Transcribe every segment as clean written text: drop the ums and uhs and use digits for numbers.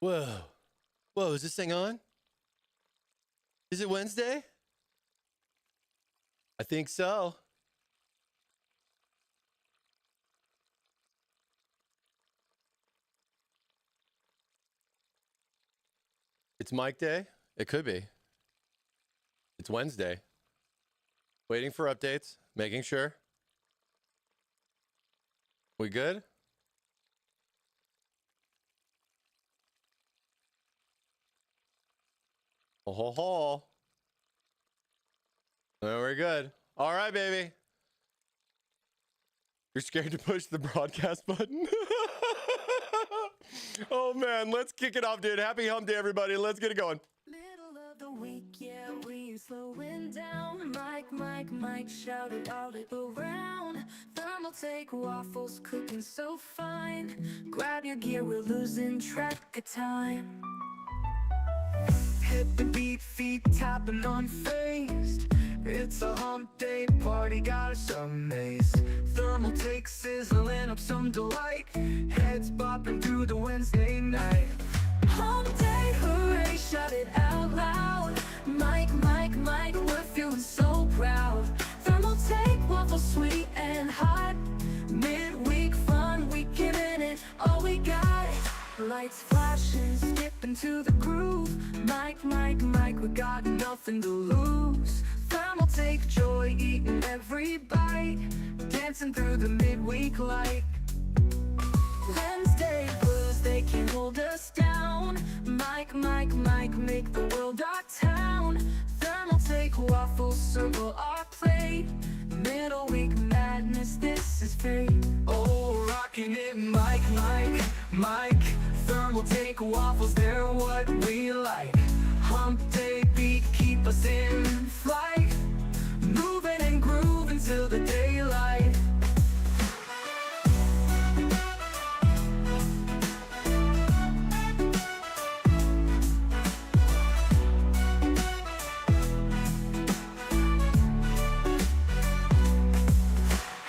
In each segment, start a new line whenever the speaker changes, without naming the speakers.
Whoa. Whoa, is this thing on? Is it Wednesday? I think so. It's Mike Day? It could be. It's Wednesday. Waiting for updates, making sure. We good? Oh, ho, ho. No, we're good. All right, baby. You're scared to push the broadcast button? Oh, man. Let's kick it off, dude. Happy hump day, everybody. Let's get it going.
Middle of the week, yeah, we slowing down. Mike, shout it out around. Thermaltake waffles cooking so fine. Grab your gear, we're losing track of time. Hit the beat, feet tapping unfazed. It's a hump day party, got us amazed. Thermaltake sizzling up some delight. Heads bopping through the Wednesday night. Hump day, hooray, shout it out loud. Mike, we're feeling so proud. Thermaltake waffle sweet and hot. Midweek fun, we giving it all we got. Lights flashing, skipping to the groove. Mike, we got nothing to lose. Thermaltake joy, eating every bite. Dancing through the midweek light. Wednesday blues, they can't hold us down. Mike, make the world our town. Thermaltake waffles circle our plate. Middle week madness, this is fate. Oh, rocking it, Mike. Thermaltake waffles, they're what we like. Hump day beat, keep us in flight. Moving and grooving till the daylight.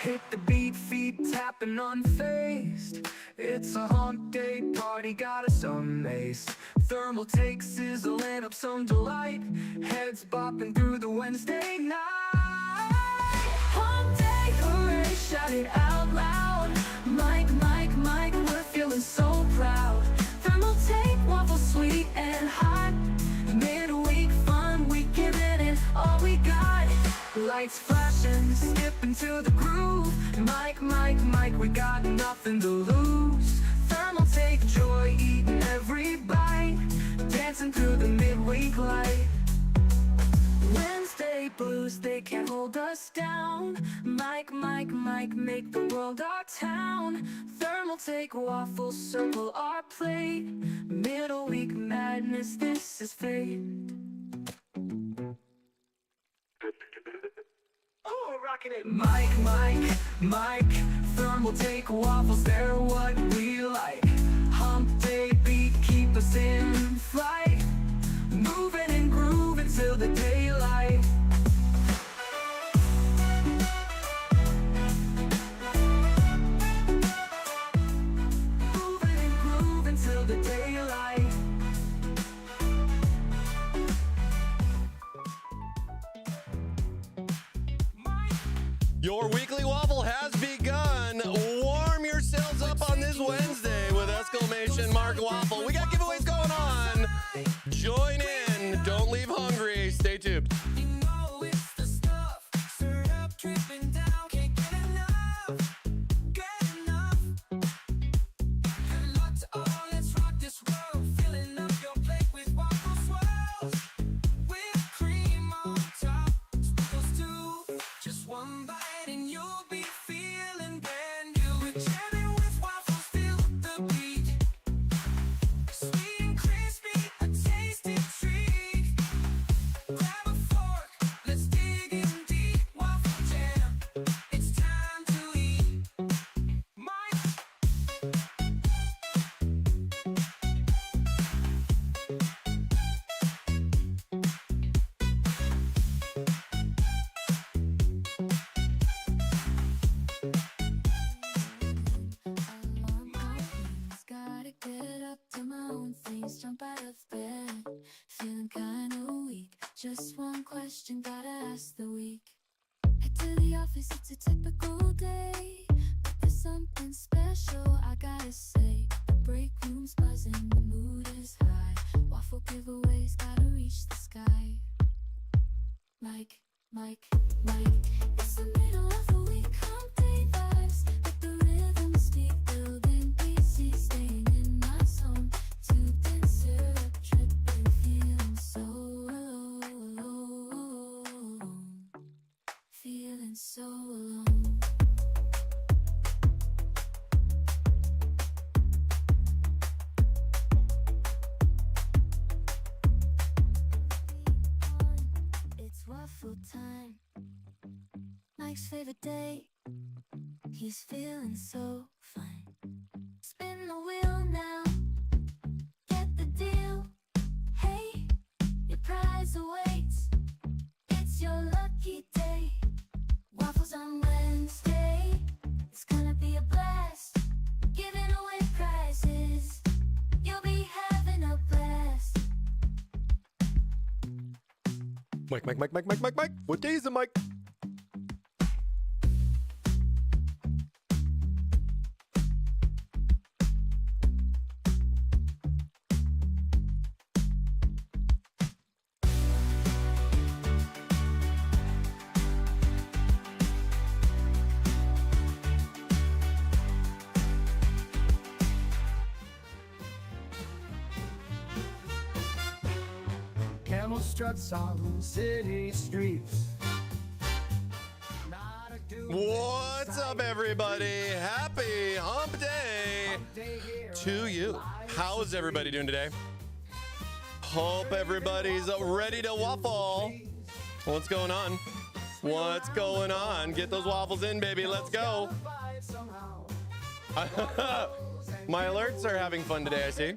Hit the beat, feet tapping unfazed. It's a hump day party, got us amazed. Thermaltake sizzling up some delight. Heads bopping through the Wednesday night. Hump day, hooray, shout it out loud. Mike, we're feeling so proud. Thermaltake waffle sweet and hot. Midweek fun, we giving it all we got. Lights flashing, skipping to the groove. Mike, we got nothing to lose. Thermaltake joy, eating every bite. Dancing through the midweek light. Wednesday blues, they can't hold us down. Mike, make the world our town. Thermaltake waffles circle our plate. Middle week madness, this is fate. Oh, rocking it, Mike, Thermaltake waffles, they're what we like. Hump day beat, keep us in flight. Moving and grooving till the daylight. Moving and grooving till the daylight.
Your weekly waffle has begun. Warm yourselves up on this Wednesday with exclamation mark waffle. We got giveaways going on. Join in. Don't leave hungry. Stay tuned.
You know it's the stuff. Syrup dripping down, can't get enough. Get enough. Good luck to all, let's rock this world. Filling up your plate with waffle swirls. With cream on top, sprinkles too. Just one bite and you'll be feeling brand new. Jamming with waffles, feel the beat. Sweet and crispy, a tasty treat. Mike's favorite day. He's feeling so fine. Spin the wheel now. Get the deal. Hey, your prize awaits. It's your lucky day. Waffles on Wednesday. It's gonna be a blast. Giving away prizes. You'll be having a blast.
Mike. What day is it, Mike?
Camel struts on city streets.
What's up, everybody? Happy hump day to you. How is everybody doing today? Hope everybody's ready to waffle. What's going on? What's going on? Get those waffles in, baby. Let's go. My alerts are having fun today, I see.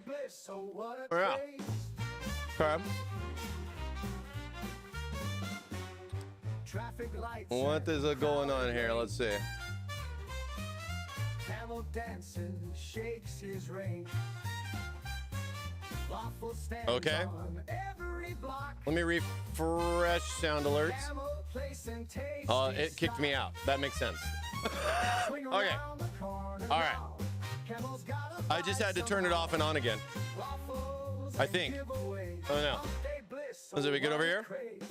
Yeah. Okay. What is going on here? Let's see.
Camel dances, shakes his rein. Waffle stands
Okay.
on every block.
Let me refresh sound alerts.
Camel place and taste
It kicked me out. That makes sense.
Swing
Okay.
around the corner
All right.
now. Camel's got a
I just had to turn it off and on again.
waffles
I
and
think.
giveaways.
Oh, no.
Hump day bliss,
Is it we good over here?
craze.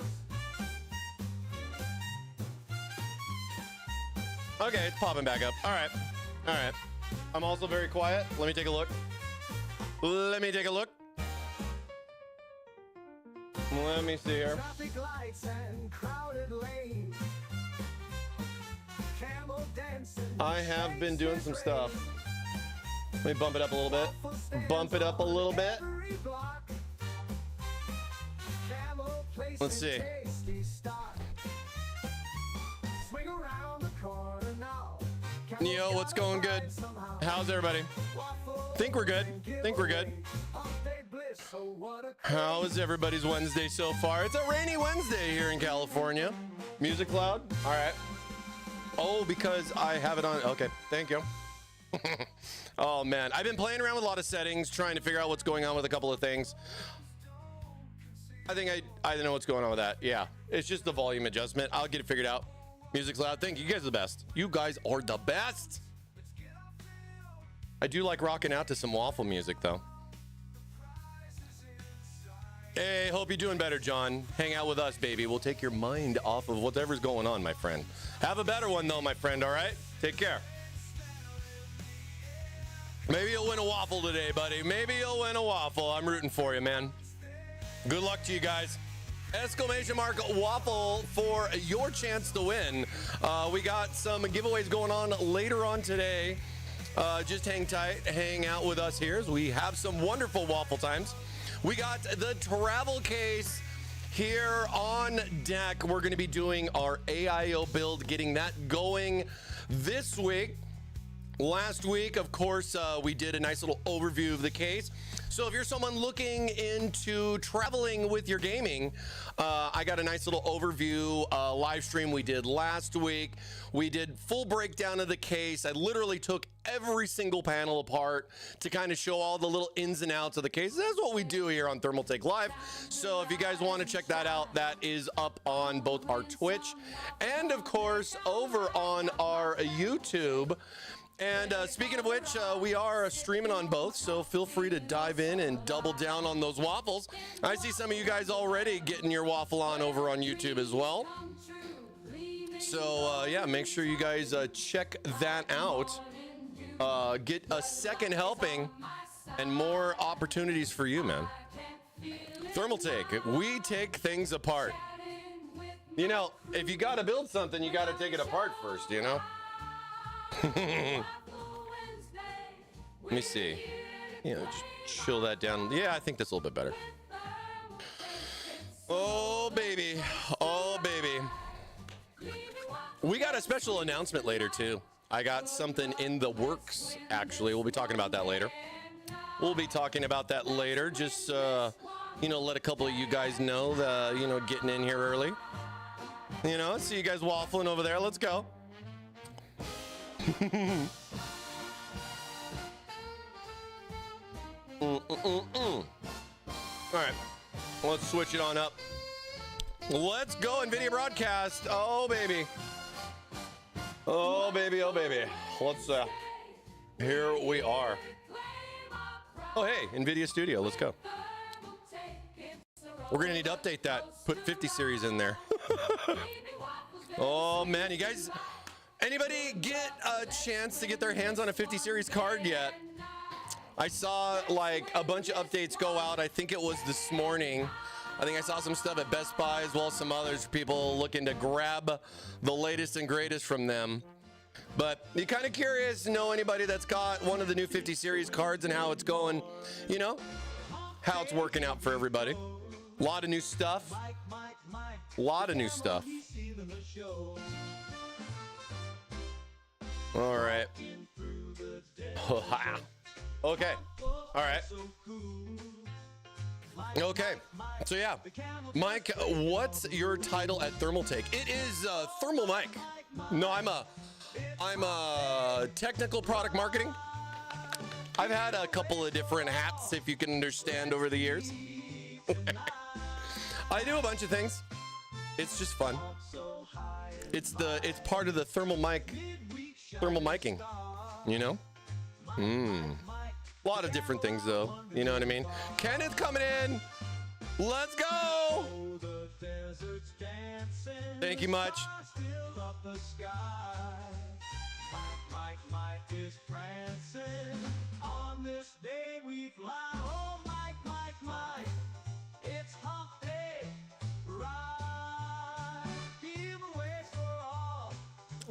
Okay, it's popping back up. All right. All right. I'm also very quiet. Let me take a look. Let me take a look. Let me see here.
Traffic lights and crowded lanes. Camel dancing,
I have been doing some
shakes his
stuff.
rein.
Let me bump it up a little bit.
Waffle stands
Bump it up a
on
little bit.
every block. Camel place
Let's
and
see.
tasty stock. Swing around the corner now.
Yo, what's going good? How's everybody? Think we're good. Think we're good. How is everybody's Wednesday so far? It's a rainy Wednesday here in California. Music loud? All right. Oh, because I have it on. Okay, thank you. Oh, man. I've been playing around with a lot of settings, trying to figure out what's going on with a couple of things. I think I know what's going on with that. Yeah, it's just the volume adjustment. I'll get it figured out. Music's loud. Thank you. You guys are the best. You guys are the best. I do like rocking out to some waffle music, though. Hey, hope you're doing better, John. Hang out with us, baby. We'll take your mind off of whatever's going on, my friend. Have a better one, though, my friend, all right? Take care. Maybe you'll win a waffle today, buddy. Maybe you'll win a waffle. I'm rooting for you, man. Good luck to you guys. Exclamation mark waffle for your chance to win. We got some giveaways going on later on today. Just hang tight, hang out with us here as we have some wonderful waffle times. We got the travel case here on deck. We're going to be doing our AIO build, getting that going this week. Last week, of course, we did a nice little overview of the case. So if you're someone looking into traveling with your gaming, I got a nice little overview live stream we did last week. We did full breakdown of the case. I literally took every single panel apart to kind of show all the little ins and outs of the case. That's what we do here on Thermaltake Live. So if you guys want to check that out, that is up on both our Twitch and, of course, over on our YouTube. And speaking of which, we are streaming on both, so feel free to dive in and double down on those waffles. I see some of you guys already getting your waffle on over on YouTube as well. So, yeah, make sure you guys check that out. Get a second helping and more opportunities for you, man. Thermaltake, we take things apart. You know, if you got to build something, you got to take it apart first, you know? Let me see. You know, just chill that down. Yeah, I think that's a little bit better. Oh, baby. Oh, baby. We got a special announcement later too. I got something in the works, actually. We'll be talking about that later. Just, let a couple of you guys know that, getting in here early. See you guys waffling over there. Let's go. All right, let's switch it on up. Let's go, NVIDIA broadcast. Oh, baby. Oh, baby. Let's, here we are. Oh, hey, NVIDIA Studio. Let's go. We're going to need to update that. Put 50 series in there. Oh, man. You guys, anybody get a chance to get their hands on a 50 series card yet? I saw like a bunch of updates go out. I think it was this morning. I think I saw some stuff at Best Buy as well as some others, people looking to grab the latest and greatest from them. But you're kind of curious to know anybody that's got one of the new 50 series cards and how it's going, how it's working out for everybody. A lot of new stuff. All right. Okay. All right. Okay. So yeah, Mike, what's your title at Thermaltake? It is ThermalMike. No, I'm a technical product marketing. I've had a couple of different hats, if you can understand, over the years. I do a bunch of things. It's just fun. It's part of the thermal miking, A lot of different things, though. You know what I mean? Kenneth coming in. Let's go. Thank you much.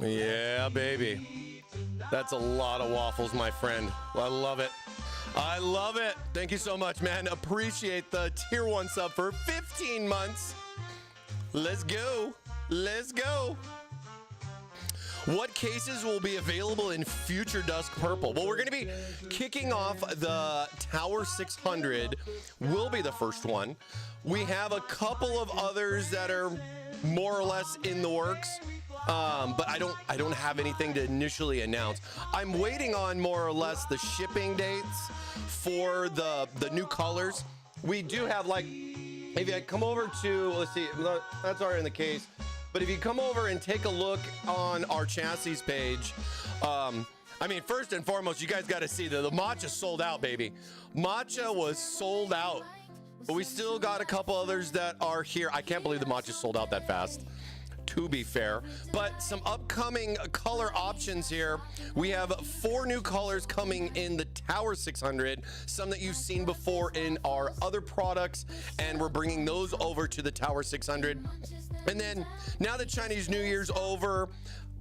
Yeah, baby. That's a lot of waffles, my friend. I love it. Thank you so much, man. Appreciate the tier 1 sub for 15 months. Let's go. What cases will be available in future Dusk Purple? Well, we're going to be kicking off the Tower 600. Will be the first one. We have a couple of others that are more or less in the works. But I don't have anything to initially announce. I'm waiting on more or less the shipping dates for the new colors. We do have, like, if you come over to, let's see, that's already in the case. But if you come over and take a look on our chassis page, first and foremost, you guys got to see the matcha sold out, baby. Matcha was sold out, but we still got a couple others that are here. I can't believe the matcha sold out that fast, to be fair. But some upcoming color options here. We have 4 new colors coming in the Tower 600, some that you've seen before in our other products, and we're bringing those over to the Tower 600. And then now that Chinese New Year's over,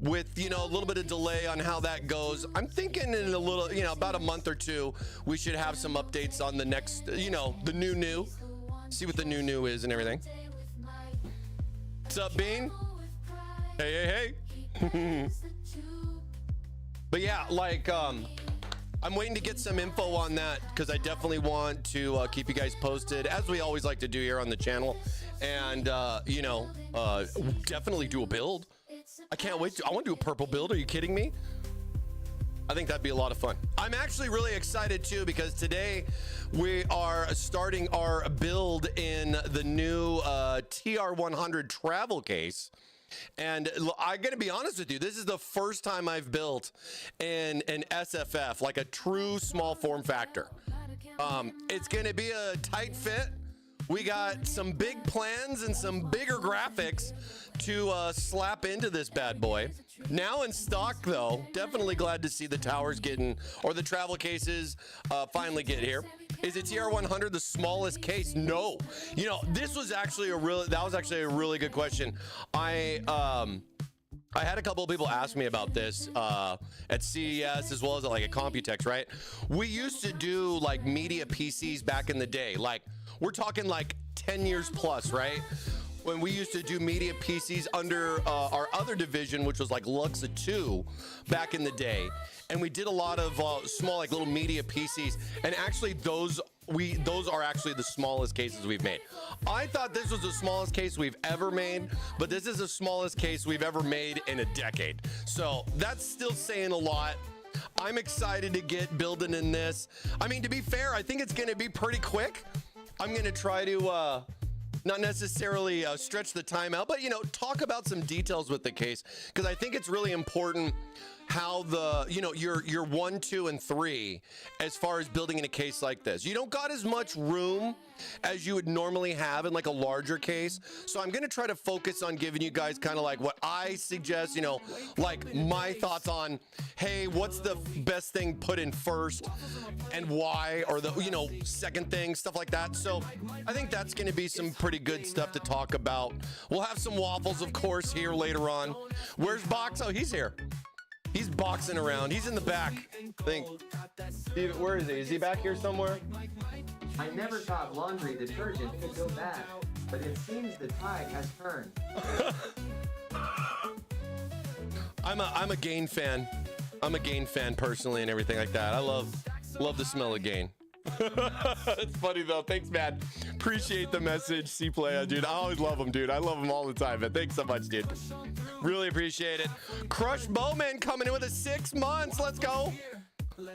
with a little bit of delay on how that goes, I'm thinking in a little, about a month or two, we should have some updates on the next, the new, see what the new is and everything. What's up, Bean? Hey. But yeah, I'm waiting to get some info on that because I definitely want to keep you guys posted, as we always like to do here on the channel, and definitely do a build. I can't wait. I want to do a purple build. Are you kidding me? I think that'd be a lot of fun. I'm actually really excited too because today we are starting our build in the new TR100 travel case. And I'm going to be honest with you, this is the first time I've built an SFF, like a true small form factor. It's going to be a tight fit. We got some big plans and some bigger graphics to slap into this bad boy. Now in stock, though, definitely glad to see the towers the travel cases finally get here. Is it TR100 the smallest case? No. This was actually a really good question. I had a couple of people ask me about this at CES as well as at Computex, right? We used to do media PCs back in the day. We're talking 10 years plus, right? when we used to do media PCs under our other division, which was like Luxa 2 back in the day. And we did a lot of small, like little media PCs. And actually those are actually the smallest cases we've made. I thought this was the smallest case we've ever made, but this is the smallest case we've ever made in a decade. So that's still saying a lot. I'm excited to get building in this. I mean, to be fair, I think it's going to be pretty quick. I'm going to try to not necessarily stretch the time out, but, you know, talk about some details with the case, because I think it's really important how the, you know, your 1, 2, and 3 as far as building in a case like this. You don't got as much room as you would normally have in like a larger case. So I'm going to try to focus on giving you guys kind of like what I suggest, you know, like my thoughts on, hey, what's the best thing put in first and why, or the, you know, second thing, stuff like that. So I think that's going to be some pretty good stuff to talk about. We'll have some waffles, of course, here later on. Where's Box? Oh, he's here. He's boxing around. He's in the back. I think. Steve, where is he? Is he back here somewhere?
I never thought laundry detergent could go bad, but it seems the tide has turned.
I'm a Gain fan. I'm a Gain fan personally and everything like that. I love the smell of Gain. It's funny though. Thanks, man. Appreciate the message, C-Play, dude. I always love them, dude. I love them all the time, man. Thanks so much, dude. Really appreciate it. Crush Bowman coming in with a 6 months. Let's go.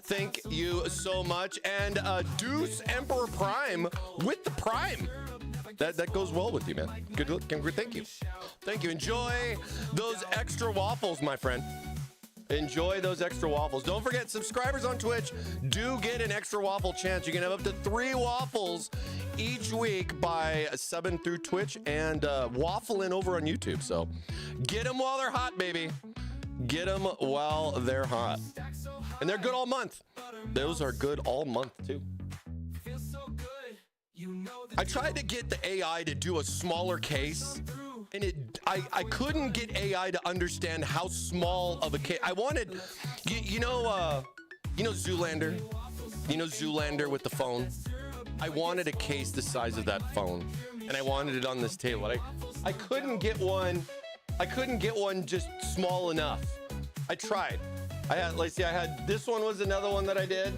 Thank you so much. And Deuce Emperor Prime with the Prime. That goes well with you, man. Good look. Thank you. Thank you. Enjoy those extra waffles, my friend. Enjoy those extra waffles. Don't forget, subscribers on Twitch do get an extra waffle chance. You can have up to 3 waffles each week by subbing through Twitch and waffling over on YouTube. So get them while they're hot, baby. Get them while they're hot. And they're good all month. Those are good all month, too. I tried to get the AI to do a smaller case, and I couldn't get AI to understand how small of a case. I wanted, you know Zoolander? You know Zoolander with the phone? I wanted a case the size of that phone, and I wanted it on this table. I couldn't get one. I couldn't get one just small enough. I tried. I had this one was another one that I did.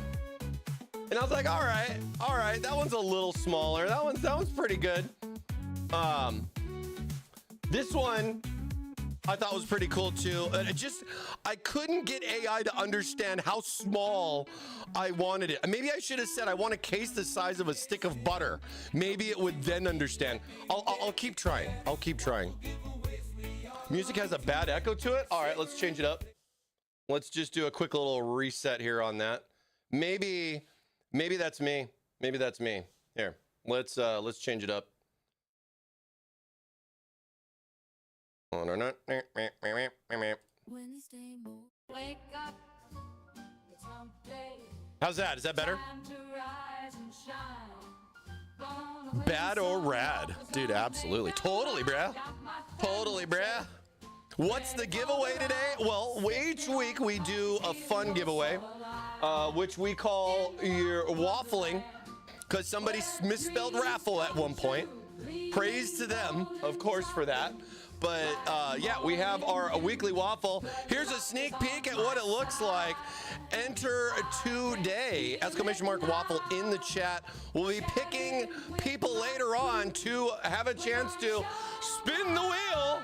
And I was like, all right, that one's a little smaller. That one's pretty good. This one I thought was pretty cool too. I couldn't get AI to understand how small I wanted it. Maybe I should have said I want a case the size of a stick of butter. Maybe it would then understand. I'll keep trying. I'll keep trying. Music has a bad echo to it. All right, let's change it up. Let's just do a quick little reset here on that. Maybe that's me. Maybe that's me. Here, let's change it up. How's that? Is that better? Bad or rad? Dude, absolutely. Totally, bruh. Totally, bruh. What's the giveaway today? Well, each week we do a fun giveaway, which we call your waffling, because somebody misspelled raffle at one point. Praise to them, of course, for that. But yeah, we have our weekly waffle. Here's a sneak peek at what it looks like. Enter today! ! Waffle in the chat. We'll be picking people later on to have a chance to spin the wheel.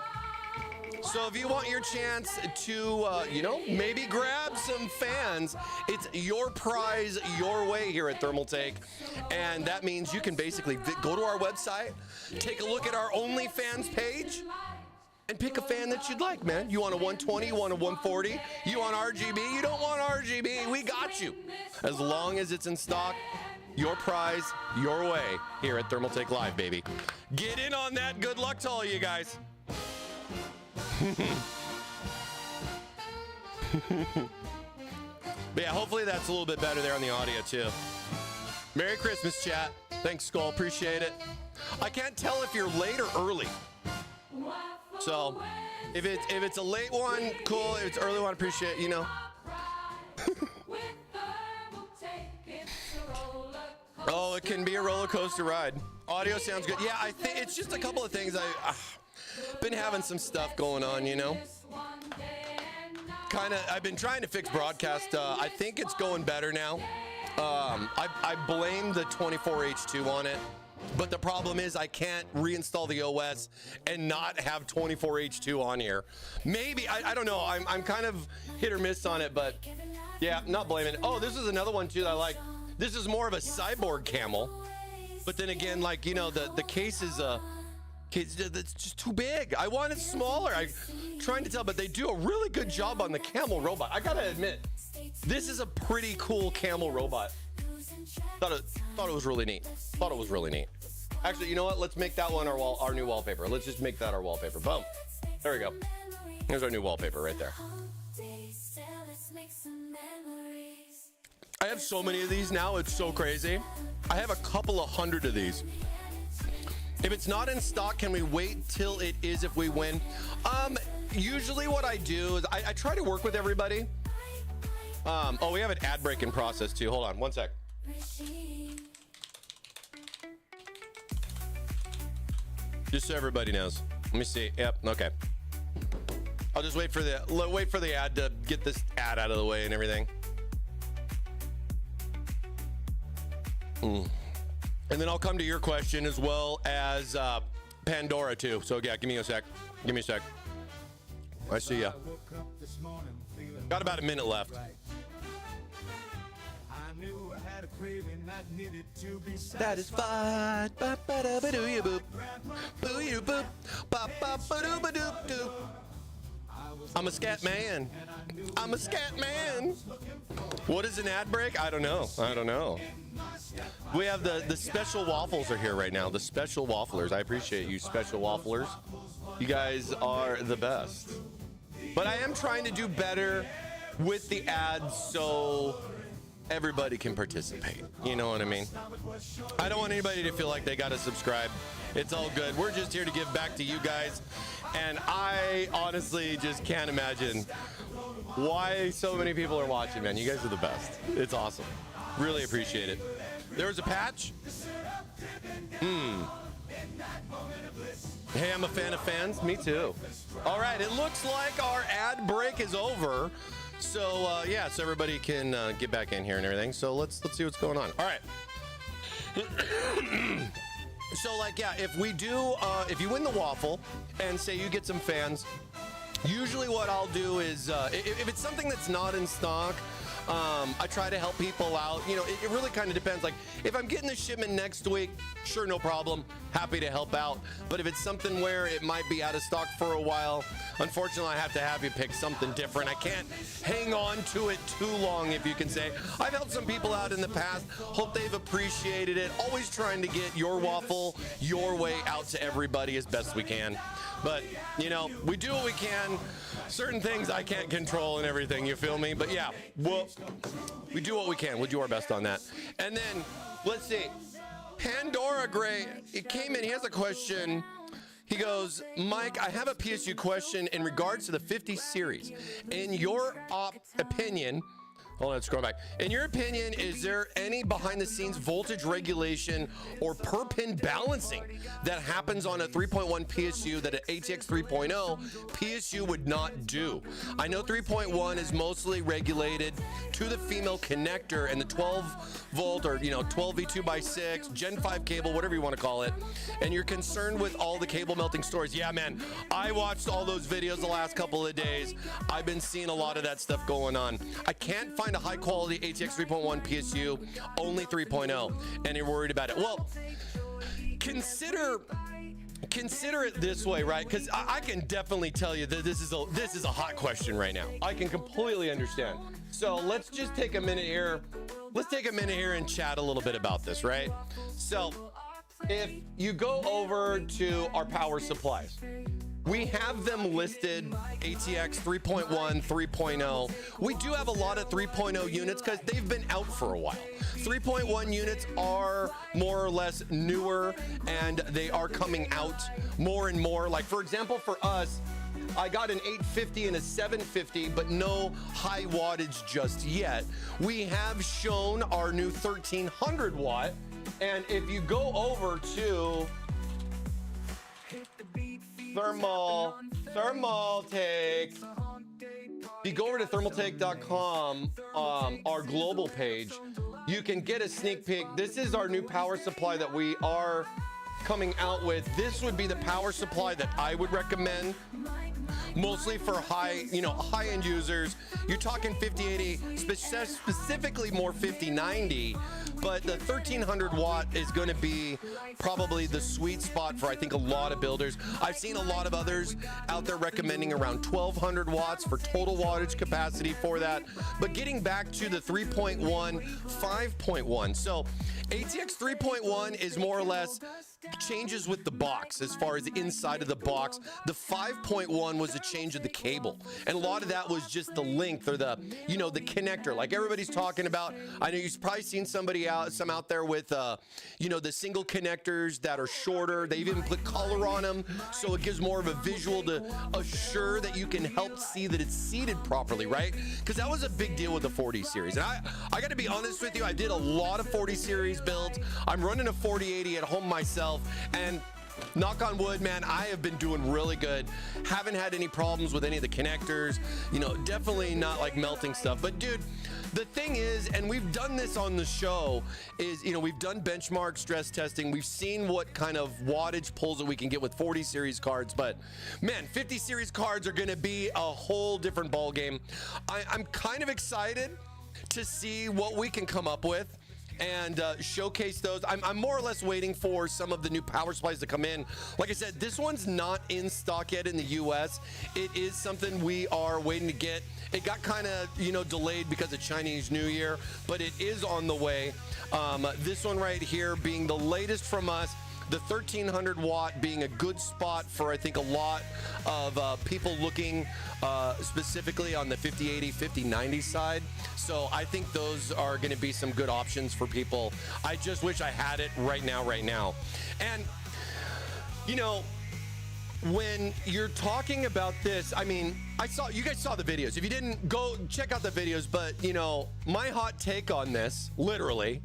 So if you want your chance to, maybe grab some fans, it's your prize, your way here at Thermaltake. And that means you can basically go to our website, take a look at our OnlyFans page, and pick a fan that you'd like, man. You want a 120, you want a 140, you want RGB, you don't want RGB, we got you. As long as it's in stock, your prize, your way here at Thermaltake Live, baby. Get in on that. Good luck to all you guys. But yeah, hopefully that's a little bit better there on the audio too. Merry Christmas, chat. Thanks, Skull. Appreciate it. I can't tell if you're late or early. So if it's a late one, cool. If it's early one, appreciate it, you know. Oh, it can be a roller coaster ride. Audio sounds good. Yeah, I think it's just a couple of things. I've been having some stuff going on, you know. I've been trying to fix broadcast. I think it's going better now. I blame the 24H2 on it, but the problem is I can't reinstall the OS and not have 24H2 on here. Maybe, I don't know. I'm kind of hit or miss on it, but yeah, not blaming it. Oh, this is another one too that I like. This is more of a cyborg camel, but then again, like, you know, the case is it's just too big. I want it smaller. I'm trying to tell, but they do a really good job on the camel robot. I gotta admit, this is a pretty cool camel robot. Thought it was really neat. Thought it was really neat. Actually, you know what? Let's make that one our new wallpaper. Let's just make that our wallpaper. Boom. There we go. Here's our new wallpaper right there. I have so many of these now. It's so crazy. I have a couple of hundred of these. If it's not in stock, can we wait till it is if we win? Usually what I do is I try to work with everybody. Oh, we have an ad break in process too. Hold on one sec. Just so everybody knows. Let me see. Yep. Okay. I'll just wait for the ad to get this ad out of the way and everything. And then I'll come to your question as well as Pandora too. So yeah, give me a sec. Give me a sec. I see ya. Got about a minute left. Satisfied. I'm a scat man. I'm a scat man. What is an ad break? I don't know. I don't know. We have the special waffles are here right now. The special wafflers. I appreciate you, special wafflers. You guys are the best. But I am trying to do better with the ads so everybody can participate. You know what I mean? I don't want anybody to feel like they got to subscribe. It's all good. We're just here to give back to you guys. And I honestly just can't imagine why so many people are watching, man. You guys are the best. It's awesome. Really appreciate it. There was a patch. Hey, I'm a fan of fans. Me too. All right, it looks like our ad break is over. So yeah, so everybody can get back in here and everything. So let's see what's going on. All right. So like, yeah, if you win the waffle and say you get some fans, usually what I'll do is if it's something that's not in stock, I try to help people out. You know, it really kind of depends. Like, if I'm getting the shipment next week, sure, no problem. Happy to help out. But if it's something where it might be out of stock for a while, unfortunately, I have to have you pick something different. I can't hang on to it too long, if you can say. I've helped some people out in the past. Hope they've appreciated it. Always trying to get your waffle your way out to everybody as best we can. But, you know, we do what we can. Certain things I can't control and everything, you feel me? But yeah, well, we do what we can. We'll do our best on that. And then, let's see. Pandora Gray, it came in. He has a question. He goes, Mike, I have a PSU question in regards to the 50 series. In your opinion, hold on, scroll back. In your opinion, is there any behind-the-scenes voltage regulation or per-pin balancing that happens on a 3.1 PSU that an ATX 3.0 PSU would not do? I know 3.1 is mostly regulated to the female connector and the 12 volt or 12 V2x6 Gen 5 cable, whatever you want to call it, and you're concerned with all the cable melting stories. Yeah, man, I watched all those videos the last couple of days. I've been seeing a lot of that stuff going on. I can't find a high quality ATX 3.1 PSU, only 3.0, and you're worried about it. Well, consider it this way, right? Because I can definitely tell you that this is a hot question right now. I can completely understand. So let's just take a minute here. Let's take a minute here and chat a little bit about this, right? So if you go over to our power supplies, we have them listed ATX 3.1, 3.0. We do have a lot of 3.0 units because they've been out for a while. 3.1 units are more or less newer and they are coming out more and more. Like, for example, for us, I got an 850 and a 750, but no high wattage just yet. We have shown our new 1300 watt. And if you go over to Thermaltake, if you go over to thermaltake.com, our global page, you can get a sneak peek. This is our new power supply that we are coming out with. This would be the power supply that I would recommend, mostly for high-end users. You're talking 5080, specifically more 5090, but the 1300 watt is going to be probably the sweet spot for, I think, a lot of builders. I've seen a lot of others out there recommending around 1200 watts for total wattage capacity for that. But getting back to the 3.1, 5.1. So ATX 3.1 is more or less changes with the box as far as the inside of the box. The 5.1 was a change of the cable, and a lot of that was just the length or the connector, like everybody's talking about. I know you've probably seen some out there with the single connectors that are shorter. They've even put color on them, so it gives more of a visual to assure that you can help see that it's seated properly, right? Because that was a big deal with the 40 series. And I got to be honest with you, I did a lot of 40 series builds. I'm running a 4080 at home myself, and knock on wood, man, I have been doing really good. Haven't had any problems with any of the connectors, definitely not like melting stuff. But dude, the thing is, and we've done this on the show, is, we've done benchmark stress testing. We've seen what kind of wattage pulls that we can get with 40 series cards, but man, 50 series cards are gonna be a whole different ball game. I'm kind of excited to see what we can come up with and showcase those. I'm more or less waiting for some of the new power supplies to come in. Like I said, this one's not in stock yet in the US. It is something we are waiting to get. It got kind of, delayed because of Chinese New Year, but it is on the way. This one right here being the latest from us, the 1300 watt being a good spot for, I think, a lot of people looking specifically on the 5080, 5090 side. So I think those are going to be some good options for people. I just wish I had it right now. And, when you're talking about this, I mean, you guys saw the videos. If you didn't, go check out the videos. But, my hot take on this, literally,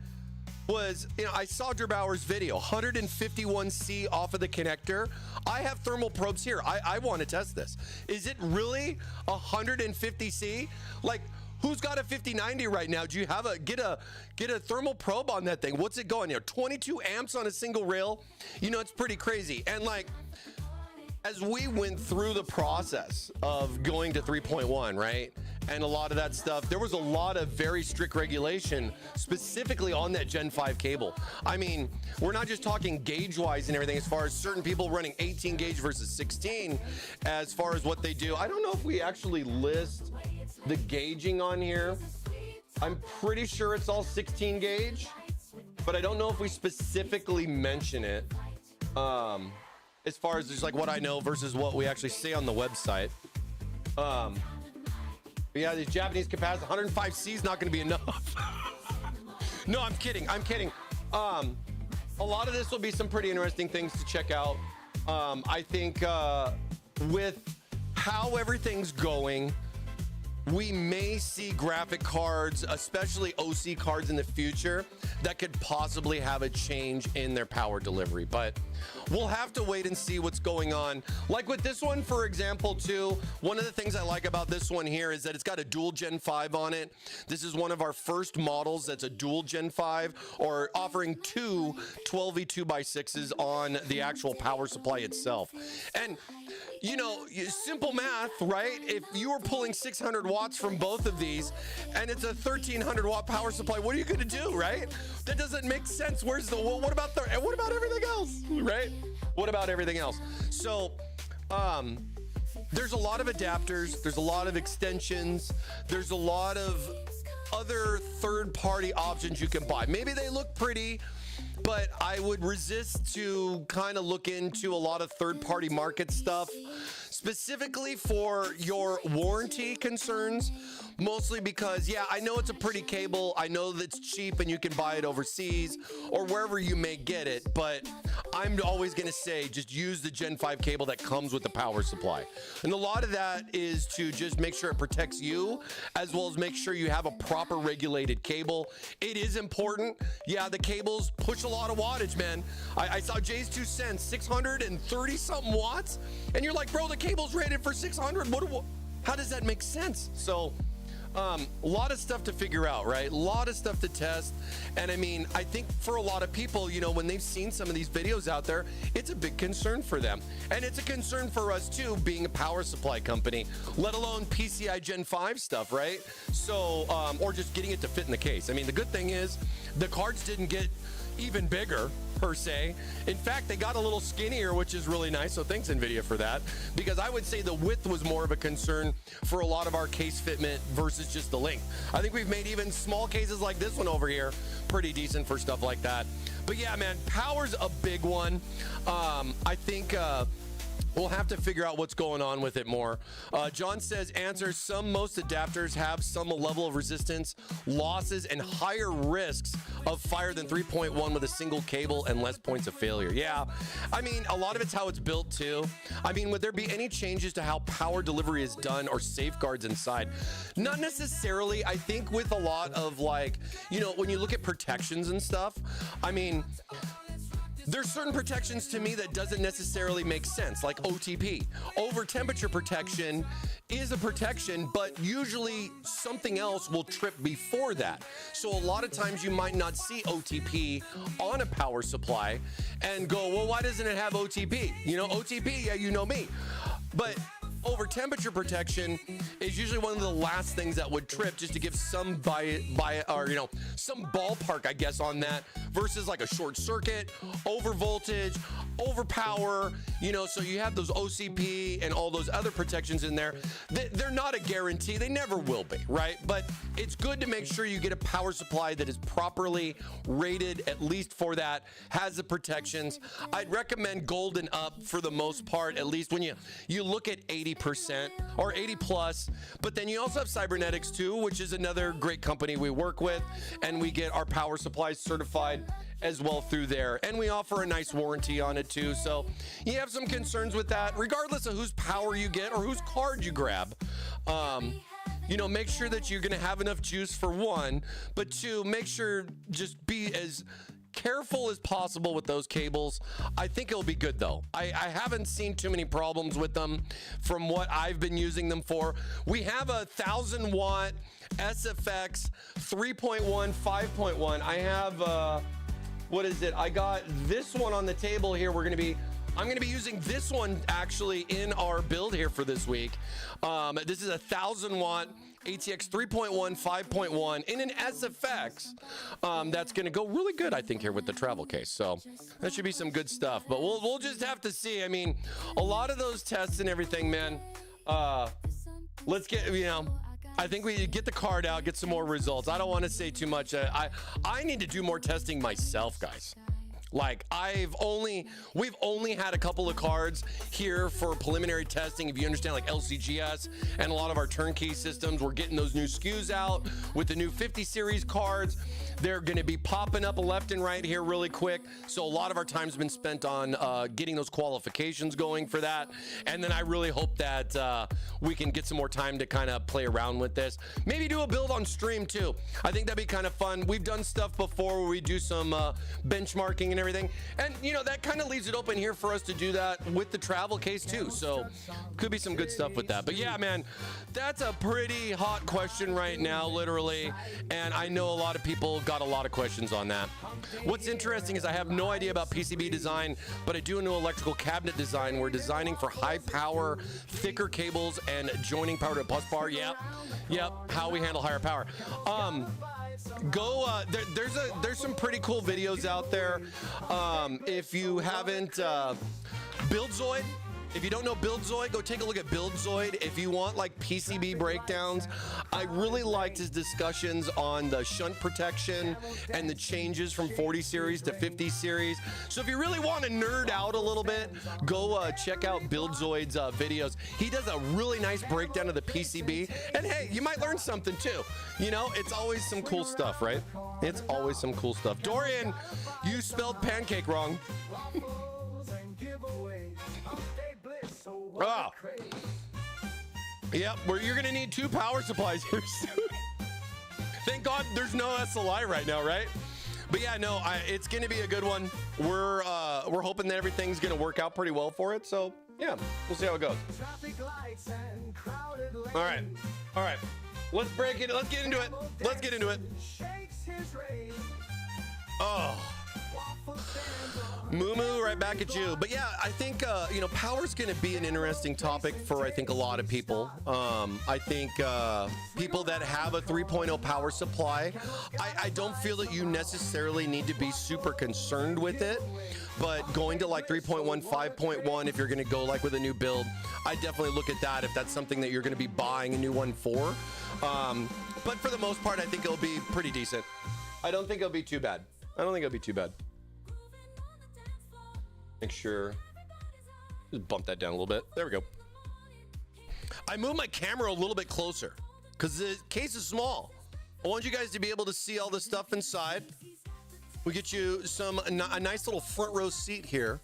was, I saw Drew Bauer's video, 151C off of the connector. I have thermal probes here. I want to test this. Is it really 150C? Like, who's got a 5090 right now? Do you have get a thermal probe on that thing? What's it going? 22 amps on a single rail. It's pretty crazy. And like, as we went through the process of going to 3.1, right? And a lot of that stuff, there was a lot of very strict regulation specifically on that Gen 5 cable. I mean, we're not just talking gauge wise and everything, as far as certain people running 18 gauge versus 16, as far as what they do. I don't know if we actually list the gauging on here. I'm pretty sure it's all 16 gauge, but I don't know if we specifically mention it. As far as just like what I know versus what we actually say on the website. But yeah, these Japanese capacitors, 105C is not going to be enough. No, I'm kidding. A lot of this will be some pretty interesting things to check out. I think with how everything's going, we may see graphic cards, especially OC cards in the future, that could possibly have a change in their power delivery. But we'll have to wait and see what's going on. Like with this one, for example, too, one of the things I like about this one here is that it's got a dual Gen 5 on it. This is one of our first models that's a dual Gen 5, or offering two 12V 2x6s on the actual power supply itself. And simple math, right? If you were pulling 600 watts from both of these and it's a 1300 watt power supply, what are you going to do, right? That doesn't make sense. What about everything else, right? What about everything else? So, there's a lot of adapters, there's a lot of extensions, there's a lot of other third-party options you can buy. Maybe they look pretty, but I would resist to kind of look into a lot of third-party market stuff, specifically for your warranty concerns, mostly because, yeah, I know it's a pretty cable. I know that it's cheap and you can buy it overseas or wherever you may get it, but I'm always going to say just use the Gen 5 cable that comes with the power supply. And a lot of that is to just make sure it protects you as well as make sure you have a proper regulated cable. It is important. Yeah, the cables push a lot of wattage, man. I saw Jay's 2 cents, 630 something watts. And you're like, bro, the cable's rated for 600. How does that make sense? So a lot of stuff to figure out, right? A lot of stuff to test. And I mean, I think for a lot of people, you know, when they've seen some of these videos out there, it's a big concern for them. And it's a concern for us too, being a power supply company, let alone PCI Gen 5 stuff, right? So, or just getting it to fit in the case. I mean, the good thing is the cards didn't get even bigger per se. In fact, they got a little skinnier, which is really nice. So thanks NVIDIA for that, because I would say the width was more of a concern for a lot of our case fitment versus just the length. I think we've made even small cases like this one over here pretty decent for stuff like that. But yeah, man, power's a big one. I think we'll have to figure out what's going on with it more. John says, answer, most adapters have some level of resistance, losses, and higher risks of fire than 3.1 with a single cable and less points of failure. Yeah, I mean, a lot of it's how it's built too. I mean, would there be any changes to how power delivery is done or safeguards inside? Not necessarily. I think with a lot of, like, you know, when you look at protections and stuff, I mean, there's certain protections to me that doesn't necessarily make sense, like OTP. Over temperature protection is a protection, but usually something else will trip before that. So a lot of times you might not see OTP on a power supply and go, well, why doesn't it have OTP? You know, OTP, yeah, you know me. But over temperature protection is usually one of the last things that would trip, just to give some some ballpark, I guess, on that, versus like a short circuit, over voltage, over power, you know, so you have those OCP and all those other protections in there. They're not a guarantee. They never will be, right? But it's good to make sure you get a power supply that is properly rated, at least for that, has the protections. I'd recommend gold and up for the most part, at least when you look at 80% or 80 plus. But then you also have Cybernetics too, which is another great company we work with, and we get our power supplies certified as well through there, and we offer a nice warranty on it too. So you have some concerns with that, regardless of whose power you get or whose card you grab. You know, make sure that you're going to have enough juice for one, but two, make sure just be as careful as possible with those cables. I think it'll be good though. I haven't seen too many problems with them from what I've been using them for. We have a 1,000 watt SFX 3.1, 5.1. I have, what is it? I got this one on the table here. I'm going to be using this one actually in our build here for this week. This is a 1,000 watt ATX 3.1, 5.1 in an SFX. That's going to go really good, I think, here with the travel case. So that should be some good stuff. But we'll just have to see. I mean, a lot of those tests and everything, man. Let's get, you know, I think we get the card out, get some more results. I don't want to say too much. I need to do more testing myself, guys. Like, we've only had a couple of cards here for preliminary testing. If you understand, like LCGS and a lot of our turnkey systems, we're getting those new SKUs out with the new 50 series cards. They're going to be popping up left and right here really quick. So a lot of our time's been spent on getting those qualifications going for that. And then I really hope that we can get some more time to kind of play around with this. Maybe do a build on stream too. I think that'd be kind of fun. We've done stuff before where we do some benchmarking and everything. And, you know, that kind of leaves it open here for us to do that with the travel case too. So could be some good stuff with that. But yeah, man, that's a pretty hot question right now, literally. And I know a lot of people got a lot of questions on that. What's interesting is I have no idea about PCB design, but I do know electrical cabinet design. We're designing for high power, thicker cables and joining power to a bus bar. Yep. How we handle higher power. There's some pretty cool videos out there. If you haven't, Buildzoid, If you don't know BuildZoid, go take a look at BuildZoid. If you want like PCB breakdowns, I really liked his discussions on the shunt protection and the changes from 40 series to 50 series. So if you really want to nerd out a little bit, go check out BuildZoid's videos. He does a really nice breakdown of the PCB. And hey, you might learn something too. You know, it's always some cool stuff, right? It's always some cool stuff. Dorian, you spelled pancake wrong. Oh. Yep, you're gonna need 2 power supplies here soon. Thank God there's no SLI right now, right? But yeah, no, it's gonna be a good one. We're hoping that everything's gonna work out pretty well for it. So yeah, we'll see how it goes. All right. Let's break it. Let's get into it. Let's get into it. Oh. Moo right back at you. But yeah, I think you know, power's going to be an interesting topic for I think a lot of people. I think people that have a 3.0 power supply, I don't feel that you necessarily need to be super concerned with it. But going to like 3.1, 5.1, if you're going to go like with a new build, I definitely look at that if that's something that you're going to be buying a new one for. But for the most part, I think it'll be pretty decent. I don't think it'll be too bad. Make sure, just bump that down a little bit. There we go. I moved my camera a little bit closer because the case is small. I want you guys to be able to see all the stuff inside. We get you a nice little front row seat here,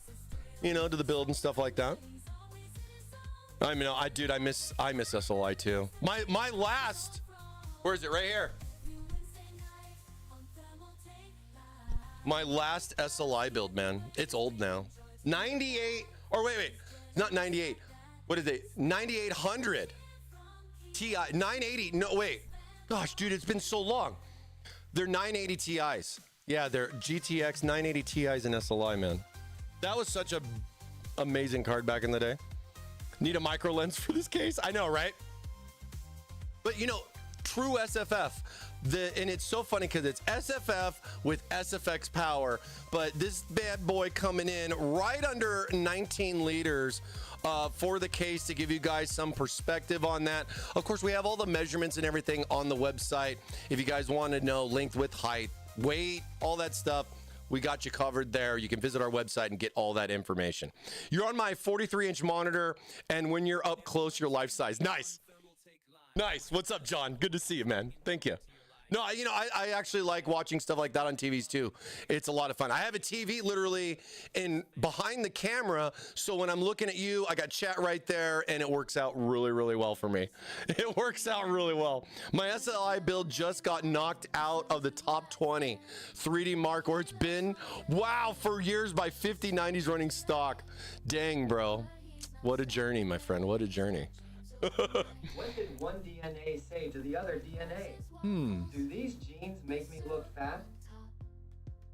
you know, to the build and stuff like that. I mean, I miss SLI too. My last, where is it? Right here. My last SLI build, man. It's old now. 98, or wait, not 98. What is it? 9800 Ti, 980. No, wait. Gosh, dude, it's been so long. They're 980 Ti's. Yeah, they're GTX 980 Ti's and SLI, man. That was such a amazing card back in the day. Need a micro lens for this case? I know, right? But you know, true SFF. And it's so funny because it's SFF with SFX power, but this bad boy coming in right under 19 liters for the case to give you guys some perspective on that. Of course, we have all the measurements and everything on the website. If you guys want to know length, width, height, weight, all that stuff, we got you covered there. You can visit our website and get all that information. You're on my 43-inch monitor, and when you're up close, you're life size. Nice. Nice. What's up, John? Good to see you, man. Thank you. No, you know, I actually like watching stuff like that on TVs too. It's a lot of fun. I have a TV literally behind the camera, so when I'm looking at you, I got chat right there, and it works out really, really well for me. It works out really well. My SLI build just got knocked out of the top 20 3D Mark, where it's been, wow, for years by 5090s running stock. Dang, bro. What a journey, my friend. What a journey.
What did one DNA say to the other DNA? Do these genes make me look fat?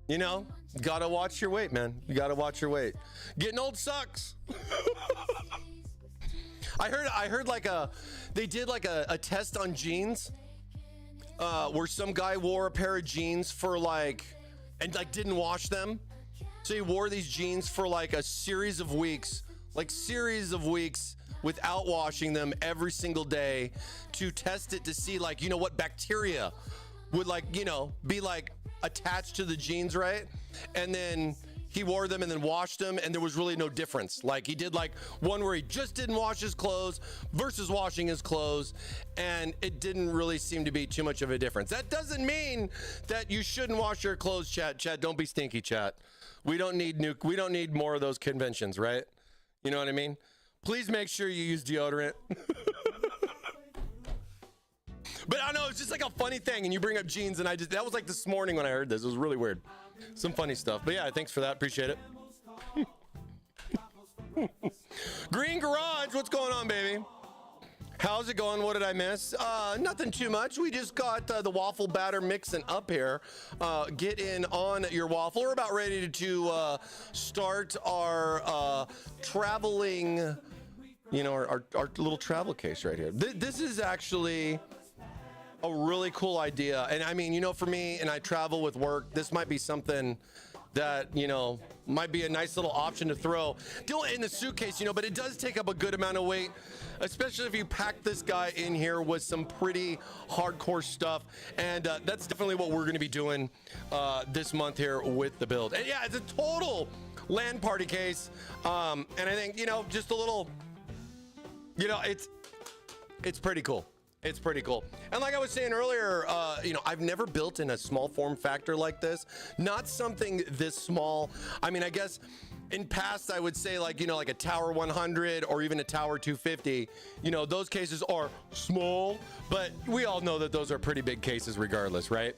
You know, gotta watch your weight, man. You gotta watch your weight. Getting old sucks. I heard like they did like a test on jeans where some guy wore a pair of jeans for and didn't wash them. So he wore these jeans for like a series of weeks without washing them every single day to test it to see what bacteria would be attached to the jeans, right? And then he wore them and then washed them, and there was really no difference. He did one where he just didn't wash his clothes versus washing his clothes, and it didn't really seem to be too much of a difference. That doesn't mean that you shouldn't wash your clothes, chat. Don't be stinky, chat. We don't need more of those conventions, right? You know what I mean? Please make sure you use deodorant. But I don't know, it's just a funny thing, and you bring up jeans, and that was this morning when I heard this. It was really weird. Some funny stuff. But yeah, thanks for that. Appreciate it. Green Garage, what's going on, baby? How's it going? What did I miss? Nothing too much. We just got the waffle batter mixing up here. Get in on your waffle. We're about ready to start our traveling, our little travel case right here. This is actually a really cool idea. And I mean, for me, and I travel with work, this might be something that, you know, might be a nice little option to throw in the suitcase, you know, but it does take up a good amount of weight, especially if you pack this guy in here with some pretty hardcore stuff. And that's definitely what we're going to be doing this month here with the build. And yeah, it's a total LAN party case. And I think, you know, just a little, you know, it's pretty cool. It's pretty cool. And like I was saying earlier, you know, I've never built in a small form factor like this. Not something this small. I mean, I guess in past, I would say like, you know, like a TR100 or even a TR250, you know, those cases are small, but we all know that those are pretty big cases regardless, right?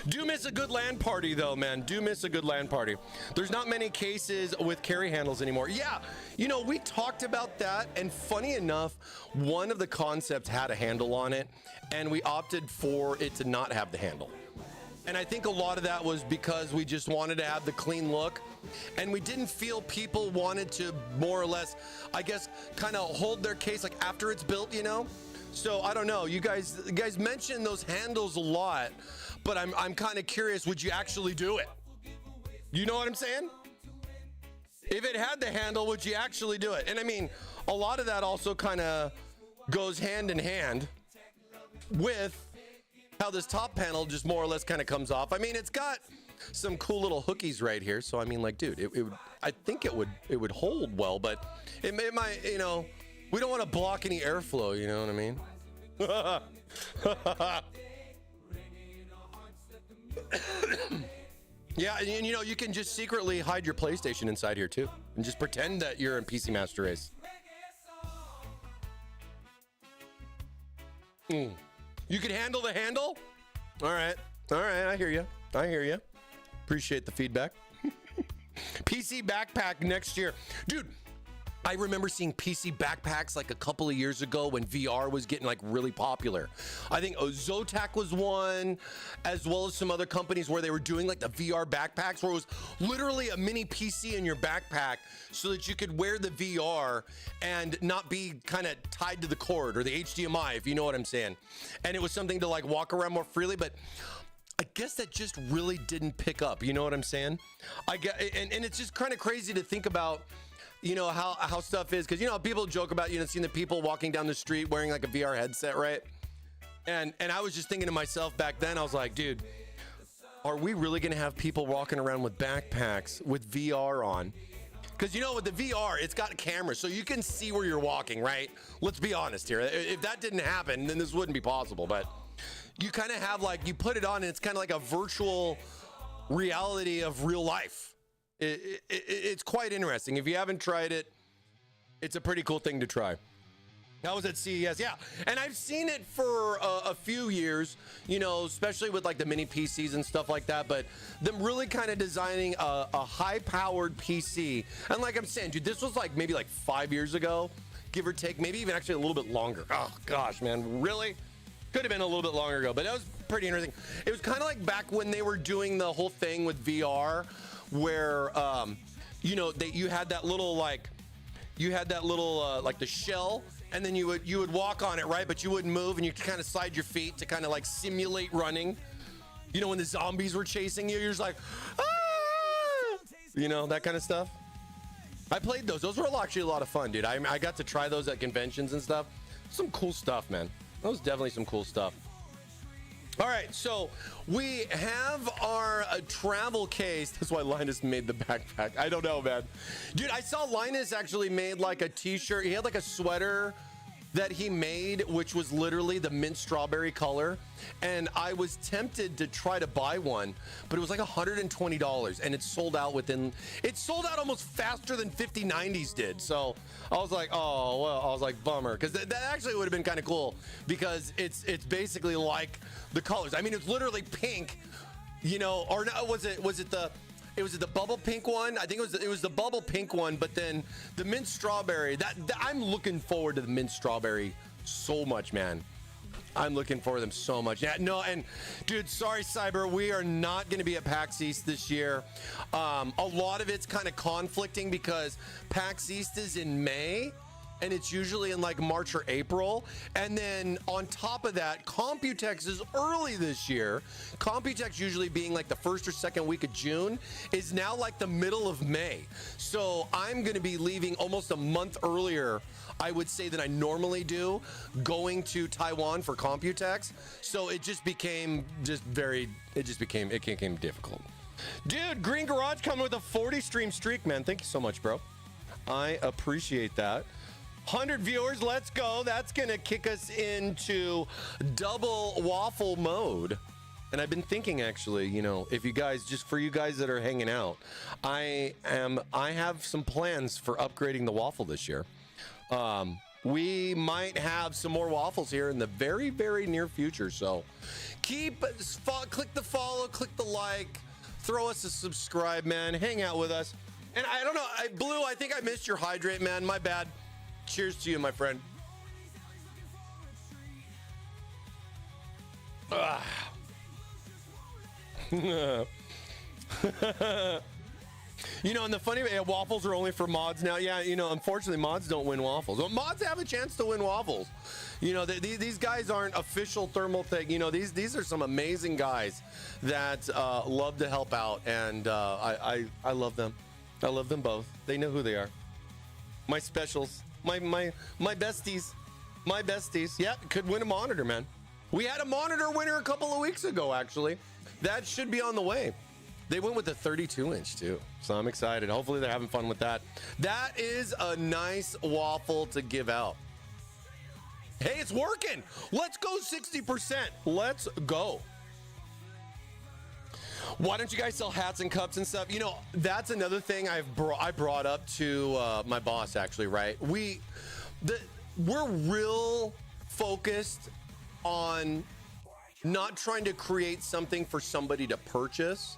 Do miss a good LAN party though, man. Do miss a good LAN party. There's not many cases with carry handles anymore. Yeah, you know, we talked about that, and funny enough, one of the concepts had a handle on it, and we opted for it to not have the handle. And I think a lot of that was because we just wanted to have the clean look, and we didn't feel people wanted to more or less, I guess, kind of hold their case like after it's built, you know? So I don't know, you guys mentioned those handles a lot, but I'm kind of curious, would you actually do it? You know what I'm saying? If it had the handle, would you actually do it? And I mean, a lot of that also kind of goes hand in hand with how this top panel just more or less kind of comes off. I mean, it's got some cool little hookies right here. So I mean, like, dude, it would, I think it would hold well, but it might, you know, we don't want to block any airflow, you know what I mean? Yeah, and you know, you can just secretly hide your PlayStation inside here too, and just pretend that you're in PC Master Race. You can handle the handle? All right, I hear you. Appreciate the feedback. PC backpack next year. Dude, I remember seeing PC backpacks like a couple of years ago when VR was getting like really popular. I think Zotac was one, as well as some other companies where they were doing like the VR backpacks where it was literally a mini PC in your backpack so that you could wear the VR and not be kind of tied to the cord or the HDMI, if you know what I'm saying. And it was something to like walk around more freely, but I guess that just really didn't pick up. You know what I'm saying? And it's just kind of crazy to think about, you know, how stuff is, because, you know, people joke about, you know, seeing the people walking down the street wearing like a VR headset, right? And I was just thinking to myself back then, I was like, dude, are we really going to have people walking around with backpacks with VR on? Because, you know, with the VR, it's got cameras, so you can see where you're walking, right? Let's be honest here. If that didn't happen, then this wouldn't be possible. But you kind of have like, you put it on and it's kind of like a virtual reality of real life. It's quite interesting. If you haven't tried it, it's a pretty cool thing to try. I was at CES, yeah, and I've seen it for a few years, you know, especially with like the mini PCs and stuff like that, but them really kind of designing a high-powered PC. And like I'm saying, dude, this was like maybe like 5 years ago, give or take, maybe even actually a little bit longer. Oh gosh, man, really? Could have been a little bit longer ago, but that was pretty interesting. It was kind of like back when they were doing the whole thing with VR, where you know, you had that little like the shell, and then you would walk on it, right? But you wouldn't move, and you kind of slide your feet to kind of like simulate running. You know, when the zombies were chasing you, you're just like, ah! You know, that kind of stuff. I played those. Those were actually a lot of fun, dude. I got to try those at conventions and stuff. Some cool stuff, man. That was definitely some cool stuff. All right, so we have our travel case. That's why Linus made the backpack. I don't know, man. Dude, I saw Linus actually made like a t-shirt. He had like a sweater that he made, which was literally the mint strawberry color. And I was tempted to try to buy one, but it was like $120, and it sold out almost faster than 5090s did. So I was like, oh, well, I was like, bummer. Because that actually would have been kind of cool, because it's basically like the colors. I mean, it's literally pink, you know, or no, was it the bubble pink one? I think it was the bubble pink one, but then the mint strawberry, that I'm looking forward to the mint strawberry so much, man. I'm looking for them so much. Yeah, no, and dude, sorry, Cyber, we are not going to be at PAX East this year. A lot of it's kind of conflicting because PAX East is in May, and it's usually in like March or April. And then on top of that, Computex is early this year. Computex usually being like the first or second week of June is now like the middle of May. So I'm going to be leaving almost a month earlier, I would say, than I normally do, going to Taiwan for Computex. So it just became it became difficult. Dude, Green Garage coming with a 40 stream streak, man. Thank you so much, bro. I appreciate that. 100 viewers, let's go. That's gonna kick us into double waffle mode. And I've been thinking, actually, you know, if you guys, just for you guys that are hanging out, I have some plans for upgrading the waffle this year. We might have some more waffles here in the very, very near future. So click the follow, click the like, throw us a subscribe, man. Hang out with us. And I don't know, Blue, I think I missed your hydrate, man. My bad. Cheers to you, my friend. You know, and the funny waffles are only for mods now. Yeah, you know, unfortunately, mods don't win waffles. Well, mods have a chance to win waffles. You know, these guys aren't official Thermaltake. You know, these are some amazing guys that love to help out, and I love them. I love them both. They know who they are. My specials, my besties, my besties. Yeah, could win a monitor, man. We had a monitor winner a couple of weeks ago, actually. That should be on the way. They went with a 32-inch too, so I'm excited. Hopefully they're having fun with that. That is a nice waffle to give out. Hey, it's working. Let's go 60%. Let's go. Why don't you guys sell hats and cups and stuff? You know, that's another thing I brought up to my boss, actually, right? We're real focused on not trying to create something for somebody to purchase.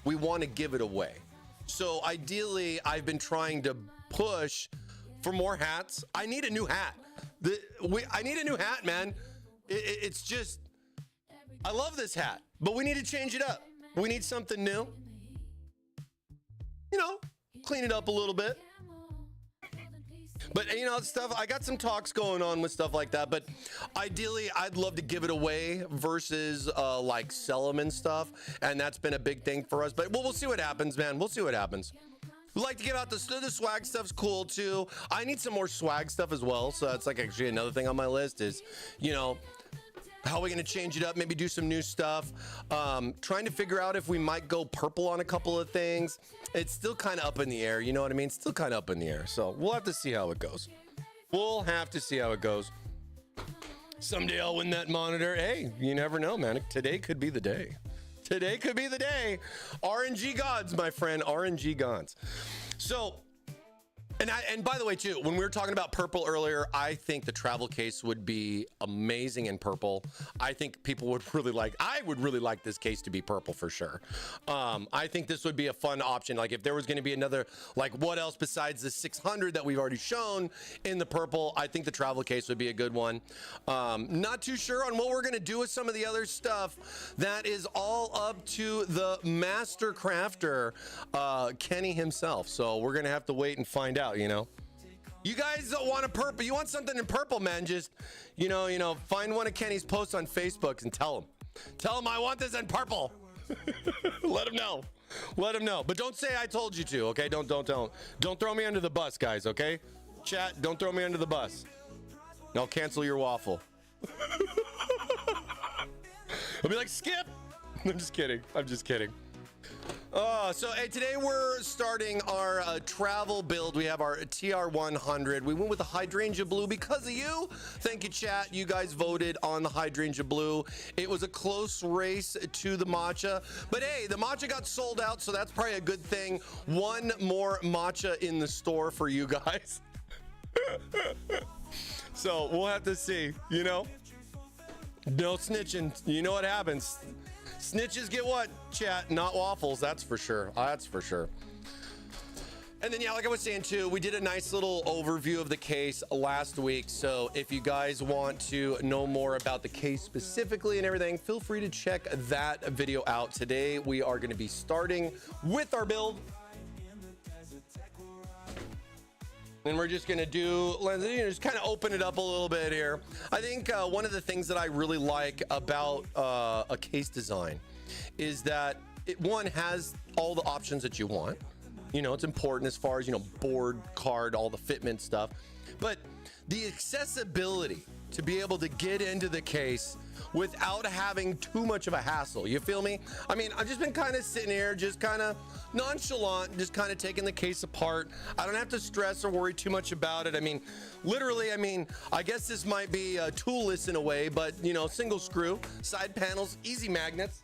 We want to give it away. So ideally, I've been trying to push for more hats. I need a new hat. I need a new hat, man. It's just, I love this hat, but we need to change it up. We need something new. You know, clean it up a little bit. But, you know, stuff, I got some talks going on with stuff like that, but ideally I'd love to give it away versus like sell them and stuff. And that's been a big thing for us, but we'll see what happens, man. We'll see what happens. We like to give out the swag stuff's cool too. I need some more swag stuff as well. So that's like actually another thing on my list is, you know, how are we going to change it up? Maybe do some new stuff. Trying to figure out if we might go purple on a couple of things. It's still kind of up in the air. You know what I mean? Still kind of up in the air. So we'll have to see how it goes. We'll have to see how it goes. Someday I'll win that monitor. Hey, you never know, man. Today could be the day. Today could be the day. RNG gods, my friend. RNG gods. So, and by the way, too, when we were talking about purple earlier, I think the travel case would be amazing in purple. I think people would really like, I would really like this case to be purple for sure. I think this would be a fun option. Like if there was going to be another, like what else besides the 600 that we've already shown in the purple, I think the travel case would be a good one. Not too sure on what we're going to do with some of the other stuff. That is all up to the master crafter, Kenny himself. So we're going to have to wait and find out. You know, you guys don't want a purple. You want something in purple, man. Just, you know, find one of Kenny's posts on Facebook and tell him I want this in purple. Let him know. Let him know. But don't say I told you to. Okay. Don't throw me under the bus, guys. Okay. Chat. Don't throw me under the bus. I'll cancel your waffle. I'll be like, skip. I'm just kidding. I'm just kidding. So hey, today we're starting our travel build. We have our TR100. We went with the hydrangea blue because of you. Thank you, chat. You guys voted on the hydrangea blue. It was a close race to the matcha, but hey, the matcha got sold out, so that's probably a good thing. One more matcha in the store for you guys. So we'll have to see, you know. No snitching. You know what happens. Snitches get what, chat? Not waffles, that's for sure. That's for sure. And then, yeah, like I was saying too, we did a nice little overview of the case last week. So if you guys want to know more about the case specifically and everything, feel free to check that video out. Today, we are going to be starting with our build. And we're just gonna just kind of open it up a little bit here. I think one of the things that I really like about a case design is that it has all the options that you want. You know, it's important as far as, you know, board, card, all the fitment stuff, but the accessibility to be able to get into the case without having too much of a hassle. You feel me? I mean, I've just been kind of sitting here, just kind of nonchalant, just kind of taking the case apart. I don't have to stress or worry too much about it. I mean, literally, I guess this might be toolless in a way, but, you know, single screw, side panels, easy magnets.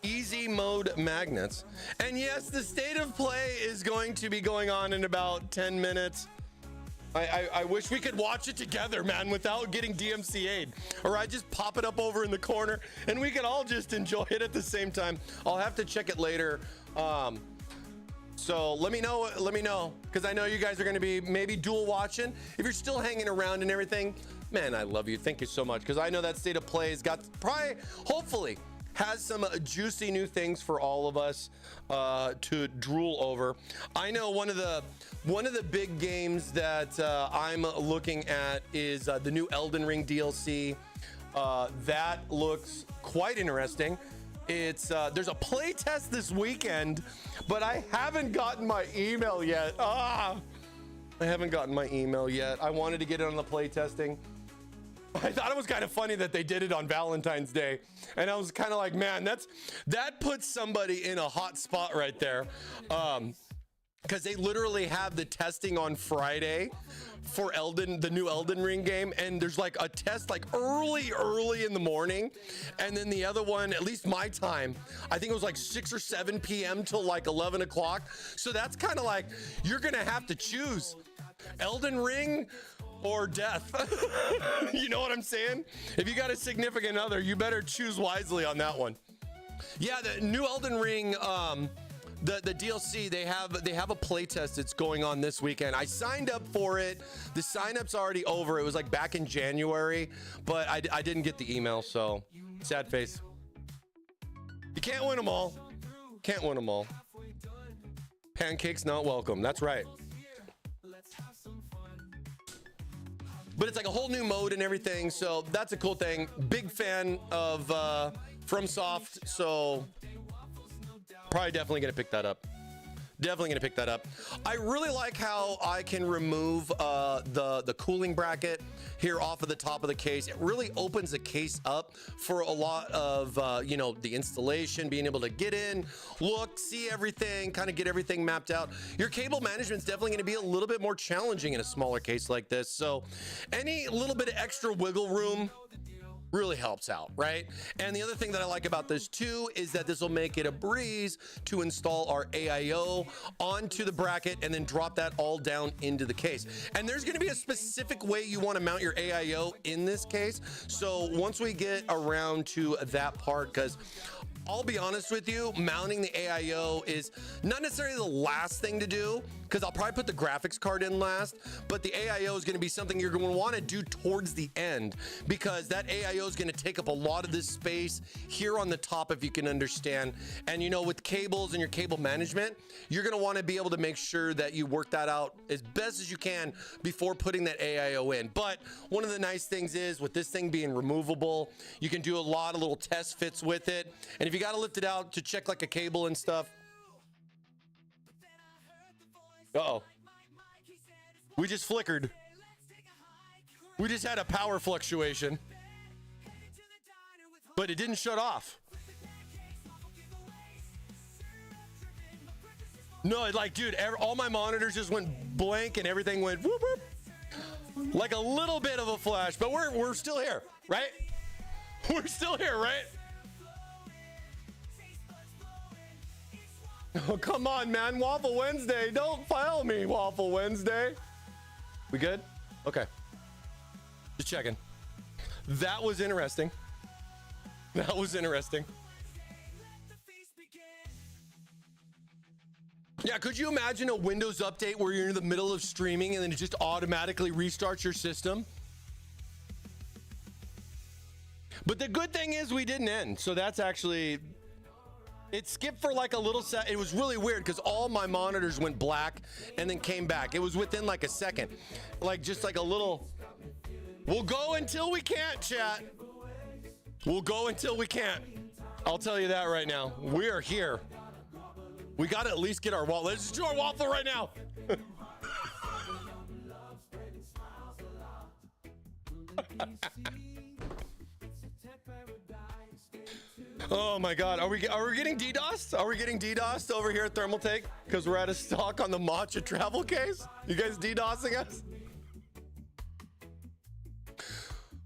Easy mode magnets. And yes, the state of play is going to be going on in about 10 minutes. I wish we could watch it together, man, without getting DMCA'd. Or I just pop it up over in the corner and we can all just enjoy it at the same time. I'll have to check it later. So let me know, because I know you guys are going to be maybe dual watching. If you're still hanging around and everything, man, I love you. Thank you so much, because I know that state of play has got hopefully has some juicy new things for all of us to drool over. I know one of the big games that I'm looking at is the new Elden Ring DLC. That looks quite interesting. It's there's a play test this weekend, but I haven't gotten my email yet. I haven't gotten my email yet. I wanted to get it on the play testing. I thought it was kind of funny that they did it on Valentine's Day, and I was kind of like, man, that puts somebody in a hot spot right there, because they literally have the testing on Friday for the new Elden Ring game, and there's like a test like early in the morning, and then the other one, at least my time, I think it was like 6 or 7 p.m. till like 11 o'clock. So that's kind of like, you're gonna have to choose Elden Ring or death. You know what I'm saying? If you got a significant other, you better choose wisely on that one. Yeah, the new Elden Ring, the DLC, they have a playtest that's going on this weekend. I signed up for it. The sign-up's already over. It was like back in January, but I didn't get the email, so sad face. You can't win them all. Can't win them all. Pancakes not welcome. That's right. But it's like a whole new mode and everything, so that's a cool thing. Big fan of FromSoft, so definitely gonna pick that up. I really like how I can remove the cooling bracket here off of the top of the case. It really opens the case up for a lot of you know, the installation, being able to get in, look, see everything, kind of get everything mapped out. Your cable management is definitely going to be a little bit more challenging in a smaller case like this, so any little bit of extra wiggle room really helps out, right? And the other thing that I like about this too is that this will make it a breeze to install our AIO onto the bracket and then drop that all down into the case. And there's going to be a specific way you want to mount your AIO in this case. So once we get around to that part, because I'll be honest with you, mounting the AIO is not necessarily the last thing to do, because I'll probably put the graphics card in last, but the AIO is going to be something you're going to want to do towards the end, because that AIO is going to take up a lot of this space here on the top, if you can understand. And you know, with cables and your cable management, you're going to want to be able to make sure that you work that out as best as you can before putting that AIO in. But one of the nice things is, with this thing being removable, you can do a lot of little test fits with it. And if you got to lift it out to check like a cable and stuff. Uh-oh. We just flickered. We just had a power fluctuation. But it didn't shut off. No, like, dude, all my monitors just went blank and everything went whoop, whoop. Like a little bit of a flash, but we're still here, right? We're still here, right? Oh, come on, man. Waffle Wednesday. Don't file me, Waffle Wednesday. We good? Okay. Just checking. That was interesting. That was interesting. Yeah, could you imagine a Windows update where you're in the middle of streaming and then it just automatically restarts your system? But the good thing is we didn't end. So that's actually It skipped for like a little set. It was really weird because all my monitors went black and then came back. It was within like a second, like just like a little. We'll go until we can't, chat. We'll go until we can't. I'll tell you that right now. We are here. We got to at least get our waffle. Let's just do our waffle right now. Oh my God, are we getting DDoSed? Are we getting DDoSed over here at Thermaltake because we're out of stock on the matcha travel case? You guys DDoSing us?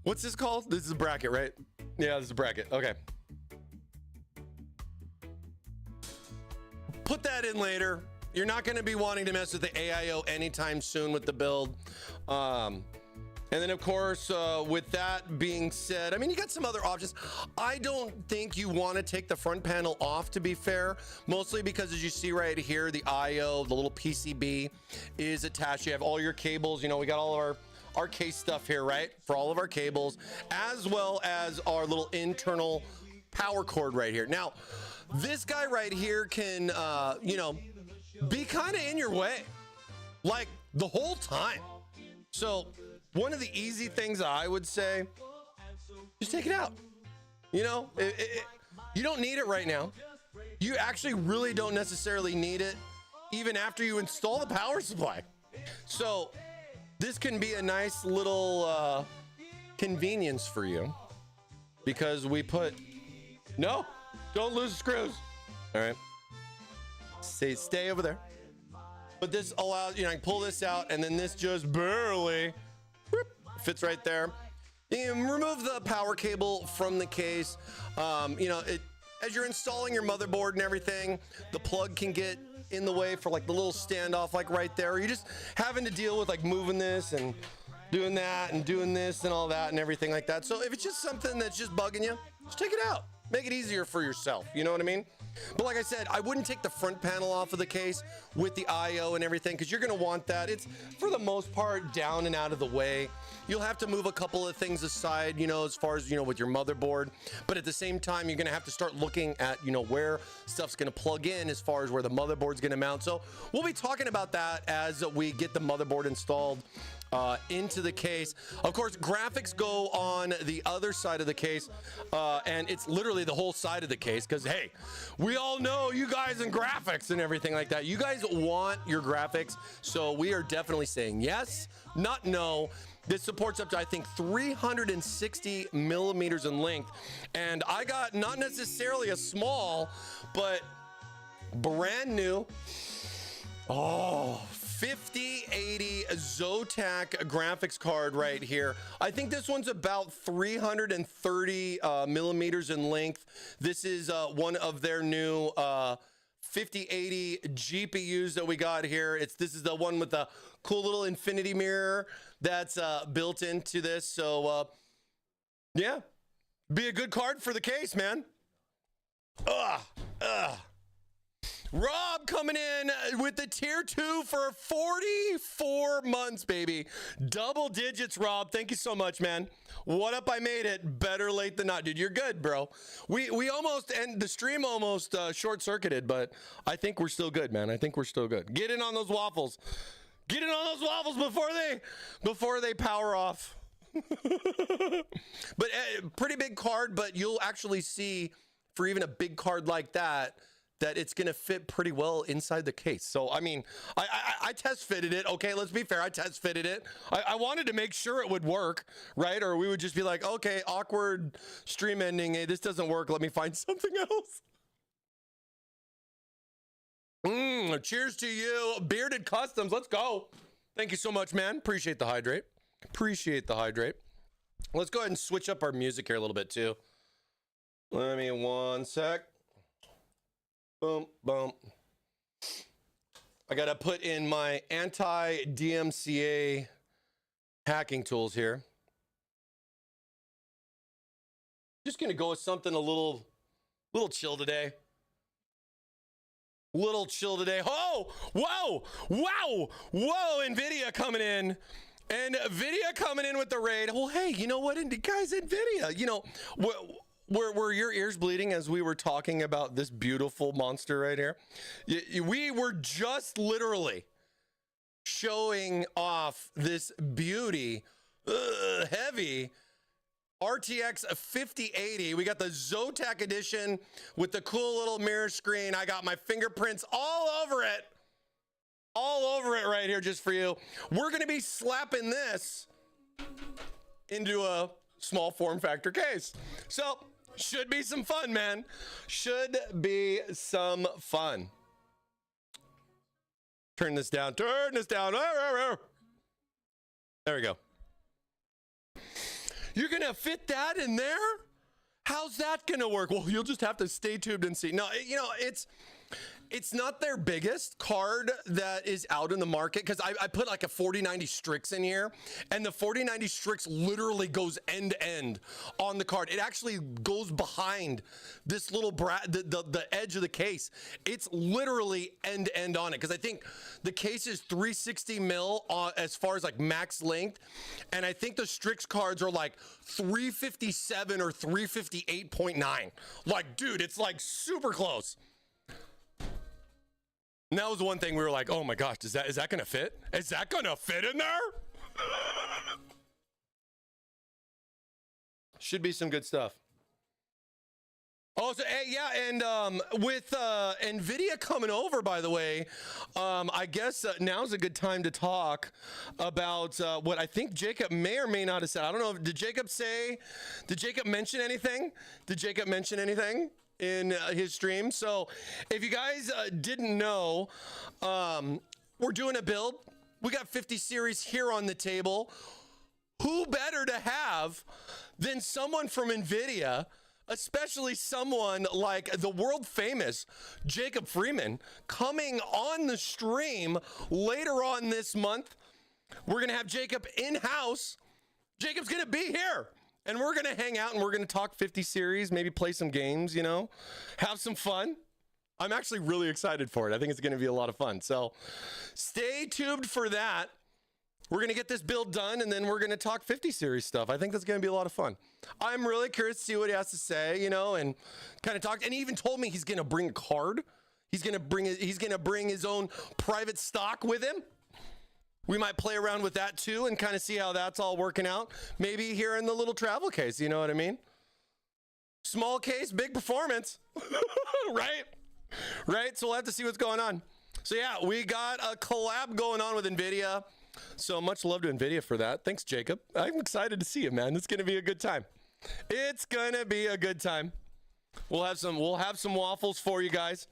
What's this called? This is a bracket, right? Yeah, this is a bracket. Okay. Put that in later. You're not going to be wanting to mess with the AIO anytime soon with the build. And then, of course, with that being said, I mean, you got some other options. I don't think you want to take the front panel off, to be fair, mostly because as you see right here, the AIO, the little PCB is attached. You have all your cables. You know, we got all of our case stuff here, right? For all of our cables, as well as our little internal power cord right here. Now, this guy right here can, you know, be kind of in your way, like the whole time. So one of the easy things I would say, just take it out. You know, you don't need it right now. You actually really don't necessarily need it even after you install the power supply. So this can be a nice little convenience for you because we put, no, don't lose screws. All right. Stay over there. But this allows, you know, I can pull this out and then this just barely fits right there. You can remove the power cable from the case. You know, as you're installing your motherboard and everything, the plug can get in the way for like the little standoff, like right there. Or you're just having to deal with like moving this and doing that and doing this and all that and everything like that. So if it's just something that's just bugging you, just take it out. Make it easier for yourself. You know what I mean? But like I said, I wouldn't take the front panel off of the case with the AIO and everything because you're going to want that. It's, for the most part, down and out of the way. You'll have to move a couple of things aside, you know, as far as, you know, with your motherboard. But at the same time, you're going to have to start looking at, you know, where stuff's going to plug in as far as where the motherboard's going to mount. So we'll be talking about that as we get the motherboard installed into the case. Of course, graphics go on the other side of the case, and it's literally the whole side of the case because, hey, we all know you guys in graphics and everything like that. You guys want your graphics, so we are definitely saying yes, not no. This supports up to, I think, 360 millimeters in length, and I got not necessarily a small, but brand new, 5080 Zotac graphics card right here. I think this one's about 330 millimeters in length. This is one of their new 5080 GPUs that we got here. This is the one with the cool little infinity mirror that's built into this. So yeah, be a good card for the case, man. Rob coming in with the tier 2 for 44 months, baby. Double digits, Rob. Thank you so much, man. What up? I made it. Better late than not. Dude, you're good, bro. We almost, and the stream almost short-circuited, but I think we're still good, man. I think we're still good. Get in on those waffles. Get in on those waffles before they power off. But pretty big card, but you'll actually see for even a big card like that it's going to fit pretty well inside the case. So, I mean, I test fitted it. Okay, let's be fair. I test fitted it. I wanted to make sure it would work, right? Or we would just be like, okay, awkward stream ending. Hey, this doesn't work. Let me find something else. Cheers to you. Bearded Customs. Let's go. Thank you so much, man. Appreciate the hydrate. Appreciate the hydrate. Let's go ahead and switch up our music here a little bit, too. Let me one sec. Boom, boom. I got to put in my anti-DMCA hacking tools here. Just going to go with something a little chill today. Little chill today. Oh, whoa, wow, whoa, NVIDIA coming in. And NVIDIA coming in with the raid. Well, hey, you know what, guys, NVIDIA, you know, were your ears bleeding as we were talking about this beautiful monster right here? We were just literally showing off this beauty, heavy RTX 5080. We got the Zotac edition with the cool little mirror screen. I got my fingerprints all over it right here just for you. We're going to be slapping this into a small form factor case. So should be some fun, man. Should be some fun. Turn this down. Turn this down. There we go. You're going to fit that in there? How's that going to work? Well, you'll just have to stay tuned and see. No, you know, it's not their biggest card that is out in the market, because I put like a 4090 Strix in here, and the 4090 Strix literally goes end to end on the card. It actually goes behind this little the edge of the case. It's literally end to end on it, because I think the case is 360 mil as far as like max length, and I think the Strix cards are like 357 or 358.9. Like, dude, it's like super close. And that was the one thing we were like, oh my gosh, is that gonna fit? Is that gonna fit in there? Should be some good stuff. Oh, so yeah, and with NVIDIA coming over, by the way, I guess now's a good time to talk about what I think Jacob may or may not have said. I don't know. Did Jacob mention anything? Did Jacob mention anything in his stream? So if you guys didn't know, we're doing a build. We got 50 series here on the table. Who better to have than someone from NVIDIA, especially someone like the world famous Jacob Freeman, coming on the stream later on this month. We're going to have Jacob in-house. Jacob's going to be here. And we're going to hang out and we're going to talk 50 series, maybe play some games, you know, have some fun. I'm actually really excited for it. I think it's going to be a lot of fun. So stay tuned for that. We're going to get this build done, and then we're going to talk 50 series stuff. I think that's going to be a lot of fun. I'm really curious to see what he has to say, you know, and kind of talk. And he even told me he's going to bring a card. He's going to bring his own private stock with him. We might play around with that too and kind of see how that's all working out. Maybe here in the little travel case, you know what I mean? Small case, big performance, right? Right? So we'll have to see what's going on. So yeah, we got a collab going on with NVIDIA. So much love to NVIDIA for that. Thanks, Jacob. I'm excited to see you, man. It's going to be a good time. It's going to be a good time. We'll have some waffles for you guys.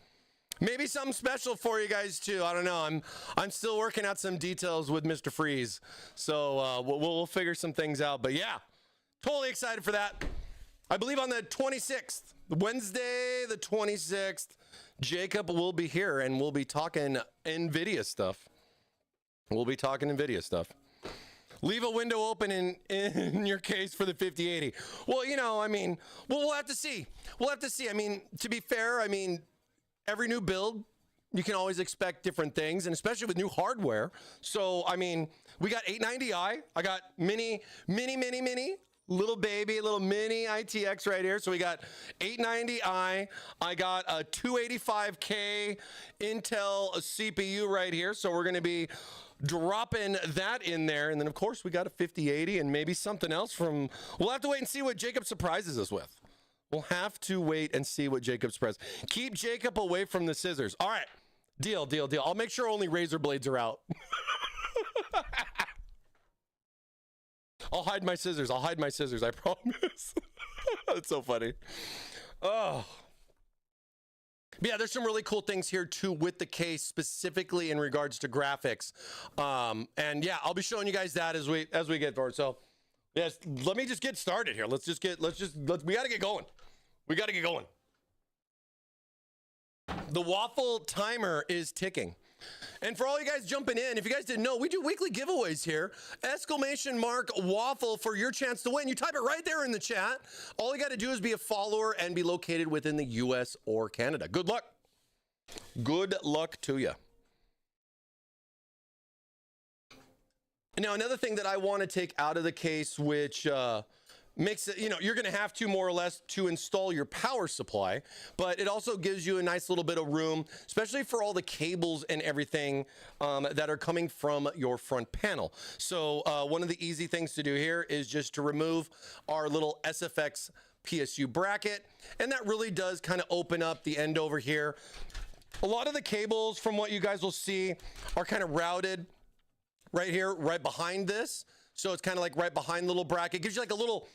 Maybe something special for you guys too. I don't know. I'm still working out some details with Mr. Freeze. So we'll figure some things out. But yeah, totally excited for that. I believe on the 26th, Wednesday the 26th, Jacob will be here and we'll be talking NVIDIA stuff. Leave a window open in your case for the 5080. Well, you know, I mean, we'll have to see. I mean, to be fair, I mean, every new build, you can always expect different things, and especially with new hardware. So, I mean, we got 890i. I got mini, little mini ITX right here. So we got 890i. I got a 285K Intel CPU right here. So we're going to be dropping that in there. And then, of course, we got a 5080 and maybe something else from... We'll have to wait and see what Jacob surprises us with. We'll have to wait and see what Jacob surprises. Keep Jacob away from the scissors. All right. Deal. I'll make sure only razor blades are out. I'll hide my scissors. I promise. That's so funny. Oh. But yeah, there's some really cool things here too with the case, specifically in regards to graphics. And yeah, I'll be showing you guys that as we get forward. So yes, let me just get started here. We gotta get going. The Waffle timer is ticking. And for all you guys jumping in, if you guys didn't know, we do weekly giveaways here. !mark Waffle for your chance to win. You type it right there in the chat. All you got to do is be a follower and be located within the US or Canada. Good luck. Good luck to you. Now, another thing that I want to take out of the case, which makes it, you know, you're going to have to more or less to install your power supply, but it also gives you a nice little bit of room, especially for all the cables and everything that are coming from your front panel. So one of the easy things to do here is just to remove our little SFX PSU bracket, and that really does kind of open up the end over here. A lot of the cables, from what you guys will see, are kind of routed right here, right behind this. So it's kind of like right behind the little bracket. Gives you like a little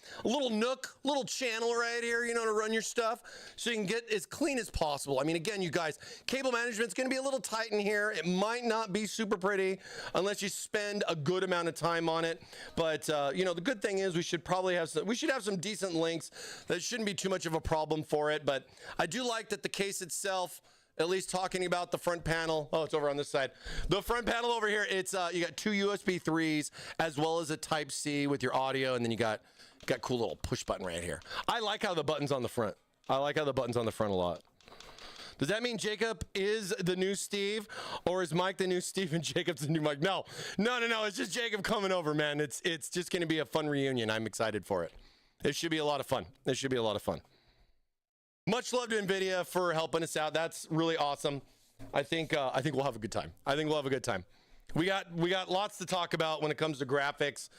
nook, little channel right here, you know, to run your stuff. So you can get as clean as possible. I mean, again, you guys, cable management's going to be a little tight in here. It might not be super pretty unless you spend a good amount of time on it. But, you know, the good thing is we should have some decent links. That shouldn't be too much of a problem for it. But I do like that the case itself, at least talking about the front panel. Oh, it's over on this side. The front panel over here, it's you got 2 USB 3s as well as a Type C with your audio, and then you got cool little push button right here. I like how the button's on the front. I like how the button's on the front a lot. Does that mean Jacob is the new Steve, or is Mike the new Steve and Jacob's the new Mike? No. It's just Jacob coming over, man. It's just going to be a fun reunion. I'm excited for it. It should be a lot of fun. It should be a lot of fun. Much love to NVIDIA for helping us out. That's really awesome. I think we'll have a good time. We got lots to talk about when it comes to graphics,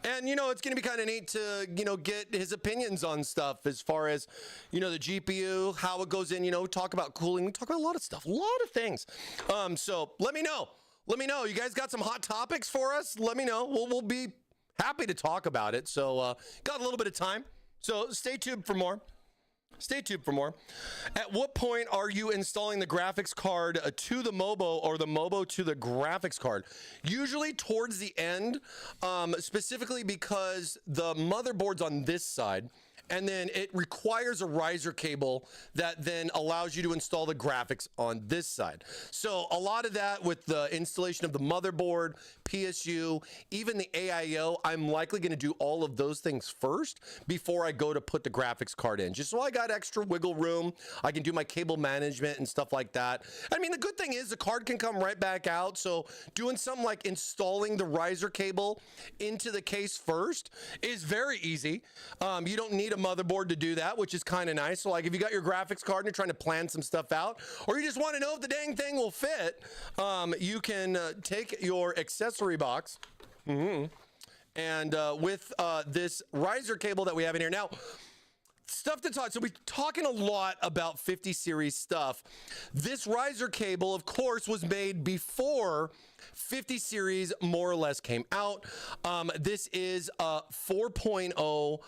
and you know it's going to be kind of neat to get his opinions on stuff as far as the GPU, how it goes in. Talk about cooling. We talk about a lot of stuff, a lot of things. So let me know. You guys got some hot topics for us? Let me know. We'll be happy to talk about it. So got a little bit of time. So stay tuned for more. At what point are you installing the graphics card to the MOBO or the MOBO to the graphics card? Usually towards the end, specifically because the motherboard's on this side, and then it requires a riser cable that then allows you to install the graphics on this side. So a lot of that with the installation of the motherboard, PSU, even the AIO, I'm likely going to do all of those things first before I go to put the graphics card in, just so I got extra wiggle room. I can do my cable management and stuff like that. I mean, the good thing is the card can come right back out. So doing something like installing the riser cable into the case first is very easy. You don't need a motherboard to do that, which is kind of nice. So like if you got your graphics card and you're trying to plan some stuff out, or you just want to know if the dang thing will fit, you can take your accessory box and with this riser cable that we have in here now, stuff to talk. So we're talking a lot about 50 series stuff. This riser cable, of course, was made before 50 series more or less came out. This is a 4.0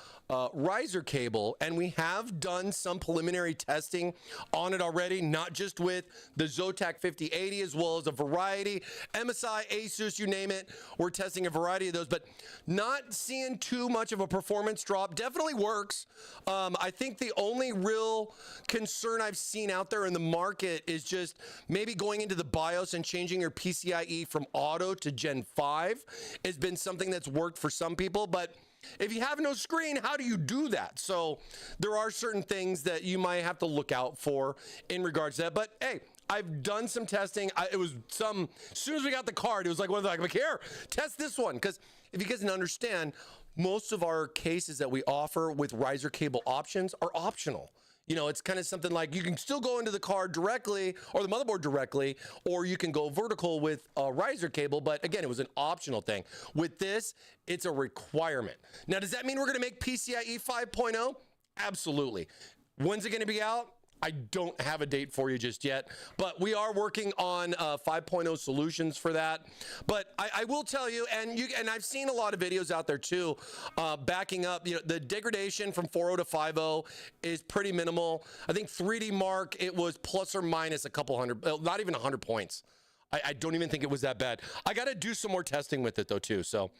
riser cable, and we have done some preliminary testing on it already, not just with the Zotac 5080 as well as a variety, MSI, Asus, you name it. We're testing a variety of those, but not seeing too much of a performance drop. Definitely works. I think the only real concern I've seen out there in the market is just maybe going into the BIOS and changing your PCIe from auto to Gen 5 has been something that's worked for some people, but if you have no screen, how do you do that? So there are certain things that you might have to look out for in regards to that. But hey, I've done some testing. As soon as we got the card, it was like, what the heck? Here, test this one. Because if you guys can understand, most of our cases that we offer with riser cable options are optional. It's kind of something like you can still go into the card directly or the motherboard directly, or you can go vertical with a riser cable. But again, it was an optional thing. With this, it's a requirement. Now, does that mean we're going to make PCIe 5.0? Absolutely. When's it going to be out? I don't have a date for you just yet, but we are working on 5.0 solutions for that. But I will tell you, and I've seen a lot of videos out there too, backing up. The degradation from 4.0 to 5.0 is pretty minimal. I think 3D Mark, it was plus or minus a couple hundred, not even 100 points. I don't even think it was that bad. I got to do some more testing with it though too. So.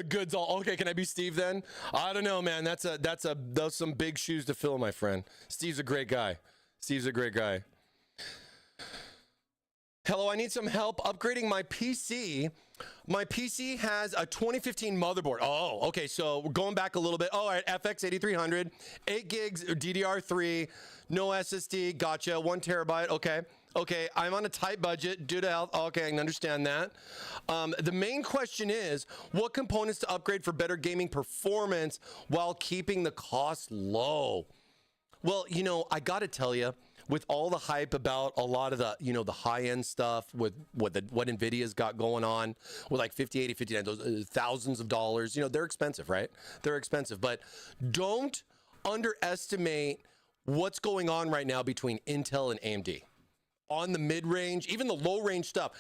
Goods all okay. Can I be Steve then? I don't know, man. Those some big shoes to fill, my friend. Steve's a great guy. Hello, I need some help upgrading my PC. My PC has a 2015 motherboard. Oh, okay. So we're going back a little bit. Oh, all right, FX 8300, 8 gigs DDR3, no SSD. Gotcha. 1 terabyte. Okay. Okay. I'm on a tight budget due to health. Okay, I can understand that. The main question is, what components to upgrade for better gaming performance while keeping the cost low? Well, you know, I got to tell you, with all the hype about a lot of the, you know, the high end stuff with what NVIDIA's got going on with like 5080, 59, those thousands of dollars, you know, they're expensive, right? They're expensive, but don't underestimate what's going on right now between Intel and AMD. On the mid-range, even the low-range stuff.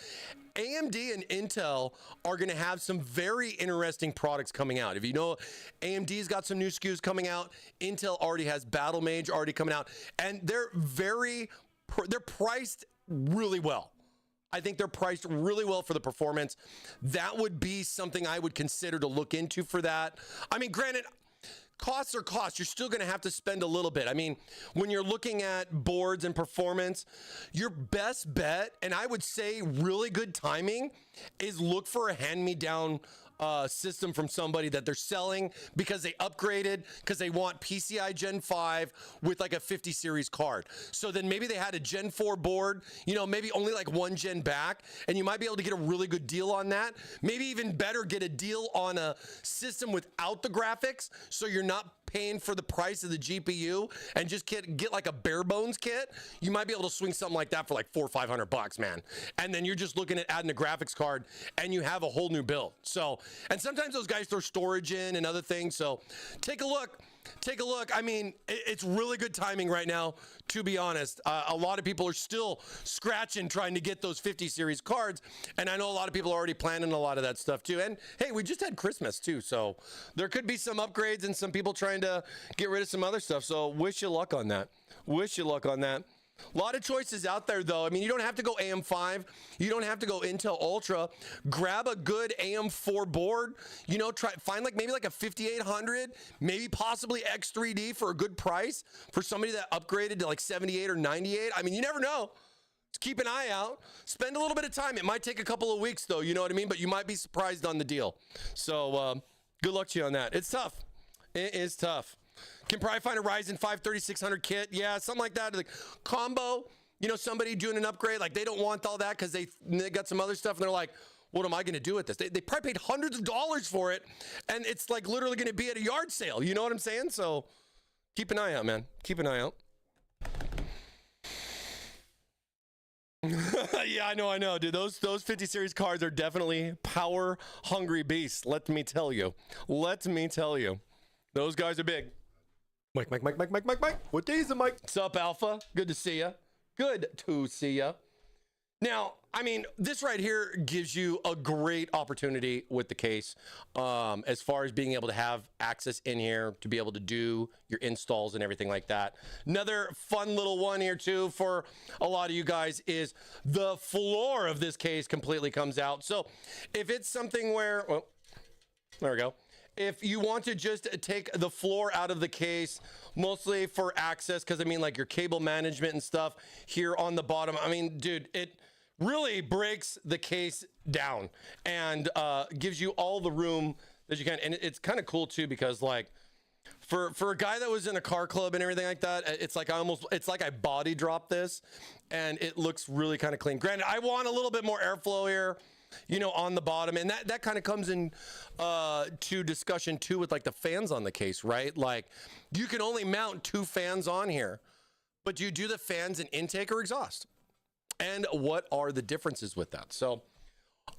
AMD and Intel are going to have some very interesting products coming out. If you know, AMD's got some new SKUs coming out. Intel already has Battle Mage already coming out. And they're priced really well. I think they're priced really well for the performance. That would be something I would consider to look into for that. I mean, granted, costs are costs. You're still going to have to spend a little bit. I mean, when you're looking at boards and performance, your best bet, and I would say really good timing, is look for a hand-me-down system from somebody that they're selling because they upgraded, because they want PCI Gen 5 with like a 50 series card. So then maybe they had a Gen 4 board, you know, maybe only like 1 gen back, and you might be able to get a really good deal on that. Maybe even better, get a deal on a system without the graphics, so you're not paying for the price of the GPU and just get like a bare bones kit. You might be able to swing something like that for like $400 or $500, man. And then you're just looking at adding a graphics card and you have a whole new build. So, and sometimes those guys throw storage in and other things. So take a look. Take a look. I mean, it's really good timing right now, to be honest. A lot of people are still scratching trying to get those 50 series cards. And I know a lot of people are already planning a lot of that stuff too. And hey, we just had Christmas too. So there could be some upgrades and some people trying to get rid of some other stuff. So wish you luck on that. Wish you luck on that. A lot of choices out there, though. I mean, you don't have to go AM5. You don't have to go Intel Ultra. Grab a good AM4 board. You know, find like maybe like a 5800, maybe possibly X3D for a good price for somebody that upgraded to like 78 or 98. I mean, you never know. Just keep an eye out. Spend a little bit of time. It might take a couple of weeks, though. You know what I mean? But you might be surprised on the deal. So good luck to you on that. It's tough. It is tough. Can probably find a Ryzen 5 3600 kit. Yeah, something like that. Like combo, you know, somebody doing an upgrade, like they don't want all that because they got some other stuff and they're like, what am I going to do with this? They probably paid hundreds of dollars for it and it's like literally going to be at a yard sale. You know what I'm saying? So keep an eye out, man. Keep an eye out. Yeah, I know, dude. Those 50 series cards are definitely power hungry beasts. Let me tell you. Those guys are big. Mike. What day is it, Mike? What's up, Alpha? Good to see you. Now, I mean, this right here gives you a great opportunity with the case as far as being able to have access in here to be able to do your installs and everything like that. Another fun little one here too for a lot of you guys is the floor of this case completely comes out. So if it's something where, well, there we go. If you want to just take the floor out of the case, mostly for access, because I mean, like your cable management and stuff here on the bottom. I mean, dude, it really breaks the case down and gives you all the room that you can. And it's kind of cool too, because like for a guy that was in a car club and everything like that, it's like I body dropped this and it looks really kind of clean. Granted, I want a little bit more airflow here, you know, on the bottom, and that kind of comes in to discussion too with like the fans on the case, right? Like you can only mount 2 fans on here, but do you do the fans in intake or exhaust? And what are the differences with that? So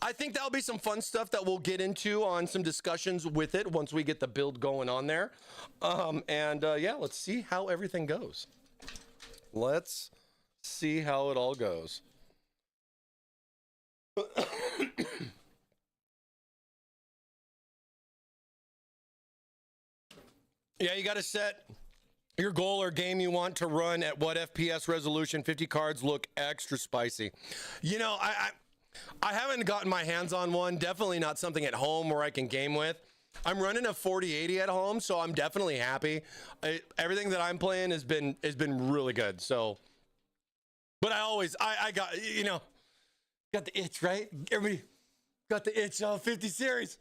I think that'll be some fun stuff that we'll get into on some discussions with it once we get the build going on there. Yeah, let's see how everything goes. Let's see how it all goes. Yeah, you got to set your goal or game you want to run at what FPS resolution. 50 cards look extra spicy. You know, I haven't gotten my hands on one. Definitely not something at home where I can game with. I'm running a 4080 at home, so I'm definitely happy. Everything that I'm playing has been really good. So, but I got, you know, Got the itch, right? Everybody got the itch on 50 series.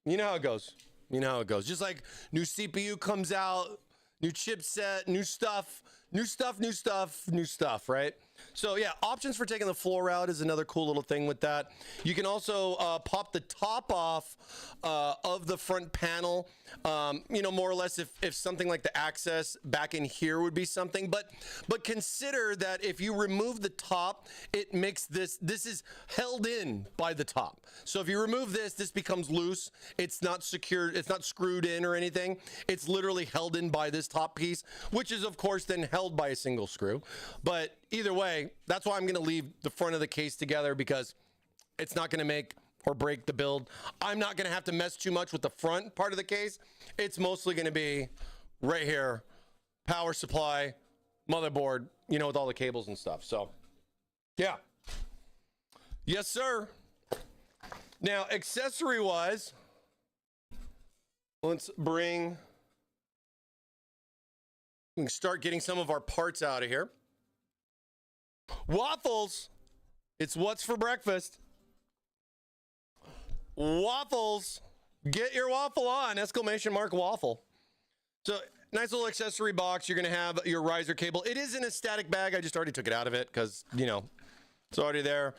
You know how it goes. You know how it goes. Just like new CPU comes out, new chipset, new stuff, right? So yeah, options for taking the floor route is another cool little thing with that. You can also pop the top off of the front panel, you know, more or less if something like the access back in here would be something, but consider that if you remove the top, it makes this is held in by the top. So if you remove this becomes loose. It's not secured, it's not screwed in or anything. It's literally held in by this top piece, which is of course then held by a single screw. But either way, that's why I'm going to leave the front of the case together, because it's not going to make or break the build. I'm not going to have to mess too much with the front part of the case. It's mostly going to be right here, power supply, motherboard, you know, with all the cables and stuff. So yeah, yes sir. Now accessory wise, we can start getting some of our parts out of here. Waffles, it's what's for breakfast. Waffles, get your waffle on, exclamation mark waffle. So nice little accessory box. You're gonna have your riser cable. It is in a static bag. I just already took it out of it because, you know, it's already there.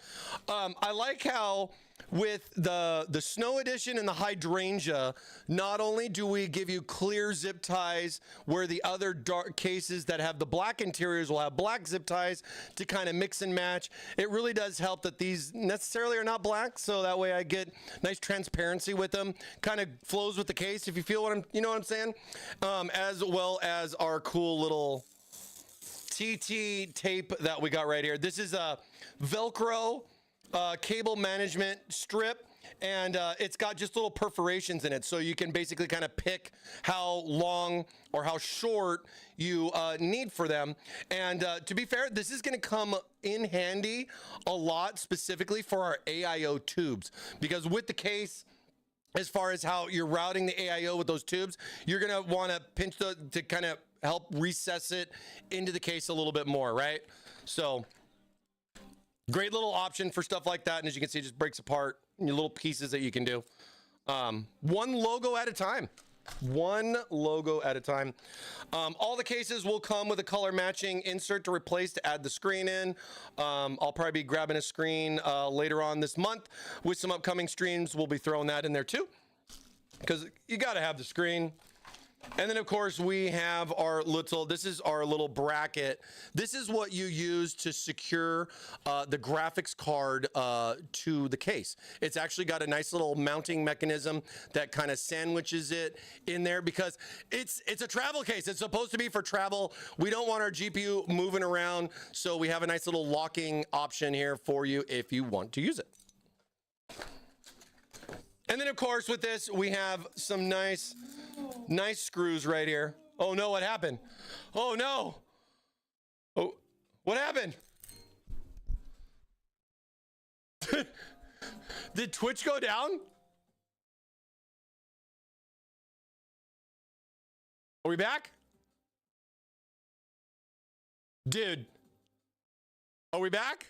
I like how with the snow edition and the hydrangea, not only do we give you clear zip ties where the other dark cases that have the black interiors will have black zip ties to kind of mix and match. It really does help that these necessarily are not black, so that way I get nice transparency with them. Kind of flows with the case, if you feel what you know what I'm saying? As well as our cool little TT tape that we got right here. This is a Velcro cable management strip, and it's got just little perforations in it, so you can basically kind of pick how long or how short you need for them. And to be fair, this is going to come in handy a lot, specifically for our AIO tubes, because with the case, as far as how you're routing the AIO with those tubes, you're going to want to pinch to kind of help recess it into the case a little bit more, right? So great little option for stuff like that. And as you can see, it just breaks apart in your little pieces that you can do. One logo at a time. One logo at a time. All the cases will come with a color matching insert to replace to add the screen in. I'll probably be grabbing a screen later on this month with some upcoming streams. We'll be throwing that in there too, because you got to have the screen. And then of course we have our this is our little bracket. This is what you use to secure the graphics card to the case. It's actually got a nice little mounting mechanism that kind of sandwiches it in there, because it's a travel case. It's supposed to be for travel. We don't want our GPU moving around, so we have a nice little locking option here for you if you want to use it. And then of course with this we have some nice screws right here. Oh no, what happened? Oh no. Oh, what happened? Did Twitch go down? Are we back? Dude. Are we back?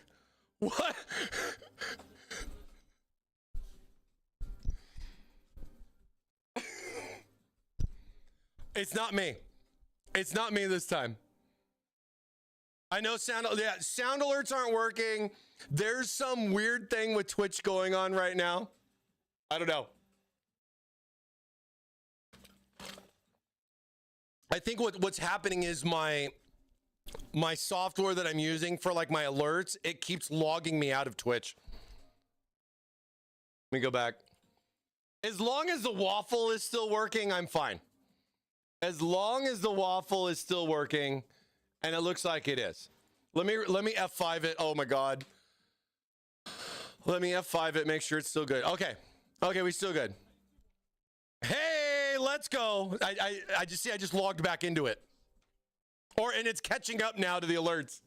What? It's not me. It's not me this time. I know sound alerts aren't working. There's some weird thing with Twitch going on right now. I don't know. I think what's happening is my software that I'm using for like my alerts, it keeps logging me out of Twitch. Let me go back. As long as the waffle is still working, I'm fine. As long as the waffle is still working, and it looks like it is. Let me F5 it. Oh my God. Let me F5 it, make sure it's still good. Okay. Okay, we're still good. Hey, let's go. I just logged back into it. And it's catching up now to the alerts.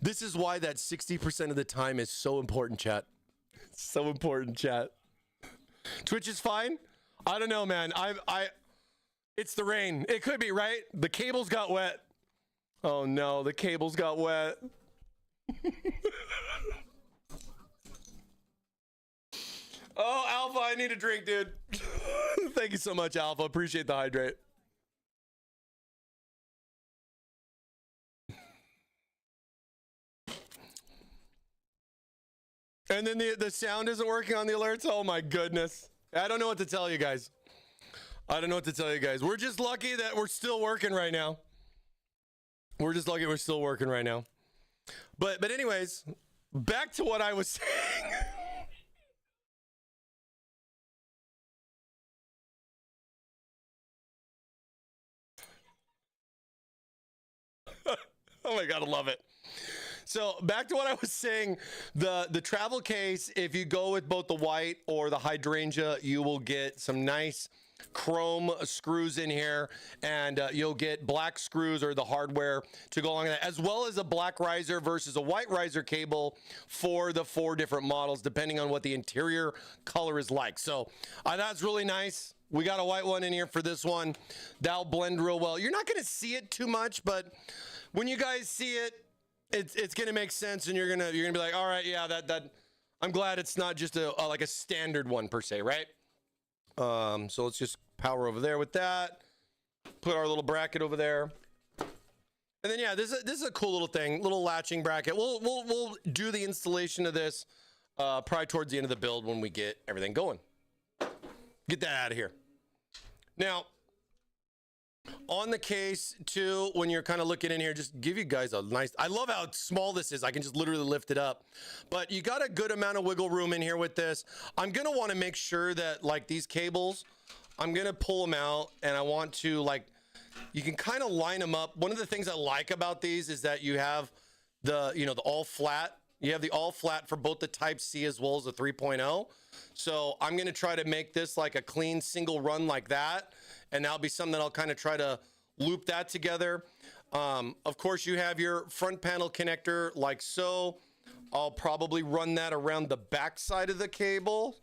This is why that 60% of the time is so important, chat. So important, chat. Twitch is fine. I don't know, man. It's the rain. It could be, right? The cables got wet. Oh no, the cables got wet. Oh, Alpha, I need a drink, dude. Thank you so much, Alpha. Appreciate the hydrate. And then the sound isn't working on the alerts. Oh my goodness. I don't know what to tell you guys. I don't know what to tell you guys. We're just lucky that we're still working right now. We're just lucky we're still working right now. But anyways, back to what I was saying. Oh my God, I love it. So back to what I was saying, the travel case, if you go with both the white or the hydrangea, you will get some nice chrome screws in here, and you'll get black screws or the hardware to go along with that, as well as a black riser versus a white riser cable for the 4 different models, depending on what the interior color is like. So that's really nice. We got a white one in here for this one. That'll blend real well. You're not going to see it too much, but when you guys see it, it's gonna make sense, and you're gonna be like, all right, yeah, that I'm glad it's not just like a standard one per se, right? So let's just power over there with that. Put our little bracket over there, and then yeah, this is a cool little thing, little latching bracket. We'll do the installation of this probably towards the end of the build when we get everything going. Get that out of here. Now, on the case too, when you're kind of looking in here, just give you guys a nice, I love how small this is. I can just literally lift it up, but you got a good amount of wiggle room in here with this. I'm going to want to make sure that like these cables, I'm going to pull them out, and I want to like, you can kind of line them up. One of the things I like about these is that you have the, the all flat. You have the all flat for both the Type C as well as the 3.0. So I'm going to try to make this like a clean single run like that. And that'll be something that I'll kind of try to loop that together. Of course, you have your front panel connector like so. I'll probably run that around the back side of the cable,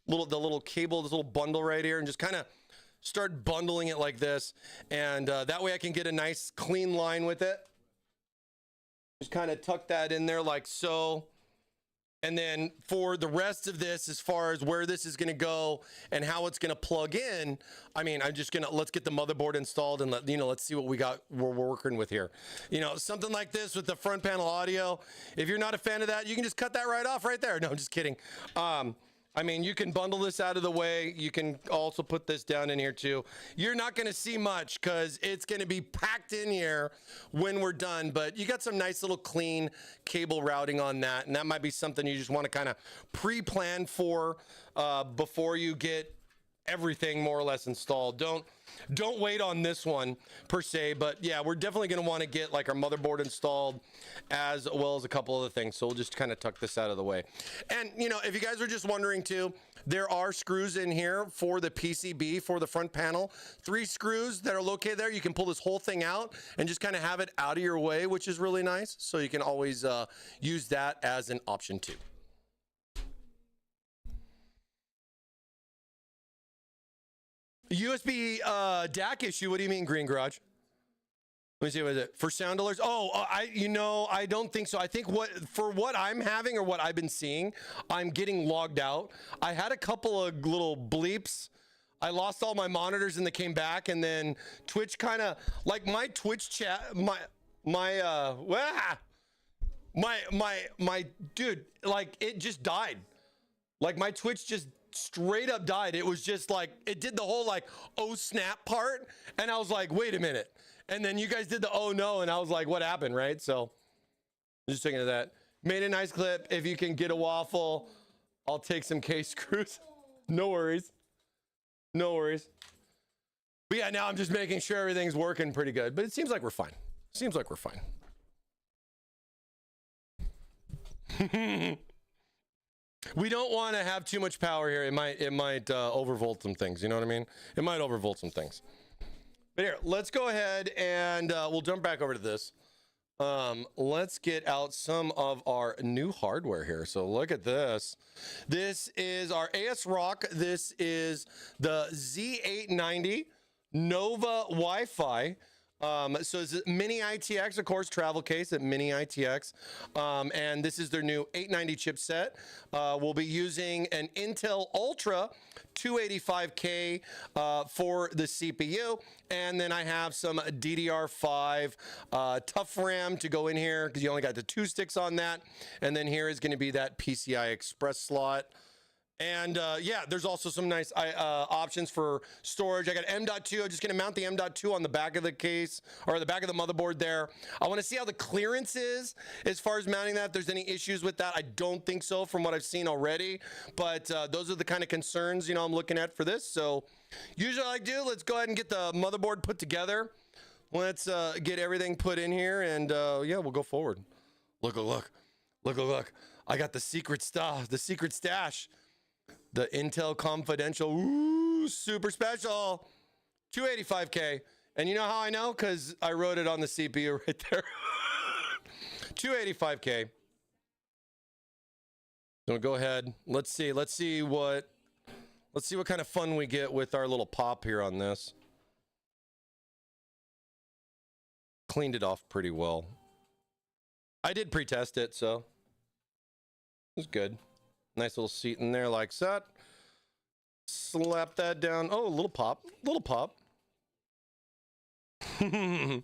the little cable, this little bundle right here, and just kind of start bundling it like this. And that way I can get a nice clean line with it. Just kind of tuck that in there like so. And then for the rest of this, as far as where this is going to go and how it's going to plug in, I mean, I'm just going to, let's get the motherboard installed and let's see what we're working with here. Something like this with the front panel audio. If you're not a fan of that, you can just cut that right off right there. No, I'm just kidding. I mean, you can bundle this out of the way. You can also put this down in here too. You're not going to see much because it's going to be packed in here when we're done, but you got some nice little clean cable routing on that. And that might be something you just want to kind of pre-plan for before you get everything more or less installed. Don't wait on this one per se, but yeah, we're definitely going to want to get like our motherboard installed as well as a couple other things. So we'll just kind of tuck this out of the way. And if you guys are just wondering too, there are screws in here for the PCB for the front panel. 3 screws that are located there. You can pull this whole thing out and just kind of have it out of your way, which is really nice. So you can always use that as an option too. USB DAC issue. What do you mean, Green Garage? Let me see what is it for sound alerts. Oh, I don't think so. I think what I'm having or what I've been seeing, I'm getting logged out. I had a couple of little bleeps. I lost all my monitors and they came back, and then Twitch kind of like my Twitch chat, my dude, like it just died. Like my Twitch just straight up died. It was just like, it did the whole like, oh snap part. And I was like, wait a minute. And then you guys did the, oh no. And I was like, what happened? Right. So just thinking of that. Made a nice clip. If you can get a Waffle, I'll take some case screws. No worries. No worries. But yeah, now I'm just making sure everything's working pretty good, but it seems like we're fine. Seems like we're fine. We don't want to have too much power here. It might overvolt some things. You know what I mean? It might overvolt some things. But here, let's go ahead and we'll jump back over to this. Let's get out some of our new hardware here. So look at this. This is our ASRock. This is the Z890 Nova Wi-Fi. So it's a Mini ITX, of course, travel case at Mini ITX. And this is their new 890 chipset. We'll be using an Intel Ultra 285K for the CPU. And then I have some DDR5 tough RAM to go in here because you only got the 2 sticks on that. And then here is going to be that PCI Express slot. And yeah, there's also some nice options for storage. I got M.2. I'm just going to mount the M.2 on the back of the case or the back of the motherboard there. I want to see how the clearance is as far as mounting that. If there's any issues with that, I don't think so from what I've seen already. But those are the kind of concerns, you know, I'm looking at for this. So usually I do. Let's go ahead and get the motherboard put together. Let's get everything put in here, and yeah, we'll go forward. Look, look, look, look. I got the secret stuff, the secret stash. The Intel Confidential, ooh, super special, 285K. And you know how I know? Because I wrote it on the CPU right there. 285K. So go ahead. Let's see what kind of fun we get with our little pop here on this. Cleaned it off pretty well. I did pre-test it, so it was good. Nice little seat in there like that. Slap that down. Oh, a little pop. Little pop. And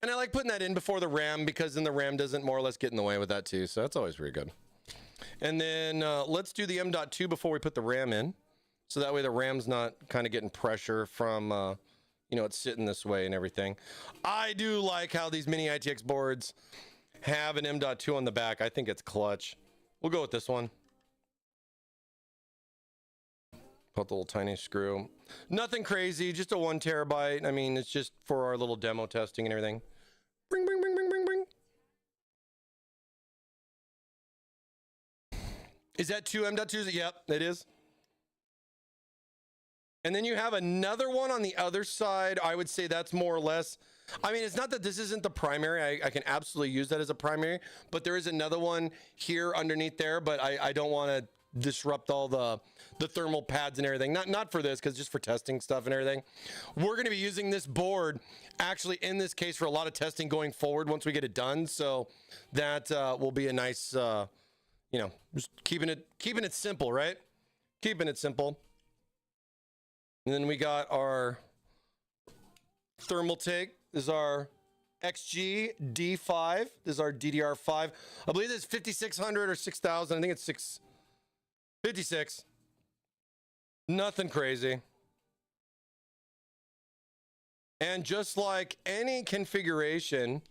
I like putting that in before the RAM because then the RAM doesn't more or less get in the way with that too. So that's always very good. And then let's do the M.2 before we put the RAM in. So that way the RAM's not kind of getting pressure from, you know, it's sitting this way and everything. I do like how these Mini ITX boards have an M.2 on the back. I think it's clutch. We'll go with this one. Put the little tiny screw. Nothing crazy, just a 1 terabyte. I mean, it's just for our little demo testing and everything. Bring, bring, bring, bring, bring, bring. Is that 2 M.2s? Yep, it is. And then you have another one on the other side. I would say that's more or less. I mean, it's not that this isn't the primary. I can absolutely use that as a primary, but there is another one here underneath there, but I don't want to disrupt all the thermal pads and everything. Not for this, because just for testing stuff and everything. We're going to be using this board actually in this case for a lot of testing going forward once we get it done. So that will be a nice, you know, just keeping it simple, right? Keeping it simple. And then we got our Thermaltake. This is our XG D5. This is our DDR5. I believe this is 5600 or 6000. I think it's 56. Nothing crazy. And just like any configuration,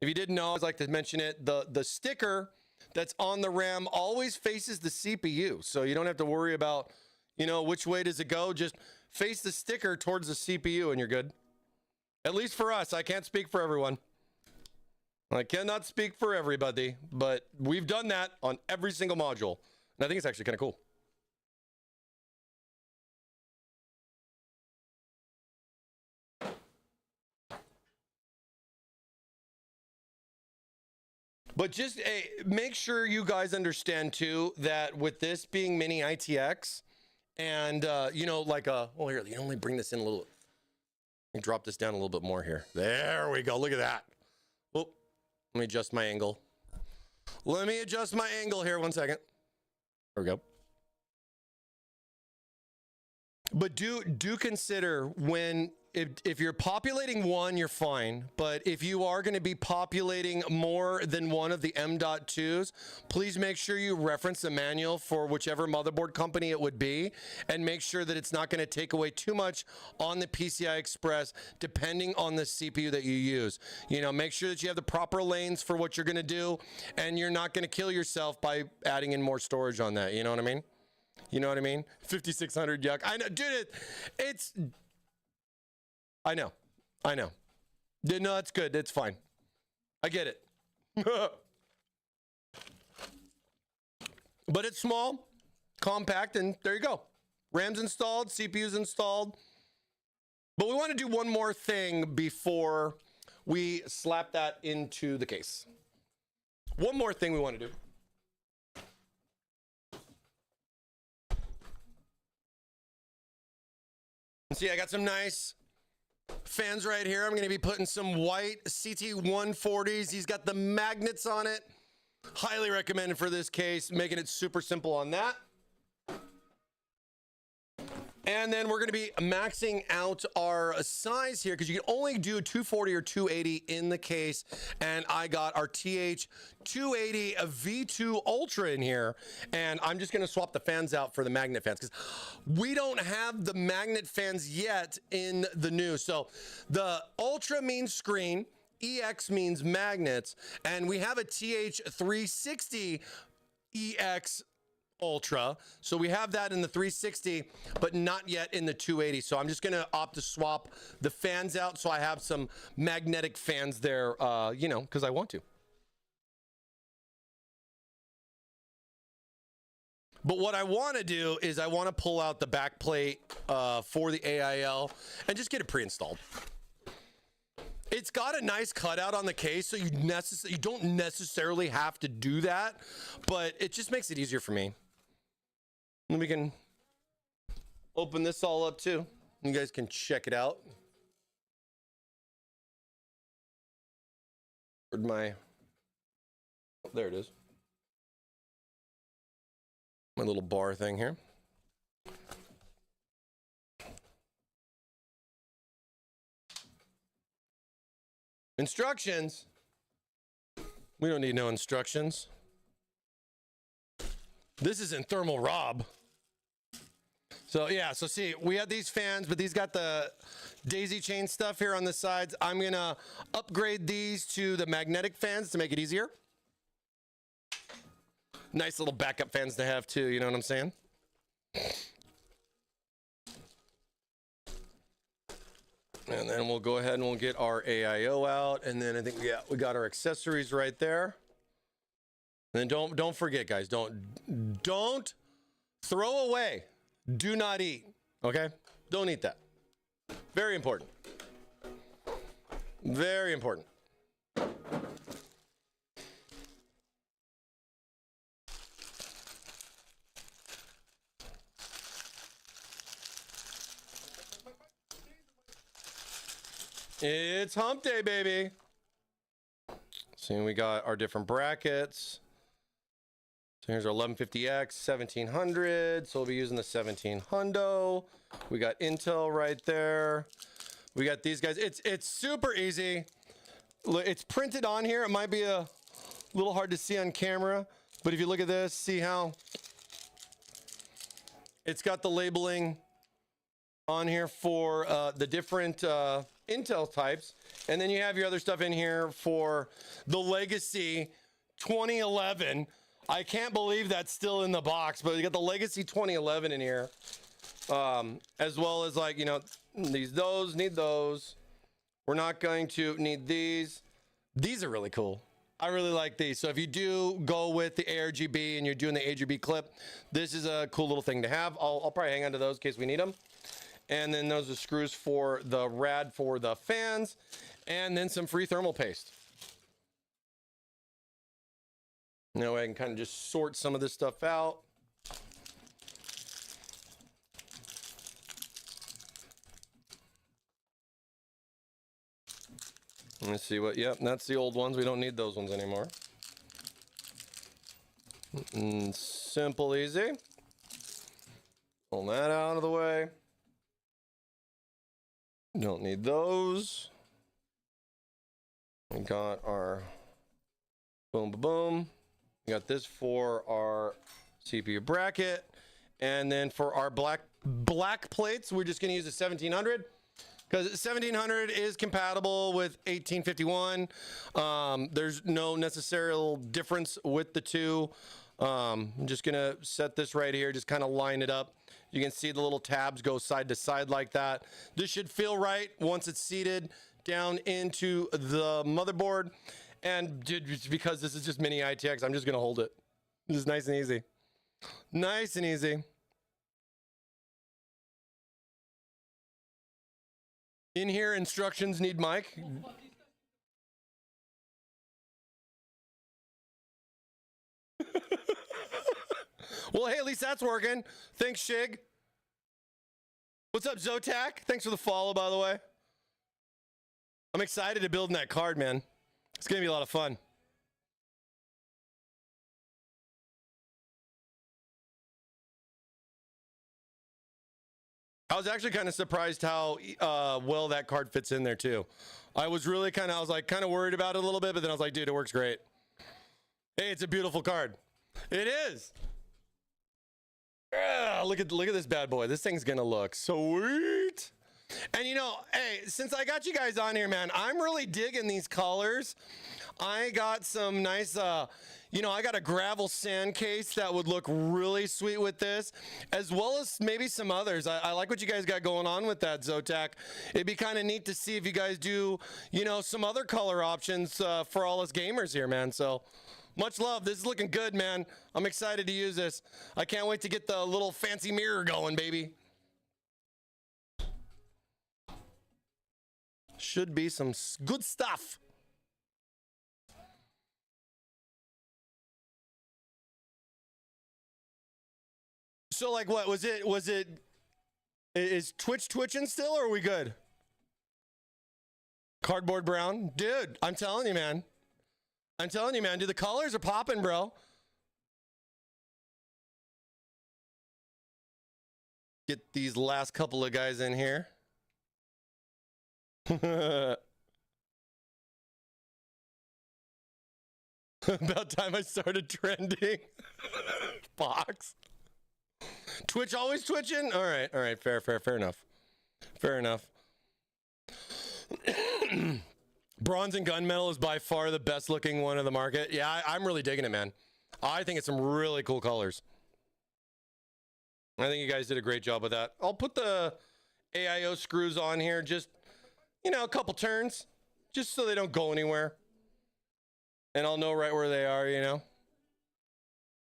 if you didn't know, I'd like to mention it, the sticker that's on the RAM always faces the CPU. So you don't have to worry about, you know, which way does it go. Just face the sticker towards the CPU and you're good. At least for us. I can't speak for everyone. I cannot speak for everybody, but we've done that on every single module. And I think it's actually kind of cool. But just make sure you guys understand too that with this being Mini ITX and you know, like well, here, you only bring this in a little. Let me drop this down a little bit more here. There we go. Look at that. Oh, let me adjust my angle. Let me adjust my angle here 1 second. There we go. But do consider when if you're populating one, you're fine. But if you are going to be populating more than one of the M.2s, please make sure you reference the manual for whichever motherboard company it would be, and make sure that it's not going to take away too much on the PCI Express, depending on the CPU that you use. You know, make sure that you have the proper lanes for what you're going to do, and you're not going to kill yourself by adding in more storage on that. You know what I mean? You know what I mean? 5600 yuck. I know, dude. I know. No, it's good. It's fine. I get it. But it's small, compact, and there you go. RAM's installed, CPU's installed. But we want to do one more thing before we slap that into the case. One more thing we want to do. See, I got some nice Fans right here. I'm going to be putting some white CT140s. He's got the magnets on it. Highly recommended for this case, making it super simple on that. And then we're going to be maxing out our size here because you can only do 240 or 280 in the case. And I got our TH280 V2 Ultra in here. And I'm just going to swap the fans out for the magnet fans because we don't have the magnet fans yet in the new. So the Ultra means screen, EX means magnets, and we have a TH360 EX Ultra, so we have that in the 360 but not yet in the 280. So I'm just gonna opt to swap the fans out so I have some magnetic fans there, you know, because I want to. But what I want to do is I want to pull out the back plate for the AIO and just get it pre-installed. It's got a nice cutout on the case, so you don't necessarily have to do that, but it just makes it easier for me. And we can open this all up too. You guys can check it out. Where'd my, oh, there it is. My little bar thing here. Instructions. We don't need no instructions. This isn't Thermal Rob. So yeah, so see, we have these fans, but these got the daisy chain stuff here on the sides. I'm gonna upgrade these to the magnetic fans to make it easier. Nice little backup fans to have too, you know what I'm saying? And then we'll go ahead and we'll get our AIO out. And then I think, yeah, we got our accessories right there. And then don't forget, guys, don't throw away. Do not eat, okay? Don't eat that. Very important. Very important. It's hump day, baby. See, we got our different brackets. So here's our 1150X, 1700. So we'll be using the 1700. We got Intel right there. We got these guys. It's super easy. It's printed on here. It might be a little hard to see on camera, but if you look at this, see how it's got the labeling on here for the different Intel types. And then you have your other stuff in here for the Legacy 2011. I can't believe that's still in the box, but you got the Legacy 2011 in here, as well as, like, you know, those need those. We're not going to need these. These are really cool. I really like these. So if you do go with the ARGB and you're doing the ARGB clip, this is a cool little thing to have. I'll probably hang on to those in case we need them. And then those are screws for the rad for the fans, and then some free thermal paste. Now I can kind of just sort some of this stuff out. Let's see what, yep, that's the old ones. We don't need those ones anymore. Simple, easy. Pull that out of the way. Don't need those. We got our boom, boom, boom. We got this for our CPU bracket. And then for our black plates, we're just gonna use the 1700 because 1700 is compatible with 1851. There's no necessary difference with the two. I'm just gonna set this right here, just kind of line it up. You can see the little tabs go side to side like that. This should feel right once it's seated down into the motherboard. And because this is just mini ITX, I'm just gonna hold it. This is nice and easy. Nice and easy. In here, instructions need mic. Well, hey, at least that's working. Thanks, Shig. What's up, Zotac? Thanks for the follow, by the way. I'm excited to build in that card, man. It's going to be a lot of fun. I was actually kind of surprised how well that card fits in there too. I was really kind of worried about it a little bit, but then I was like, dude, it works great. Hey, it's a beautiful card. It is. Look at this bad boy. This thing's gonna look sweet. And you know, hey, since I got you guys on here, man, I'm really digging these colors. I got some nice, you know, I got a gravel sand case that would look really sweet with this, as well as maybe some others. I like what you guys got going on with that, Zotac. It'd be kind of neat to see if you guys do, you know, some other color options for all us gamers here, man. So much love. This is looking good, man. I'm excited to use this. I can't wait to get the little fancy mirror going, baby. Should be some good stuff. So like what was it is Twitch twitching still, or are we good? Cardboard brown? Dude, I'm telling you, man. I'm telling you, man, dude, the colors are popping, bro. Get these last couple of guys in here. About time I started trending. Fox. Twitch always twitching? All right, fair enough. Fair enough. Bronze and gunmetal is by far the best looking one of the market. Yeah, I'm really digging it, man. I think it's some really cool colors. I think you guys did a great job with that. I'll put the AIO screws on here, just, you know, a couple turns, just so they don't go anywhere. And I'll know right where they are, you know.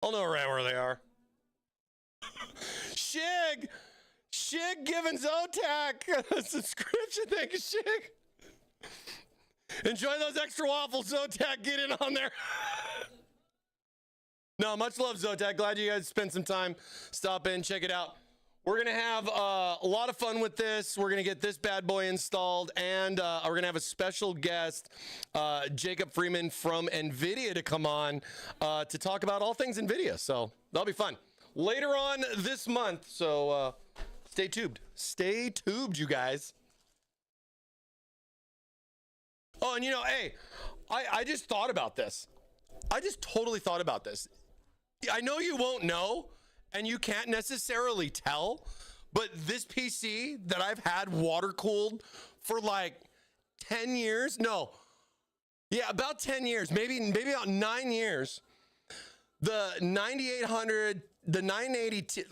I'll know right where they are. Shig giving Zotac a subscription. Thank you, Shig. Enjoy those extra waffles, Zotac. Get in on there. No, much love, Zotac. Glad you guys spent some time. Stop in, check it out. We're going to have a lot of fun with this. We're going to get this bad boy installed, and we're going to have a special guest, Jacob Freeman from NVIDIA, to come on to talk about all things NVIDIA. So that'll be fun. Later on this month, so stay tuned. Stay tuned, you guys. Oh, and you know, hey, I just thought about this. I just totally thought about this. I know you won't know, and you can't necessarily tell, but this PC that I've had water cooled for like 10 years, no, yeah, about 10 years, maybe about 9 years. The 9800, the 980,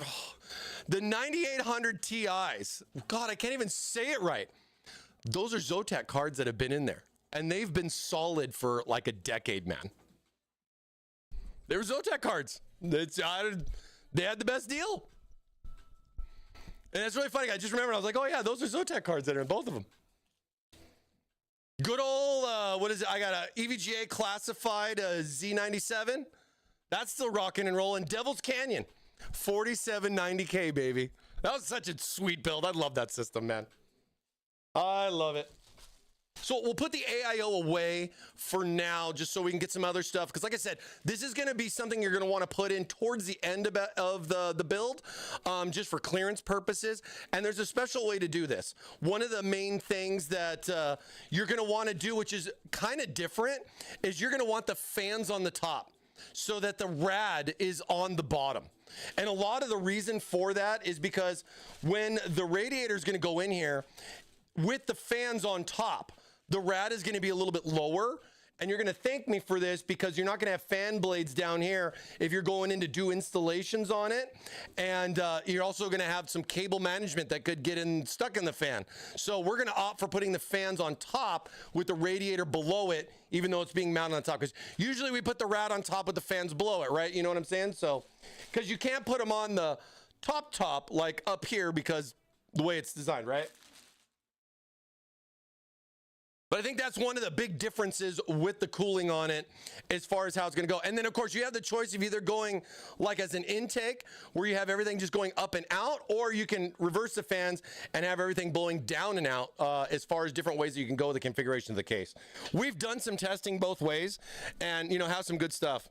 the 9800 Ti's. God, I can't even say it right. Those are Zotac cards that have been in there, and they've been solid for like a decade, man. They were Zotac cards. They had the best deal. And it's really funny. I just remembered, I was like, oh yeah, those are Zotac cards that are in both of them. Good old, what is it? I got a EVGA classified Z97. That's still rocking and rolling. Devil's Canyon, 4790K, baby. That was such a sweet build. I love that system, man. I love it. So we'll put the AIO away for now, just so we can get some other stuff. Because like I said, this is going to be something you're going to want to put in towards the end of the build, just for clearance purposes. And there's a special way to do this. One of the main things that you're going to want to do, which is kind of different, is you're going to want the fans on the top so that the rad is on the bottom. And a lot of the reason for that is because when the radiator is going to go in here with the fans on top, the rad is going to be a little bit lower, and you're going to thank me for this because you're not going to have fan blades down here if you're going in to do installations on it, and you're also going to have some cable management that could get stuck in the fan. So we're going to opt for putting the fans on top with the radiator below it, even though it's being mounted on top, because usually we put the rad on top with the fans below it, right? You know what I'm saying? So because you can't put them on the top like up here because the way it's designed, right? But I think that's one of the big differences with the cooling on it as far as how it's going to go. And then, of course, you have the choice of either going like as an intake where you have everything just going up and out, or you can reverse the fans and have everything blowing down and out as far as different ways that you can go with the configuration of the case. We've done some testing both ways and, you know, have some good stuff.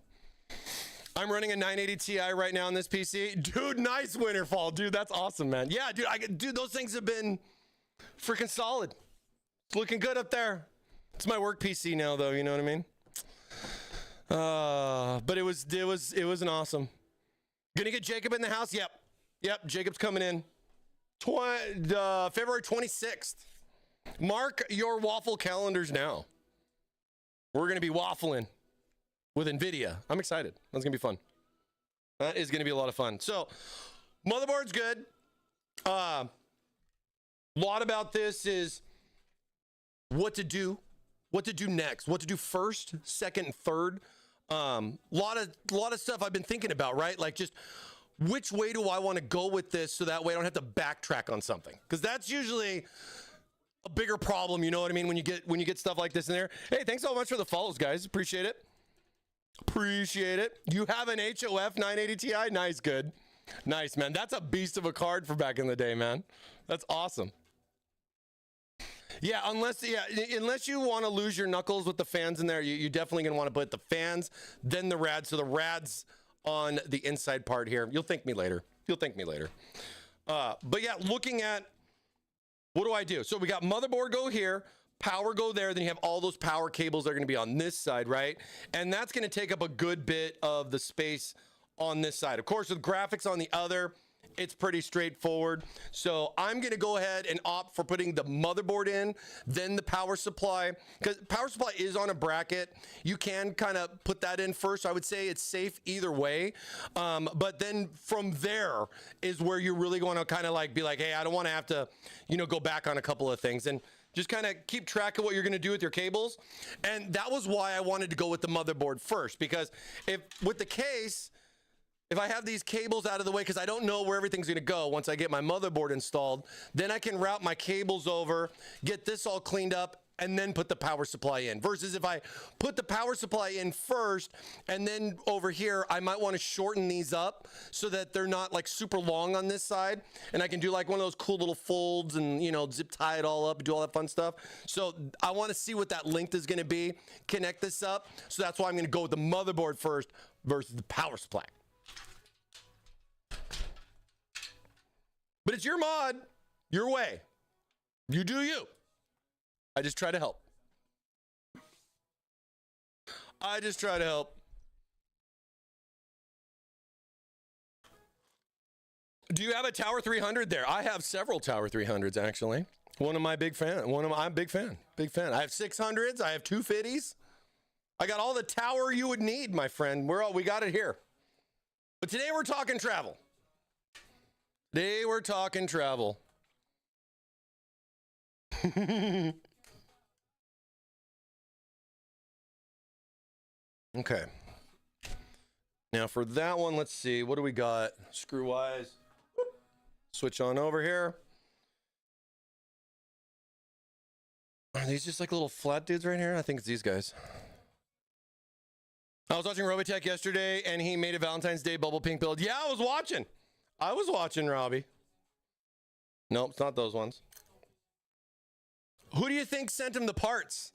I'm running a 980 Ti right now on this PC. Dude, nice Winterfall. Dude, that's awesome, man. Yeah, dude, those things have been freaking solid. It's looking good up there. It's my work PC now, though. You know what I mean? But it was an awesome. Gonna get Jacob in the house. Yep. Jacob's coming in. February 26th. Mark your Waffle calendars now. We're gonna be waffling with NVIDIA. I'm excited. That's gonna be fun. That is gonna be a lot of fun. So, motherboard's good. Lot about this is what to do next, what to do first, second, and third. Lot of stuff I've been thinking about, right? Like just which way do I want to go with this so that way I don't have to backtrack on something, because that's usually a bigger problem. You know what I mean? When you get stuff like this in there. Hey, thanks so much for the follows, guys. Appreciate it. You have an HOF 980 Ti? Nice, good. Nice, man. That's a beast of a card for back in the day, man. That's awesome. Yeah, unless you want to lose your knuckles with the fans in there, you're definitely going to want to put the fans, then the rads. So the rads on the inside part here. You'll thank me later. But yeah, looking at what do I do? So we got motherboard go here, power go there, then you have all those power cables that are going to be on this side, right? And that's going to take up a good bit of the space on this side. Of course, with graphics on the other, it's pretty straightforward. So I'm going to go ahead and opt for putting the motherboard in, then the power supply, because power supply is on a bracket. You can kind of put that in first. I would say it's safe either way. But then from there is where you're really going to kind of like be like, hey, I don't want to have to, go back on a couple of things. And just kind of keep track of what you're going to do with your cables. And that was why I wanted to go with the motherboard first, because with the case, if I have these cables out of the way, because I don't know where everything's going to go once I get my motherboard installed, then I can route my cables over, get this all cleaned up, and then put the power supply in. Versus if I put the power supply in first, and then over here, I might want to shorten these up so that they're not like super long on this side. And I can do like one of those cool little folds and, zip tie it all up and do all that fun stuff. So I want to see what that length is going to be, connect this up. So that's why I'm going to go with the motherboard first versus the power supply. But it's your mod, your way. You do you. I just try to help. Do you have a Tower 300 there? I have several Tower 300s, actually. I'm a big fan. Big fan. I have 600s. I have 250s. I got all the tower you would need, my friend. We got it here. But today we're talking travel. Okay. Now for that one, let's see. What do we got? Screw wise. Switch on over here. Are these just like little flat dudes right here? I think it's these guys. I was watching Robotech yesterday and he made a Valentine's Day bubble pink build. Yeah, I was watching, Robbie. Nope, it's not those ones. Who do you think sent him the parts?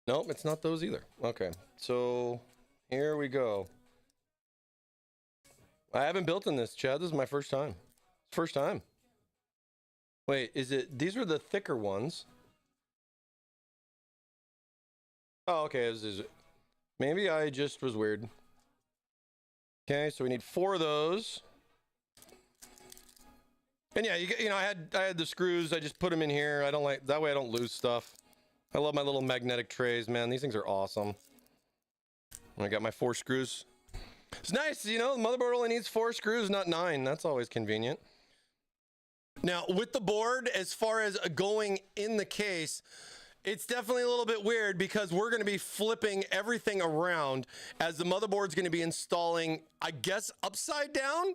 Nope, it's not those either. Okay, so here we go. I haven't built in this, Chad. This is my first time. Wait, these were the thicker ones. Oh, okay, maybe I just was weird. Okay, so we need 4 of those. And yeah, I had the screws. I just put them in here. That way I don't lose stuff. I love my little magnetic trays, man. These things are awesome. And I got my 4 screws. It's nice, the motherboard only needs 4 screws, not 9. That's always convenient. Now, with the board, as far as going in the case, it's definitely a little bit weird because we're going to be flipping everything around as the motherboard's going to be installing, I guess, upside down.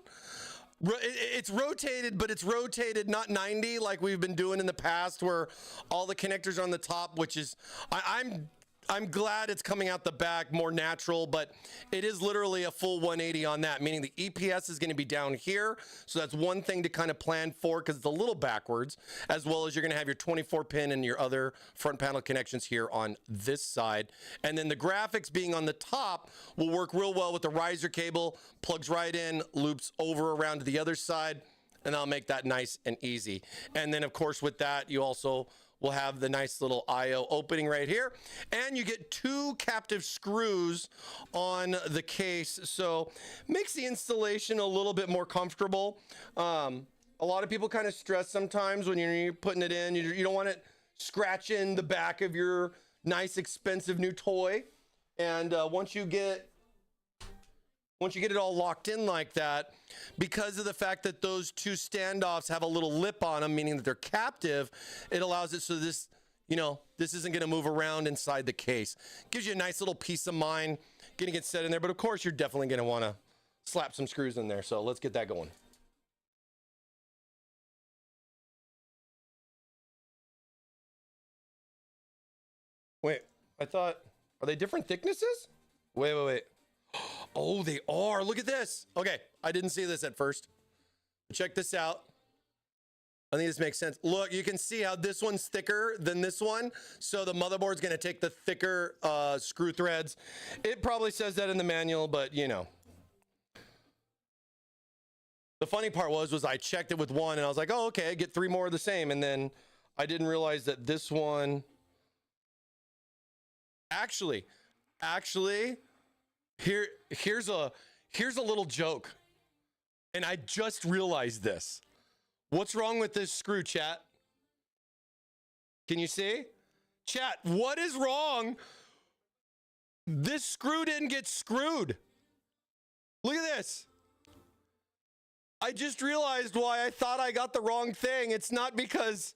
It's rotated, but it's rotated not 90 like we've been doing in the past, where all the connectors are on the top, which is I'm glad it's coming out the back more natural, but it is literally a full 180 on that, meaning the EPS is going to be down here. So that's one thing to kind of plan for, because it's a little backwards, as well as you're going to have your 24 pin and your other front panel connections here on this side. And then the graphics being on the top will work real well with the riser cable, plugs right in, loops over around to the other side, and I'll make that nice and easy. And then of course with that, you also will have the nice little AIO opening right here, and you get 2 captive screws on the case, so makes the installation a little bit more comfortable. A lot of people kind of stress sometimes when you're putting it in. You don't want it scratching the back of your nice expensive new toy, and once you get it all locked in like that, because of the fact that those 2 standoffs have a little lip on them, meaning that they're captive, it allows it so this, this isn't going to move around inside the case. Gives you a nice little peace of mind getting it set in there. But of course, you're definitely going to want to slap some screws in there. So let's get that going. Wait, I thought, are they different thicknesses? Wait. Oh, they are. Look at this. Okay, I didn't see this at first. Check this out. I think this makes sense. Look, you can see how this one's thicker than this one. So the motherboard's going to take the thicker screw threads. It probably says that in the manual, but The funny part was I checked it with one and I was like, oh, okay, get 3 more of the same. And then I didn't realize that this one actually, here's a little joke, and I just realized this. What's wrong with this screw, chat? Can you see? Chat, what is wrong? This screw didn't get screwed. Look at this. I just realized why I thought I got the wrong thing. It's not because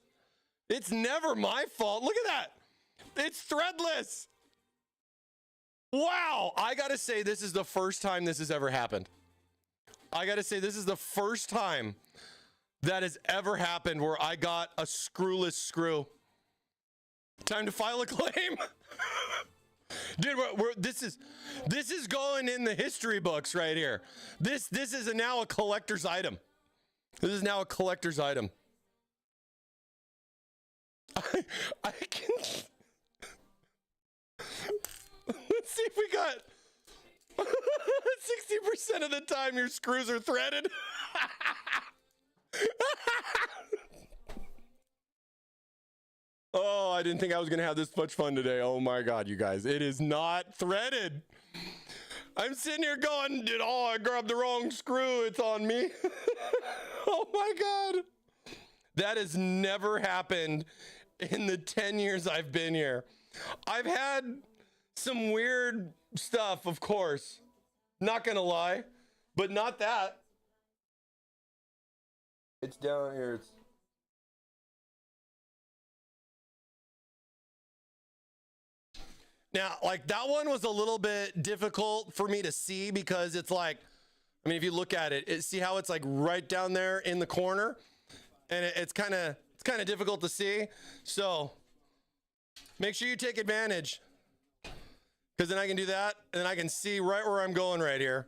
it's never my fault. Look at that. It's threadless. Wow, I gotta say, this is the first time this has ever happened. I gotta say, this is the first time that has ever happened where I got a screwless screw. Time to file a claim. Dude, this is going in the history books right here. This is now a collector's item. This is now a collector's item. I can... Let's see if we got 60% of the time your screws are threaded. Oh, I didn't think I was going to have this much fun today. Oh my God, you guys, it is not threaded. I'm sitting here going, I grabbed the wrong screw. It's on me. Oh my God. That has never happened in the 10 years I've been here. I've had some weird stuff, of course, not gonna lie, but not that. It's down here. Now, like, that one was a little bit difficult for me to see, because it's like, I mean, if you look at it, see how it's like right down there in the corner, and it's kind of difficult to see. So make sure you take advantage, because then I can do that, and then I can see right where I'm going right here.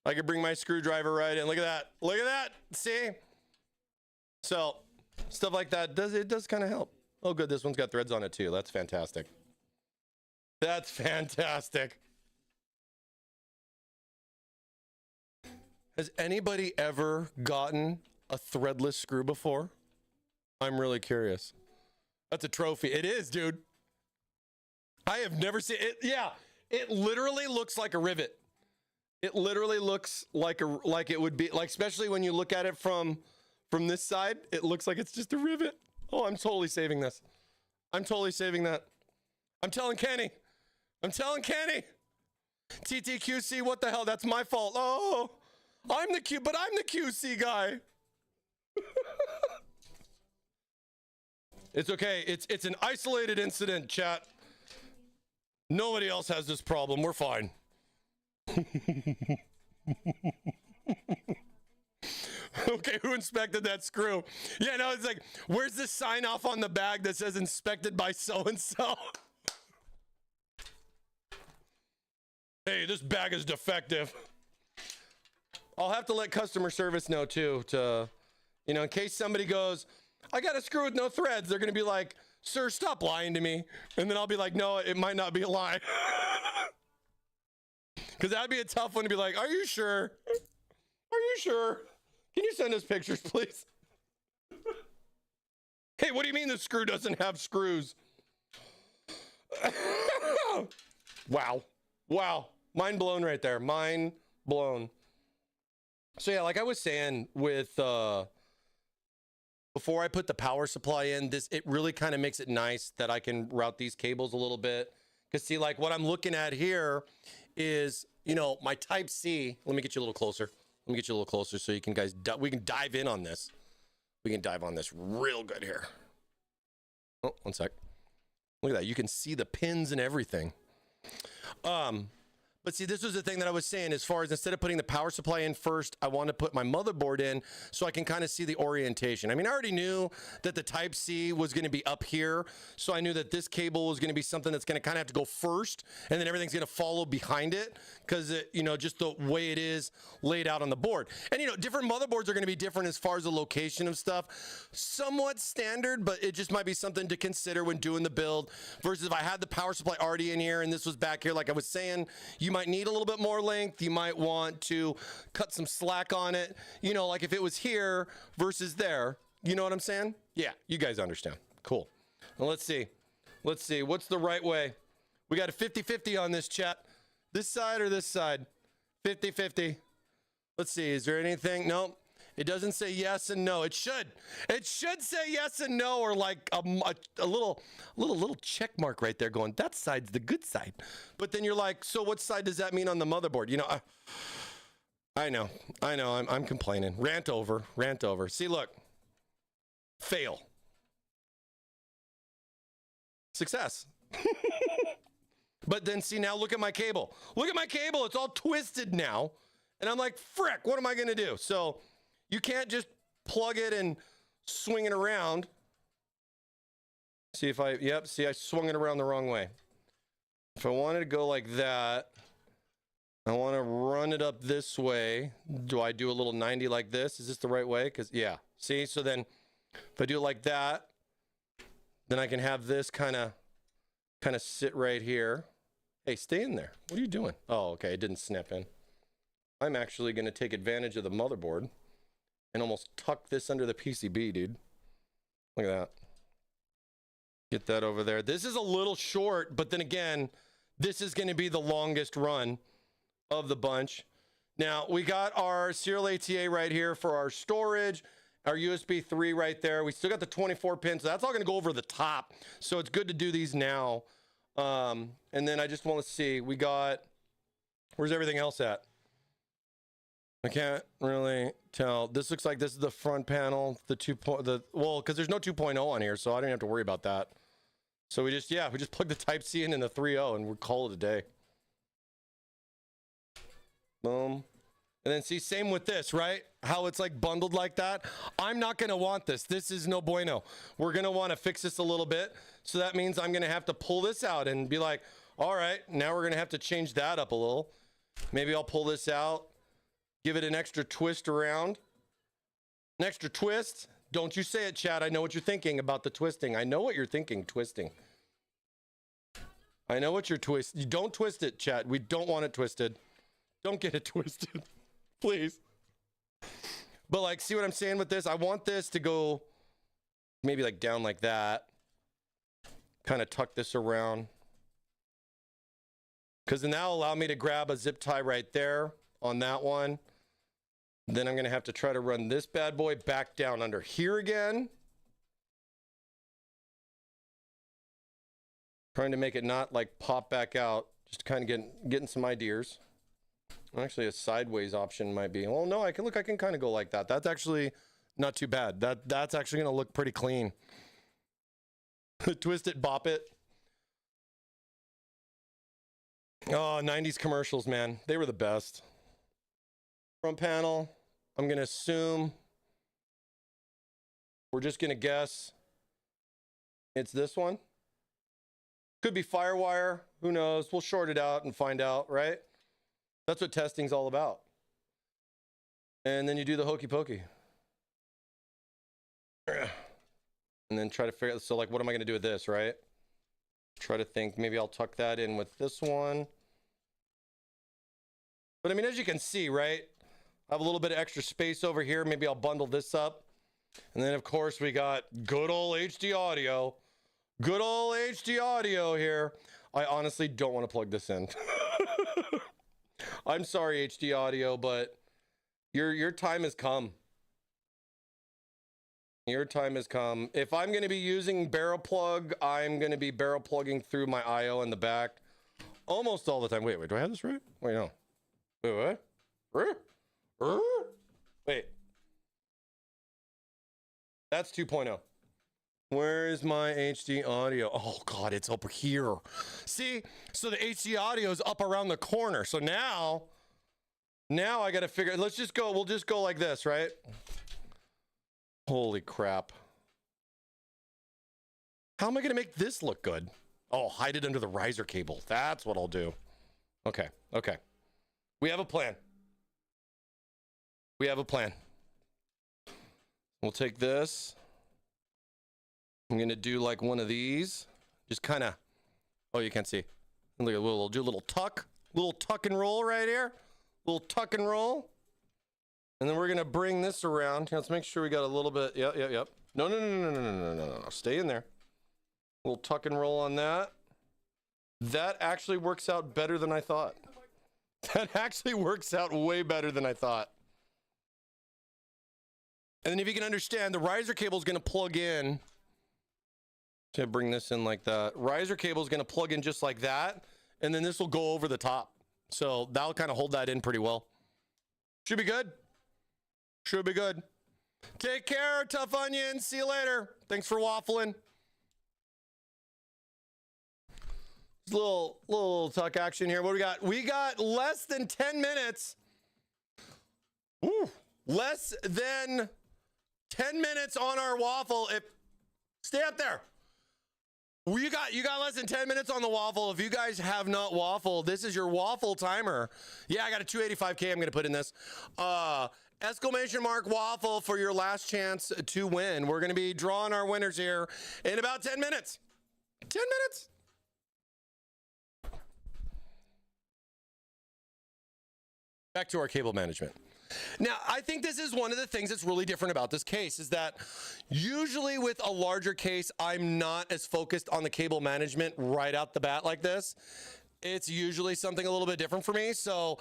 I can bring my screwdriver right in. Look at that. Look at that. See? So stuff like that does kind of help. Oh, good. This one's got threads on it too. That's fantastic. That's fantastic. Has anybody ever gotten a threadless screw before? I'm really curious. That's a trophy. It is, dude. I have never seen it. Yeah, it literally looks like a rivet. It literally looks like it would be, like, especially when you look at it from this side, it looks like it's just a rivet. Oh, I'm totally saving this. I'm totally saving that. I'm telling Kenny. TTQC, what the hell? That's my fault. Oh, I'm the QC guy. It's okay. It's an isolated incident, chat. Nobody else has this problem. We're fine. Okay, who inspected that screw? Yeah, no, it's like, where's the sign off on the bag that says inspected by so-and-so? Hey, this bag is defective. I'll have to let customer service know too, to, you know, in case somebody goes, I got a screw with no threads. They're going to be like, sir, stop lying to me. And then I'll be like, no, it might not be a lie. Because that'd be a tough one to be like, are you sure? Are you sure? Can you send us pictures, please? Hey, what do you mean the screw doesn't have screws? Wow. Wow. Mind blown right there. Mind blown. So yeah, like I was saying with, before I put the power supply in, it really kind of makes it nice that I can route these cables a little bit. Because see, like what I'm looking at here is, you know, my type C. Let me get you a little closer. Let me get you a little closer so you can we can dive in on this. We can dive on this real good here. Oh, one sec. Look at that. You can see the pins and everything. But see, this was the thing that I was saying, as far as instead of putting the power supply in first, I want to put my motherboard in so I can kind of see the orientation. I mean, I already knew that the type C was going to be up here. So I knew that this cable was going to be something that's going to kind of have to go first, and then everything's going to follow behind it because, you know, just the way it is laid out on the board. And, you know, different motherboards are going to be different as far as the location of stuff. Somewhat standard, but it just might be something to consider when doing the build versus if I had the power supply already in here and this was back here, like I was saying, you might need a little bit more length. You might want to cut some slack on it. You know, like if it was here versus there, you know what I'm saying? Yeah, you guys understand. Cool. Well, let's see. Let's see. What's the right way? We got a 50-50 on this, chat. This side or this side? 50-50. Let's see. Is there anything? No. It doesn't say yes and no. It should. It should say yes and no, or like a little check mark right there going, that side's the good side. But then you're like, so what side does that mean on the motherboard? You know, I know. I'm complaining. Rant over. See, look. Fail. Success. But then see, now look at my cable. Look at my cable. It's all twisted now. And I'm like, frick, what am I going to do? So you can't just plug it and swing it around. See if see, I swung it around the wrong way. If I wanted to go like that, I want to run it up this way. Do I do a little 90 like this? Is this the right way? Because, yeah. See, so then if I do it like that, then I can have this kind of sit right here. Hey, stay in there. What are you doing? Oh, okay. It didn't snap in. I'm actually going to take advantage of the motherboard and almost tuck this under the PCB, dude. Look at that. Get that over there. This is a little short, but then again, this is going to be the longest run of the bunch. Now, we got our serial ATA right here for our storage, our USB 3 right there. We still got the 24 pins, so that's all going to go over the top. So it's good to do these now. And then I just want to see, we got, where's everything else at? I can't really tell. This looks like this is the front panel, well, because there's no 2.0 on here, so I don't have to worry about that. So we just plug the Type C in the 3.0 and we'll call it a day. Boom. And then see, same with this, right? How it's like bundled like that. I'm not going to want this. This is no bueno. We're going to want to fix this a little bit. So that means I'm going to have to pull this out and be like, all right, now we're going to have to change that up a little. Maybe I'll pull this out. Give it an extra twist around. An extra twist. Don't you say it, Chad. I know what you're thinking about the twisting. I know what you're thinking, twisting. I know what you're twisting. You don't twist it, Chad. We don't want it twisted. Don't get it twisted. Please. But like, see what I'm saying with this? I want this to go maybe like down like that. Kind of tuck this around. Because then that'll allow me to grab a zip tie right there on that one. Then I'm going to have to try to run this bad boy back down under here again. Trying to make it not like pop back out. Just kind of getting some ideas. Actually, a sideways option might be. Well, no, I can kind of go like that. That's actually not too bad. That's actually going to look pretty clean. Twist it, bop it. Oh, 90s commercials, man. They were the best. Front panel, I'm going to assume We're just gonna guess it's this one. Could be Firewire, who knows? We'll short it out and find out, right? That's what testing's all about. And then you do the hokey pokey. And then try to figure out, so like, what am I gonna do with this, right? Try to think, maybe I'll tuck that in with this one. But I mean, as you can see, right? I have a little bit of extra space over here. Maybe I'll bundle this up. And then of course we got good old HD audio. Good old HD audio here. I honestly don't want to plug this in. I'm sorry, HD audio, but your time has come. Your time has come. If I'm going to be using barrel plug, I'm going to be barrel plugging through my AIO in the back almost all the time. Wait, do I have this right? Wait, no. Wait, what? Wait. That's 2.0. Where is my HD audio? Oh God, it's over here. See, so the HD audio is up around the corner. So now I got to figure, we'll just go like this, right? Holy crap. How am I going to make this look good? Oh, hide it under the riser cable. That's what I'll do. Okay. We have a plan. We'll take this. I'm going to do like one of these. Just kind of, oh, you can't see. Look at, we'll do a little tuck and roll right here. Little tuck and roll. And then we're going to bring this around. Let's make sure we got a little bit. Yep. No. Stay in there. Little tuck and roll on that. That actually works out better than I thought. That actually works out way better than I thought. And then if you can understand, the riser cable is going to plug in. To bring this in like that. Riser cable is going to plug in just like that. And then this will go over the top. So that'll kind of hold that in pretty well. Should be good. Take care, Tough Onion. See you later. Thanks for waffling. Little tuck action here. What do we got? We got less than 10 minutes. Ooh, less than 10 minutes on our waffle. Stay up there. You got less than 10 minutes on the waffle. If you guys have not waffled, this is your waffle timer. Yeah, I got a 285K I'm going to put in this. Exclamation mark waffle for your last chance to win. We're going to be drawing our winners here in about 10 minutes. 10 minutes. Back to our cable management. Now, I think this is one of the things that's really different about this case is that usually with a larger case, I'm not as focused on the cable management right out the bat like this. It's usually something a little bit different for me. So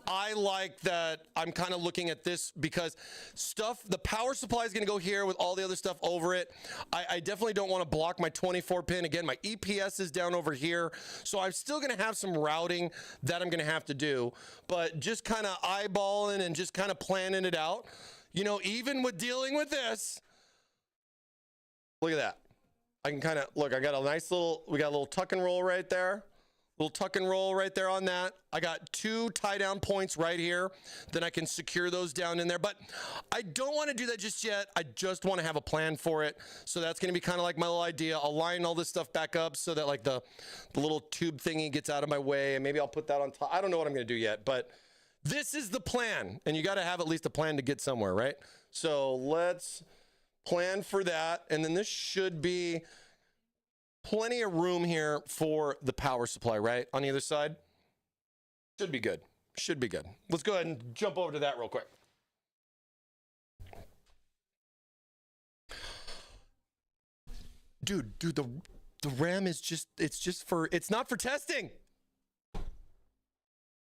I like that I'm kind of looking at this because the power supply is going to go here with all the other stuff over it. I definitely don't want to block my 24 pin. Again, my EPS is down over here. So I'm still going to have some routing that I'm going to have to do, but just kind of eyeballing and just kind of planning it out. You know, even with dealing with this, look at that. I can kind of look, we got a little tuck and roll right there. Little tuck and roll right there on that. I got 2 tie down points right here. Then I can secure those down in there. But I don't want to do that just yet. I just want to have a plan for it. So that's going to be kind of like my little idea. I'll line all this stuff back up so that like the little tube thingy gets out of my way. And maybe I'll put that on top. I don't know what I'm going to do yet. But this is the plan. And you got to have at least a plan to get somewhere, right? So let's plan for that. And then this should be plenty of room here for the power supply, right? On either side. Should be good. Let's go ahead and jump over to that real quick. Dude, the RAM is it's not for testing.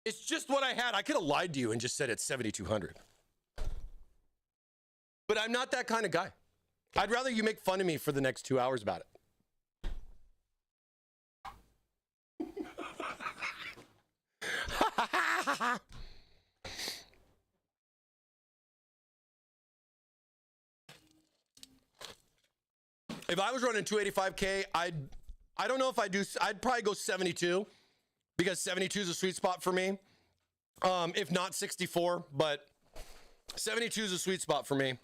It's just what I had. I could have lied to you and just said it's 7200. But I'm not that kind of guy. I'd rather you make fun of me for the next 2 hours about it. If I was running 285K, I don't know if I'd probably go 72 because 72 is a sweet spot for me. If not 64, but 72 is a sweet spot for me.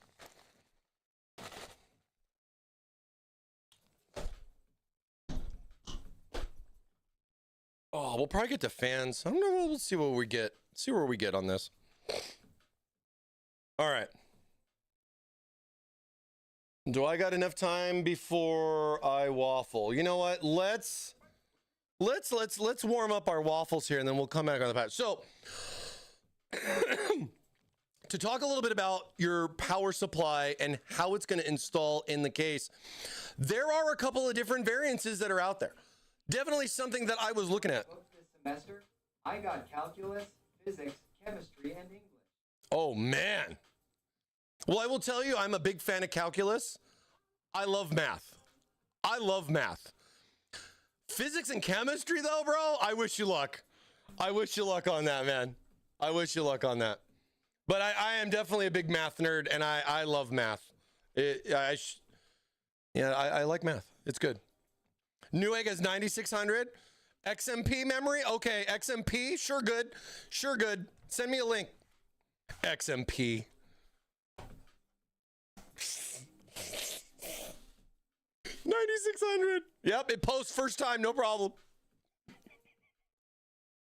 Oh, we'll probably get the fans. I don't know. We'll see what we get. See where we get on this. All right. Do I got enough time before I waffle? You know what? Let's warm up our waffles here, and then we'll come back on the patch. So, to talk a little bit about your power supply and how it's going to install in the case, there are a couple of different variances that are out there. Definitely something that I was looking at.
This semester, I got calculus, physics, chemistry, and English.
Oh, man. Well, I will tell you, I'm a big fan of calculus. I love math. I love math. Physics and chemistry, though, bro, I wish you luck. I wish you luck on that, man. I wish you luck on that. But I am definitely a big math nerd, and I love math. I like math. It's good. Newegg has 9600. XMP memory? Okay, XMP, sure good. Sure good. Send me a link. XMP. $9,600. Yep, it posts first time, no problem.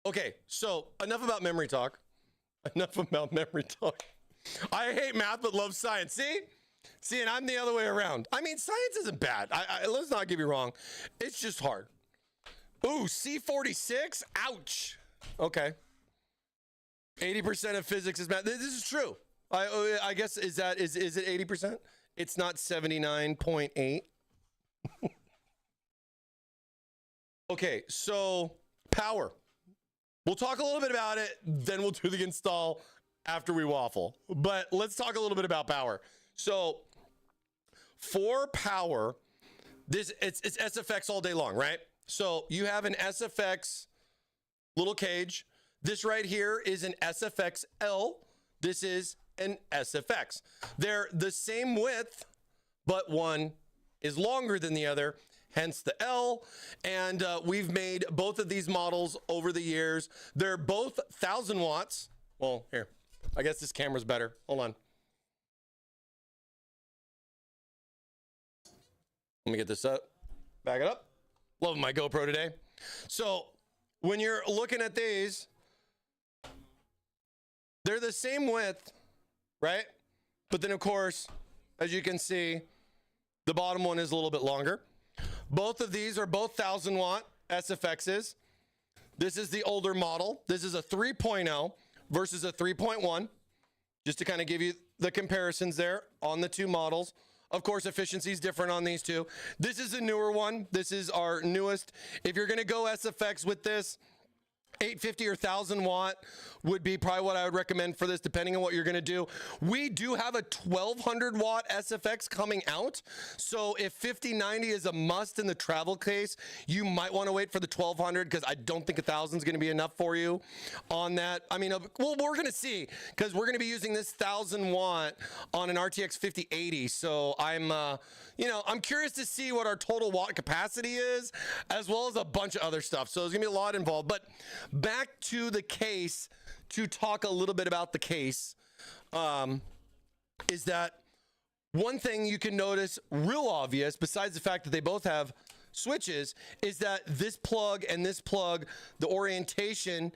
Okay, so enough about memory talk. Enough about memory talk. I hate math but love science. See, and I'm the other way around. I mean, science isn't bad. Let's not get me wrong. It's just hard. Ooh, C46? Ouch. Okay. 80% of physics is math. This is true. I guess, is it 80%? It's not 79.8. Okay, so power. We'll talk a little bit about it, then we'll do the install after we waffle. But let's talk a little bit about power. So for power, it's SFX all day long, right? So you have an SFX little cage. This right here is an SFX L. This is an SFX. They're the same width, but one is longer than the other, hence the L. And we've made both of these models over the years. They're both 1,000 watts. Well, here, I guess this camera's better. Hold on. Let me get this up. Back it up. Loving my GoPro today. So when you're looking at these, they're the same width, right? But then, of course, as you can see, the bottom one is a little bit longer. Both of these are both 1,000 watt SFXs. This is the older model. This is a 3.0 versus a 3.1, just to kind of give you the comparisons there on the two models. Of course, efficiency is different on these two. This is a newer one. This is our newest. If you're going to go SFX with this, 850 or 1,000 watt would be probably what I would recommend for this, depending on what you're going to do. We do have a 1,200 watt SFX coming out. So if 5090 is a must in the travel case, you might want to wait for the 1,200 because I don't think 1,000 is going to be enough for you on that. I mean, well, we're going to see because we're going to be using this 1,000 watt on an RTX 5080. So I'm curious to see what our total watt capacity is, as well as a bunch of other stuff. So there's going to be a lot involved. But back to the case, to talk a little bit about the case, is that one thing you can notice real obvious, besides the fact that they both have switches, is that this plug and this plug, the orientation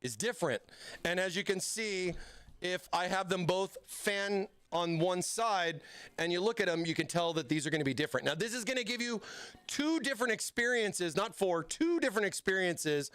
is different. And as you can see, if I have them both fan on one side and you look at them, you can tell that these are going to be different. Now, this is going to give you two different experiences, not four, two different experiences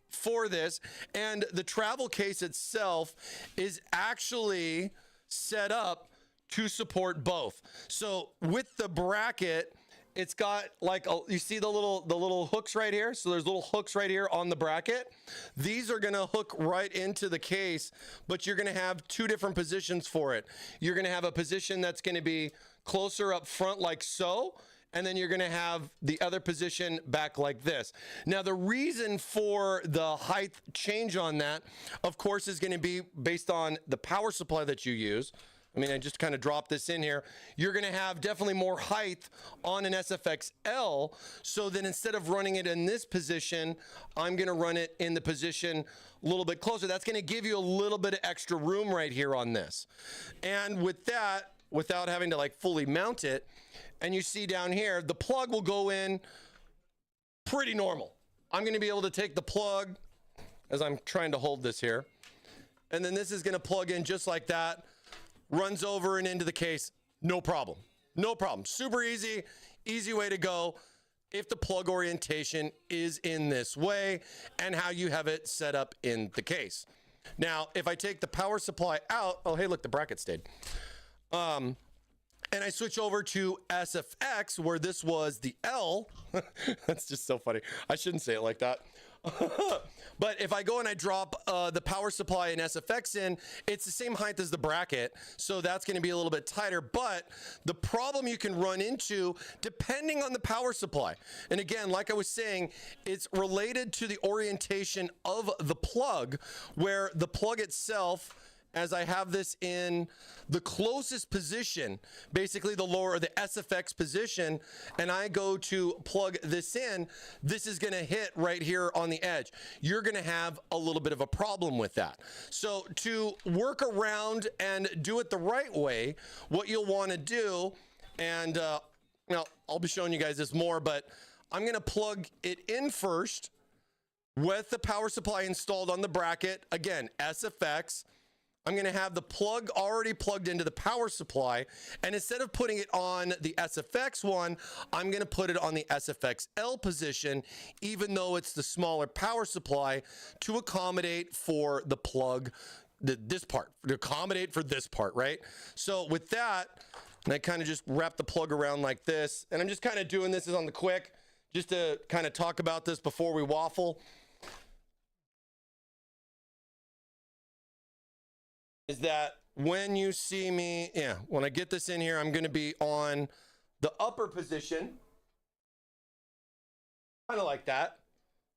for this. And the travel case itself is actually set up to support both. So with the bracket, it's got like you see the little hooks right here. So there's little hooks right here on the bracket. These are going to hook right into the case, but you're going to have two different positions for it. You're going to have a position that's going to be closer up front like so, and then you're going to have the other position back like this. Now, the reason for the height change on that, of course, is going to be based on the power supply that you use. I mean, I just kind of dropped this in here. You're going to have definitely more height on an SFX L. So then instead of running it in this position, I'm going to run it in the position a little bit closer. That's going to give you a little bit of extra room right here on this. And with that, without having to like fully mount it, and you see down here, the plug will go in pretty normal. I'm going to be able to take the plug, as I'm trying to hold this here, and then this is going to plug in just like that, runs over and into the case. No problem. No problem. Super easy, easy way to go if the plug orientation is in this way and how you have it set up in the case. Now, if I take the power supply out, oh, hey, look, the bracket stayed. And I switch over to SFX, where this was the L. That's just so funny. I shouldn't say it like that. But if I go and I drop the power supply and SFX in, it's the same height as the bracket. So that's going to be a little bit tighter. But the problem you can run into, depending on the power supply, and again, like I was saying, it's related to the orientation of the plug, where the plug itself, as I have this in the closest position, basically the lower or the SFX position, and I go to plug this in, this is going to hit right here on the edge. You're going to have a little bit of a problem with that. So to work around and do it the right way, what you'll want to do, and now I'll be showing you guys this more, but I'm going to plug it in first with the power supply installed on the bracket. Again, SFX. I'm going to have the plug already plugged into the power supply, and instead of putting it on the SFX one, I'm going to put it on the SFXL position, even though it's the smaller power supply, to accommodate for the plug, this part, to accommodate for this part, right? So with that, and I kind of just wrap the plug around like this, and I'm just kind of doing this on the quick, just to kind of talk about this before we waffle. Is that when you see me, when I get this in here, I'm going to be on the upper position, kind of like that.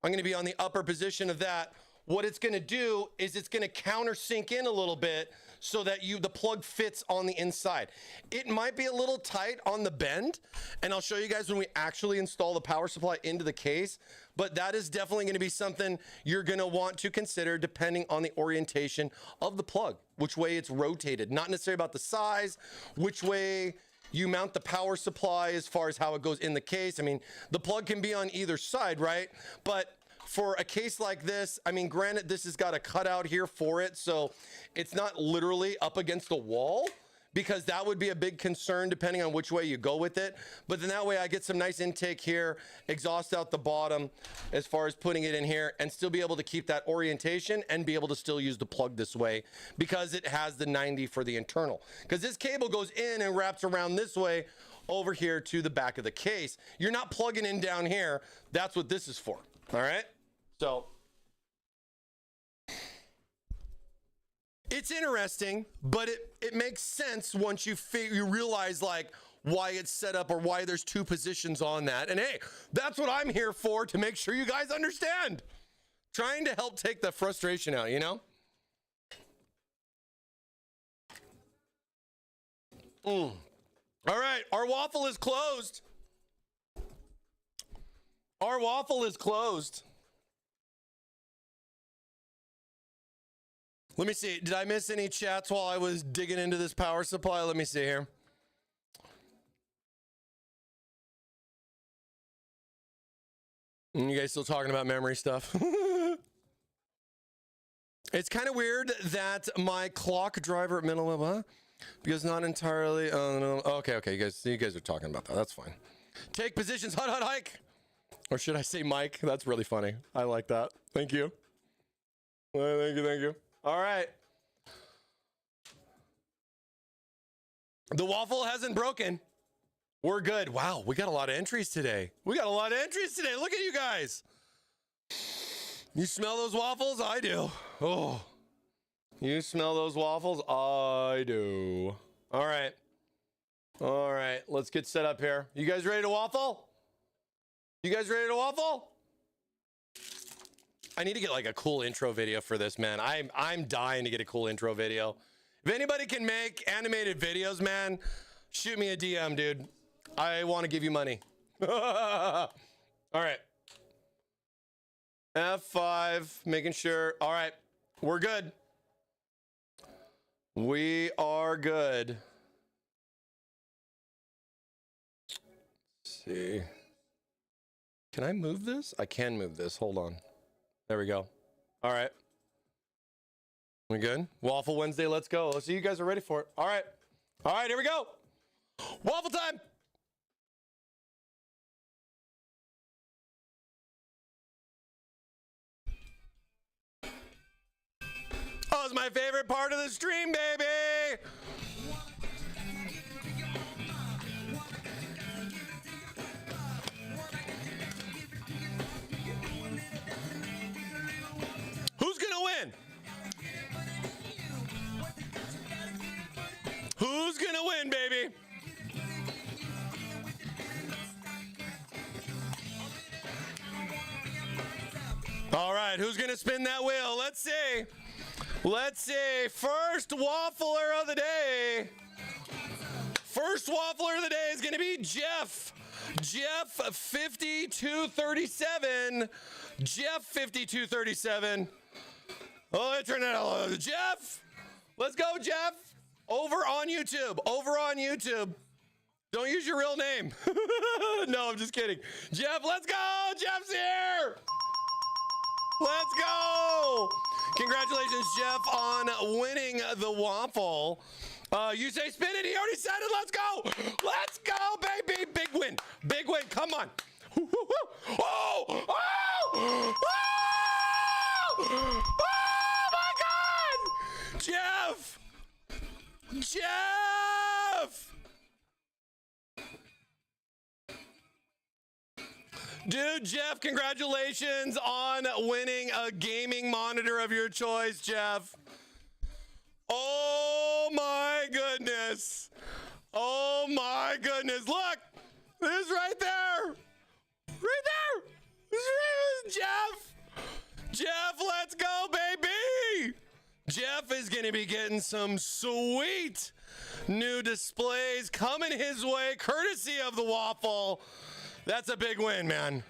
I'm going to be on the upper position of that. What it's going to do is it's going to countersink in a little bit so that the plug fits on the inside. It might be a little tight on the bend, and I'll show you guys when we actually install the power supply into the case, but that is definitely going to be something you're going to want to consider depending on the orientation of the plug, which way it's rotated, not necessarily about the size, which way you mount the power supply as far as how it goes in the case. I mean, the plug can be on either side, right? But for a case like this, I mean, granted, this has got a cutout here for it, so it's not literally up against the wall, because that would be a big concern depending on which way you go with it. But then that way I get some nice intake here, exhaust out the bottom as far as putting it in here, and still be able to keep that orientation and be able to still use the plug this way, because it has the 90 for the internal. Because this cable goes in and wraps around this way over here to the back of the case. You're not plugging in down here. That's what this is for. All right. So it's interesting, but it makes sense once you realize like why it's set up or why there's two positions on that. And hey, that's what I'm here for, to make sure you guys understand. Trying to help take the frustration out, you know? All right, our waffle is closed. Our waffle is closed. Let me see. Did I miss any chats while I was digging into this power supply? Let me see here. You guys still talking about memory stuff? It's kind of weird that my clock driver at middle level, because not entirely. No. Okay. You guys are talking about that. That's fine. Take positions. Hot hike. Or should I say Mike? That's really funny. I like that. Thank you. Thank you. All right. The waffle hasn't broken. We're good. Wow, we got a lot of entries today. Look at you guys. You smell those waffles? I do. Oh, you smell those waffles? I do. All right. Let's get set up here. You guys ready to waffle? I need to get like a cool intro video for this, man. I'm dying to get a cool intro video. If anybody can make animated videos, man, shoot me a DM, dude. I want to give you money. All right. F5, making sure. All right, we're good. We are good. Let's see. Can I move this? I can move this. Hold on. There we go. All right. We good? Waffle Wednesday, let's go. Let's see you guys are ready for it. All right. All right, here we go. Waffle time. Oh, it's my favorite part of the stream, baby. Who's gonna win? Who's gonna win, baby? All right, who's gonna spin that wheel? Let's see. Let's see. First waffler of the day. First waffler of the day is gonna be Jeff. Jeff 5237. Jeff 5237. Oh, let's turn that all. Jeff, let's go, Jeff. Over on YouTube. Over on YouTube. Don't use your real name. No, I'm just kidding. Jeff, let's go. Jeff's here. Let's go. Congratulations, Jeff, on winning the waffle. You say spin it. He already said it. Let's go. Let's go, baby. Big win. Big win. Come on. Oh! Oh! Oh! Oh my God! Jeff! Jeff! Dude, Jeff, congratulations on winning a gaming monitor of your choice, Jeff. Oh my goodness. Oh my goodness. Look, this right there. Right there. This is Jeff. Jeff, let's go, baby. Jeff is going to be getting some sweet new displays coming his way, courtesy of the Waffle. That's a big win, man.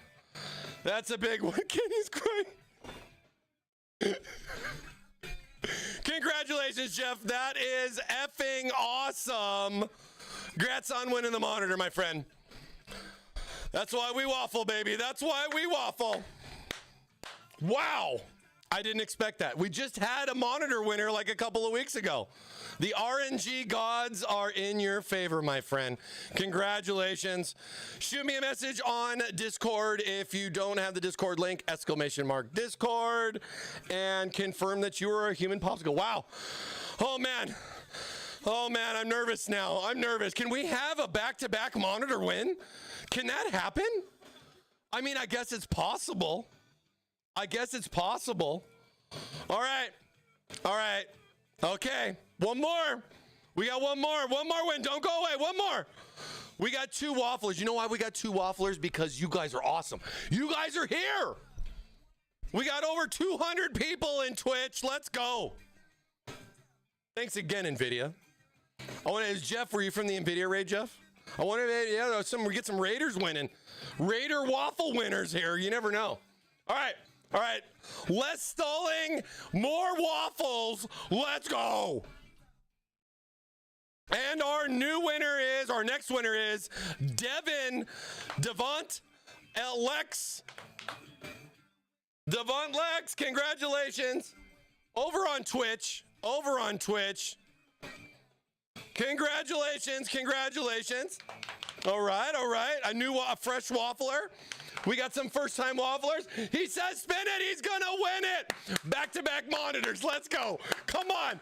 That's a big win. Kenny's crying. Congratulations, Jeff. That is effing awesome. Congrats on winning the monitor, my friend. That's why we waffle, baby. That's why we waffle. Wow. I didn't expect that. We just had a monitor winner like a couple of weeks ago. The RNG gods are in your favor, my friend. Congratulations. Shoot me a message on Discord if you don't have the Discord link, !Discord, and confirm that you are a human popsicle. Wow. Oh, man. Oh, man, I'm nervous now. I'm nervous. Can we have a back-to-back monitor win? Can that happen? I mean, I guess it's possible. I guess it's possible. All right. All right. Okay. One more. We got one more. One more win. Don't go away. One more. We got two wafflers. You know why we got two wafflers? Because you guys are awesome. You guys are here. We got over 200 people in Twitch. Let's go. Thanks again, NVIDIA. Is Jeff, were you from the NVIDIA raid, Jeff? I wonder if we get some Raiders winning. Raider waffle winners here. You never know. All right. All right. Less stalling, more waffles. Let's go. And our next winner is Devont Lex. Devont Lex, congratulations. Over on Twitch. Congratulations. All right. A fresh waffler. We got some first-time wafflers. He says spin it. He's going to win it. Back-to-back monitors. Let's go. Come on.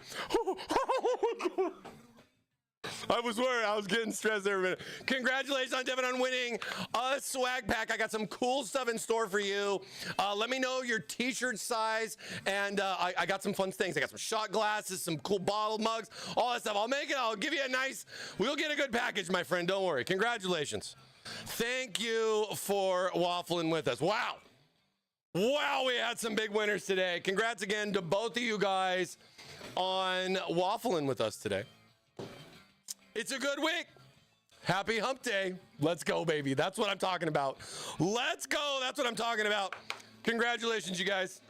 I was worried. I was getting stressed every minute. Congratulations on Devin on winning a swag pack. I got some cool stuff in store for you. Let me know your t-shirt size, and I got some fun things. I got some shot glasses, some cool bottle mugs, all that stuff. I'll give you we'll get a good package, my friend. Don't worry. Congratulations. Thank you for waffling with us. Wow, we had some big winners today. Congrats again to both of you guys on waffling with us today. It's a good week. Happy hump day. Let's go, baby. That's what I'm talking about. Let's go. That's what I'm talking about. Congratulations, you guys.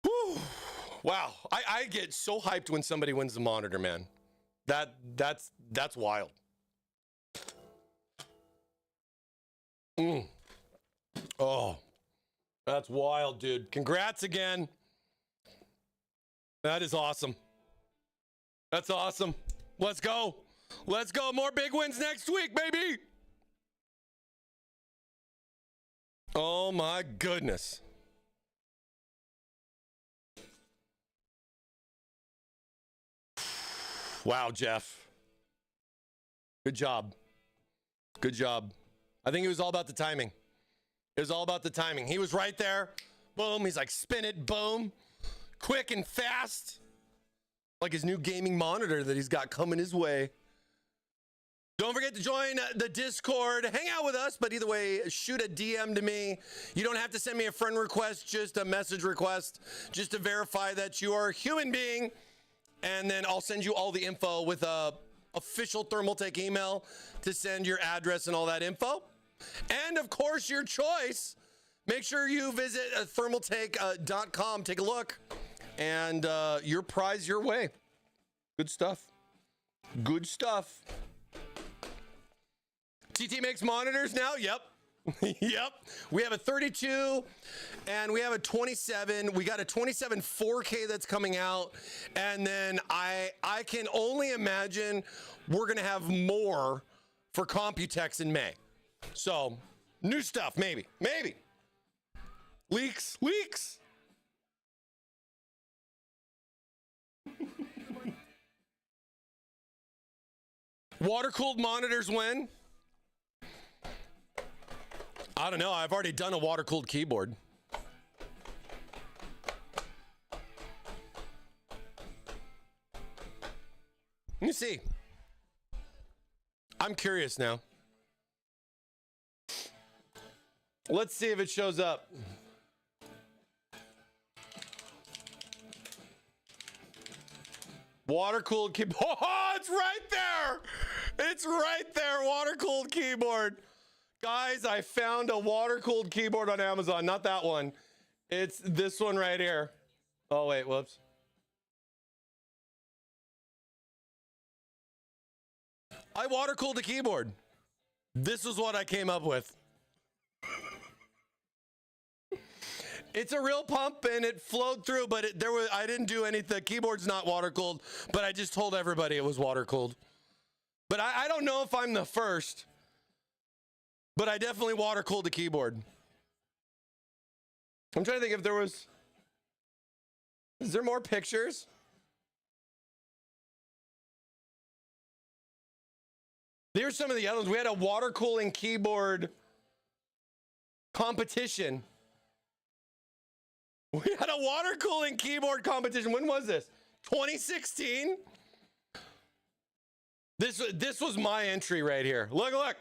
Whew. Wow. I get so hyped when somebody wins the monitor, man. That's wild. Oh, that's wild, dude. Congrats again. That is awesome. That's awesome. Let's go. Let's go. More big wins next week, baby. Oh my goodness. Wow, Jeff. Good job. Good job. I think it was all about the timing. It was all about the timing. He was right there. Boom. He's like, spin it. Boom. Quick and fast. Like his new gaming monitor that he's got coming his way. Don't forget to join the Discord. Hang out with us, but either way, shoot a DM to me. You don't have to send me a friend request, just a message request, just to verify that you are a human being. And then I'll send you all the info with a official Thermaltake email to send your address and all that info. And of course, your choice. Make sure you visit thermaltake.com. Take a look. And your prize your way. Good stuff. Good stuff. TT makes monitors now? Yep. Yep. We have a 32 and we have a 27. We got a 27 4K that's coming out. And then I can only imagine we're going to have more for Computex in May. So, new stuff, maybe. Maybe. Leaks. Water-cooled monitors when? I don't know. I've already done a water-cooled keyboard. Let me see. I'm curious now. Let's see if it shows up. Water-cooled keyboard. Oh, it's right there. It's right there. Water-cooled keyboard. Guys, I found a water-cooled keyboard on Amazon. Not that one. It's this one right here. Oh, wait. Whoops. I water-cooled a keyboard. This is what I came up with. It's a real pump and it flowed through, but I didn't do anything. The keyboard's not water cooled, but I just told everybody it was water cooled. But I don't know if I'm the first, but I definitely water cooled the keyboard. I'm trying to think if there was, is there more pictures? Here's some of the others. We had a water cooling keyboard competition. We had a water cooling keyboard competition. When was this? 2016? This was my entry right here. Look. Look.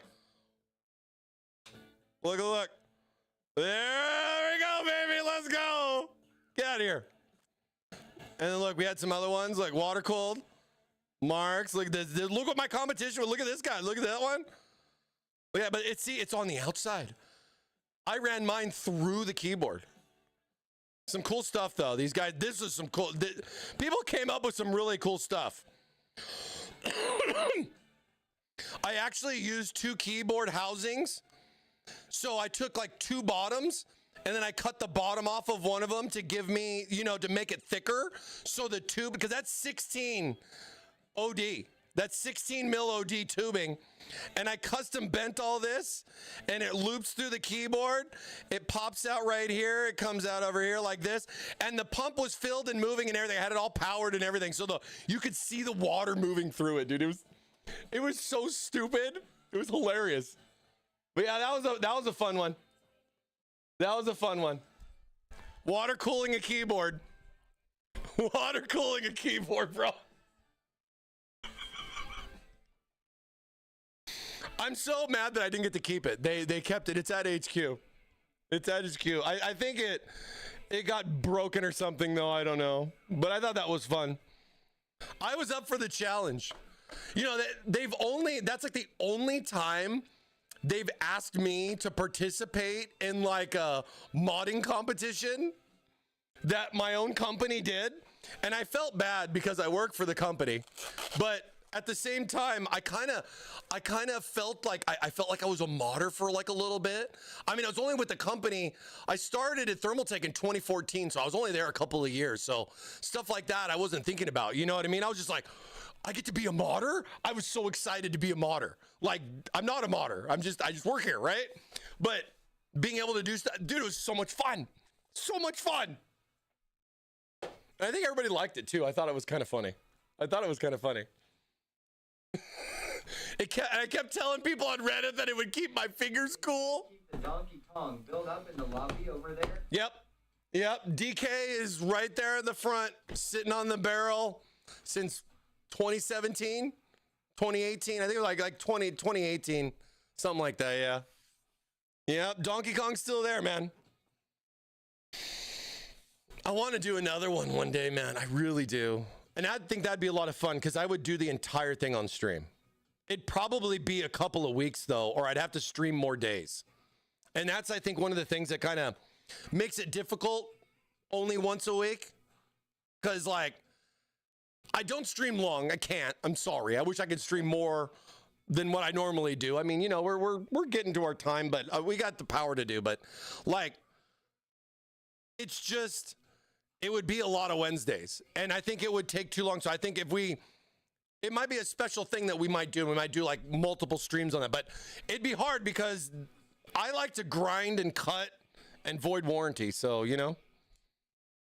There we go, baby. Let's go. Get out of here. And then look, we had some other ones like water cooled. Marks. Look at this. Look at my competition. Look at this guy. Look at that one. Yeah, but it's on the outside. I ran mine through the keyboard. Some cool stuff, though. These guys, this is some cool. People came up with some really cool stuff. I actually used 2 keyboard housings. So I took like 2 bottoms and then I cut the bottom off of one of them to give me, to make it thicker. So the tube, because that's 16 OD. That's 16 mil OD tubing. And I custom bent all this and it loops through the keyboard. It pops out right here. It comes out over here like this. And the pump was filled and moving and everything. I had it all powered and everything. So you could see the water moving through it, dude. It was so stupid. It was hilarious. But yeah, that was a fun one. That was a fun one. Water cooling a keyboard. Water cooling a keyboard, bro. I'm so mad that I didn't get to keep it. They kept it. It's at HQ. It's at HQ. I think it got broken or something though. I don't know. But I thought that was fun. I was up for the challenge. That's like the only time they've asked me to participate in like a modding competition that my own company did. And I felt bad because I work for the company. But at the same time, I kind of felt like I felt like I was a modder for like a little bit. I mean, I was only with the company. I started at Thermaltake in 2014, so I was only there a couple of years. So stuff like that, I wasn't thinking about. You know what I mean? I was just like, I get to be a modder. I was so excited to be a modder. Like, I'm not a modder. I just work here, right? But being able to do stuff, dude, it was so much fun. So much fun. And I think everybody liked it too. I thought it was kind of funny. I kept telling people on Reddit that it would keep my fingers cool.
Keep the Donkey Kong build up in the lobby over there.
Yep. DK is right there in the front, sitting on the barrel since 2017, 2018. I think it was like 2018, something like that. Yeah. Yep. Donkey Kong's still there, man. I want to do another one day, man. I really do. And I think that'd be a lot of fun because I would do the entire thing on stream. It'd probably be a couple of weeks though, or I'd have to stream more days. And that's, I think, one of the things that kind of makes it difficult only once a week. Because like, I don't stream long. I can't. I'm sorry. I wish I could stream more than what I normally do. I mean, you know, we're getting to our time, but we got the power to do. But like, it's just, it would be a lot of Wednesdays, and I think it would take too long. So I think it might be a special thing that we might do. We might do like multiple streams on that, but it'd be hard because I like to grind and cut and void warranty. So, you know,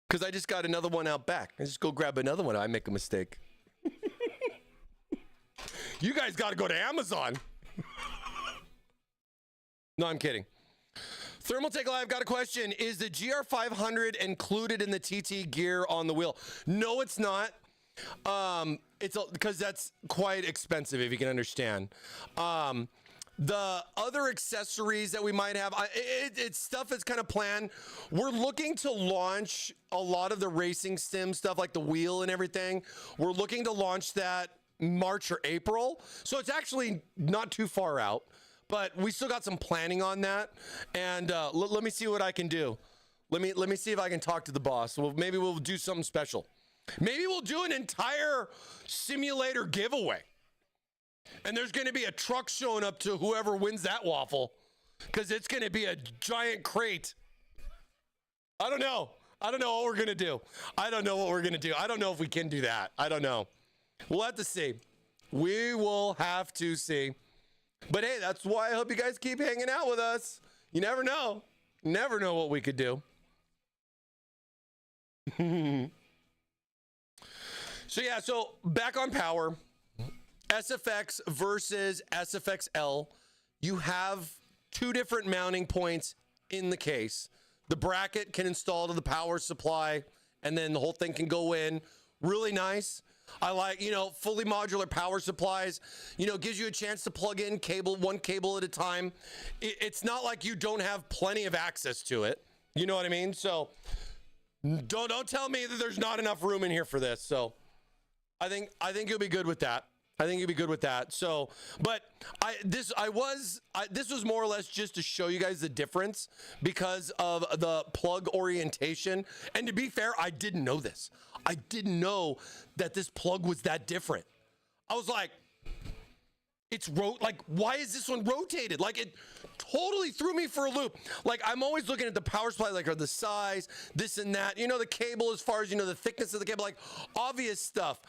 because I just got another one out back. I just go grab another one. I make a mistake. You guys got to go to Amazon. No, I'm kidding. Thermaltake Live got a question. Is the GR500 included in the TT gear on the wheel? No, it's not. It's because that's quite expensive, if you can understand. The other accessories that we might have, it's stuff that's kind of planned. We're looking to launch a lot of the racing sim stuff, like the wheel and everything. We're looking to launch that March or April. So it's actually not too far out. But we still got some planning on that, and let me see what I can do. Let me see if I can talk to the boss. Well, maybe we'll do something special. Maybe we'll do an entire simulator giveaway, and there's going to be a truck showing up to whoever wins that waffle, because it's going to be a giant crate. I don't know what we're going to do. I don't know if we can do that. I don't know. We'll have to see. We will have to see. But hey, that's why I hope you guys keep hanging out with us. You never know. Never know what we could do. So back on power. SFX versus SFXL. You have two different mounting points in the case. The bracket can install to the power supply, and then the whole thing can go in. Really nice. I like, fully modular power supplies, gives you a chance to plug in one cable at a time. It's not like you don't have plenty of access to it. You know what I mean? So don't tell me that there's not enough room in here for this. So I think you'll be good with that. So, but this was more or less just to show you guys the difference because of the plug orientation. And to be fair, I didn't know this. I didn't know that this plug was that different. I was like, why is this one rotated? Like, it totally threw me for a loop. Like, I'm always looking at the power supply, like, or the size, this and that, the cable, as far as, the thickness of the cable, like obvious stuff.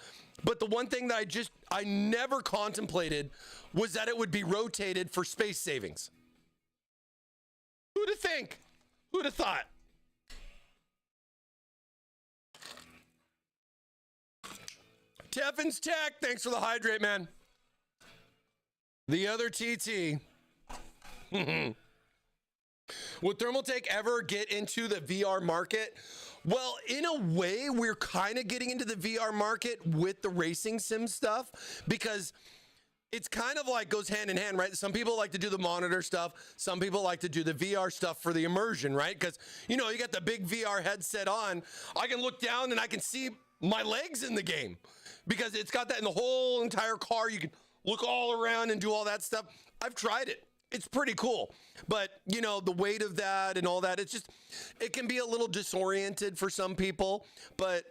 But the one thing that I never contemplated was that it would be rotated for space savings. Who'd have think? Who'd have thought? Teffins Tech, thanks for the hydrate, man. The other TT. Would Thermaltake ever get into the VR market? Well, in a way, we're kind of getting into the VR market with the racing sim stuff, because it's kind of like goes hand in hand, right? Some people like to do the monitor stuff. Some people like to do the VR stuff for the immersion, right? Because, you got the big VR headset on. I can look down and I can see my legs in the game because it's got that in the whole entire car. You can look all around and do all that stuff. I've tried it. It's pretty cool. But, the weight of that and all that, it can be a little disoriented for some people. But,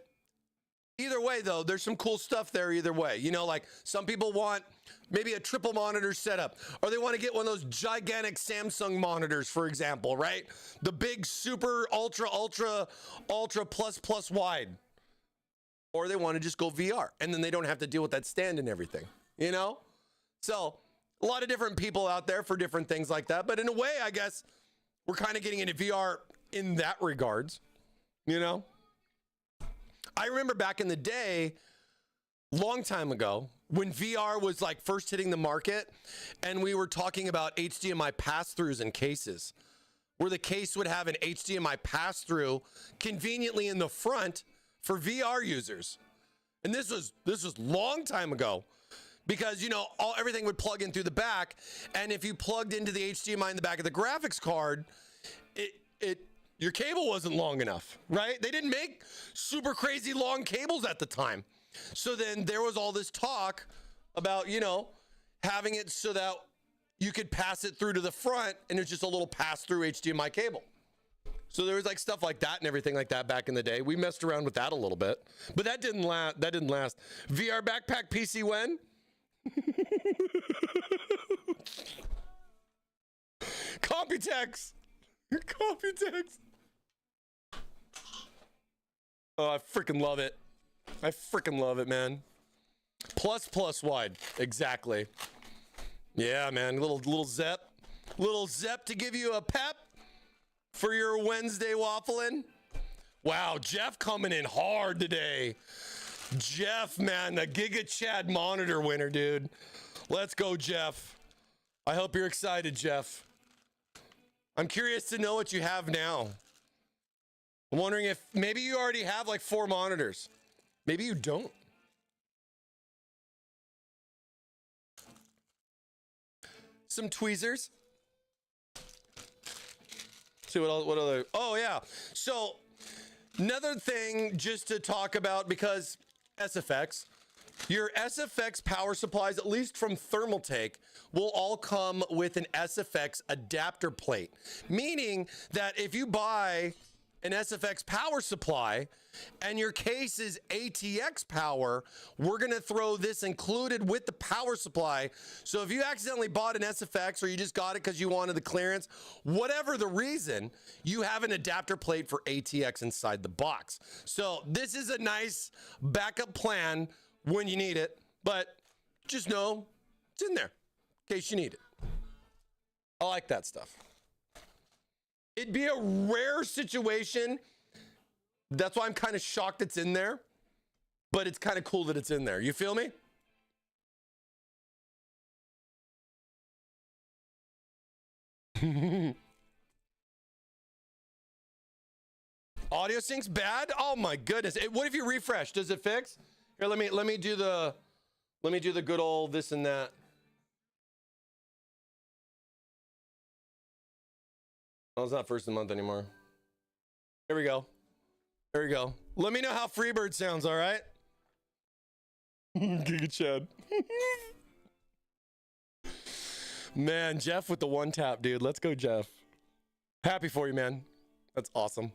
Either way, though, there's some cool stuff there either way. You know, like some people want maybe a triple monitor setup, or they want to get one of those gigantic Samsung monitors, for example, right? The big super ultra plus wide. Or they want to just go VR, and then they don't have to deal with that stand and everything, you know? So a lot of different people out there for different things like that. But in a way, I guess we're kind of getting into VR in that regards, you know? I remember back in the day, long time ago, when VR was like first hitting the market, and we were talking about HDMI pass-throughs and cases, where the case would have an HDMI pass-through conveniently in the front for VR users. And this was long time ago, because, you know, everything would plug in through the back, and if you plugged into the HDMI in the back of the graphics card, your cable wasn't long enough, right? They didn't make super crazy long cables at the time. So then there was all this talk about, you know, having it so that you could pass it through to the front, and it's just a little pass-through HDMI cable. So there was like stuff like that and everything like that back in the day. We messed around with that a little bit, but that didn't last. VR backpack PC when? Computex. Oh, I freaking love it. I freaking love it, man. Plus wide. Exactly. Yeah, man. Little Zep to give you a pep for your Wednesday waffling. Wow, Jeff coming in hard today. Jeff, man, the Giga Chad monitor winner, dude. Let's go, Jeff. I hope you're excited, Jeff. I'm curious to know what you have now. I'm wondering if maybe you already have like 4 monitors. Maybe you don't. Some tweezers. See what other, oh yeah. So another thing just to talk about, because SFX, your SFX power supplies, at least from Thermaltake, will all come with an SFX adapter plate. Meaning that if you buy an SFX power supply and your case is ATX power, we're gonna throw this included with the power supply. So if you accidentally bought an SFX, or you just got it because you wanted the clearance, whatever the reason, you have an adapter plate for ATX inside the box. So this is a nice backup plan when you need it, but just know it's in there in case you need it. I like that stuff. It'd be a rare situation. That's why I'm kind of shocked it's in there, but it's kind of cool that it's in there. You feel me? Audio sync's bad? Oh my goodness. What if you refresh? Does it fix? Here, let me do the good old this and that. Oh, it's not first of the month anymore. Here we go. There we go. Let me know how Freebird sounds, all right? Giga Chad. Man, Jeff with the one tap, dude. Let's go, Jeff. Happy for you, man. That's awesome.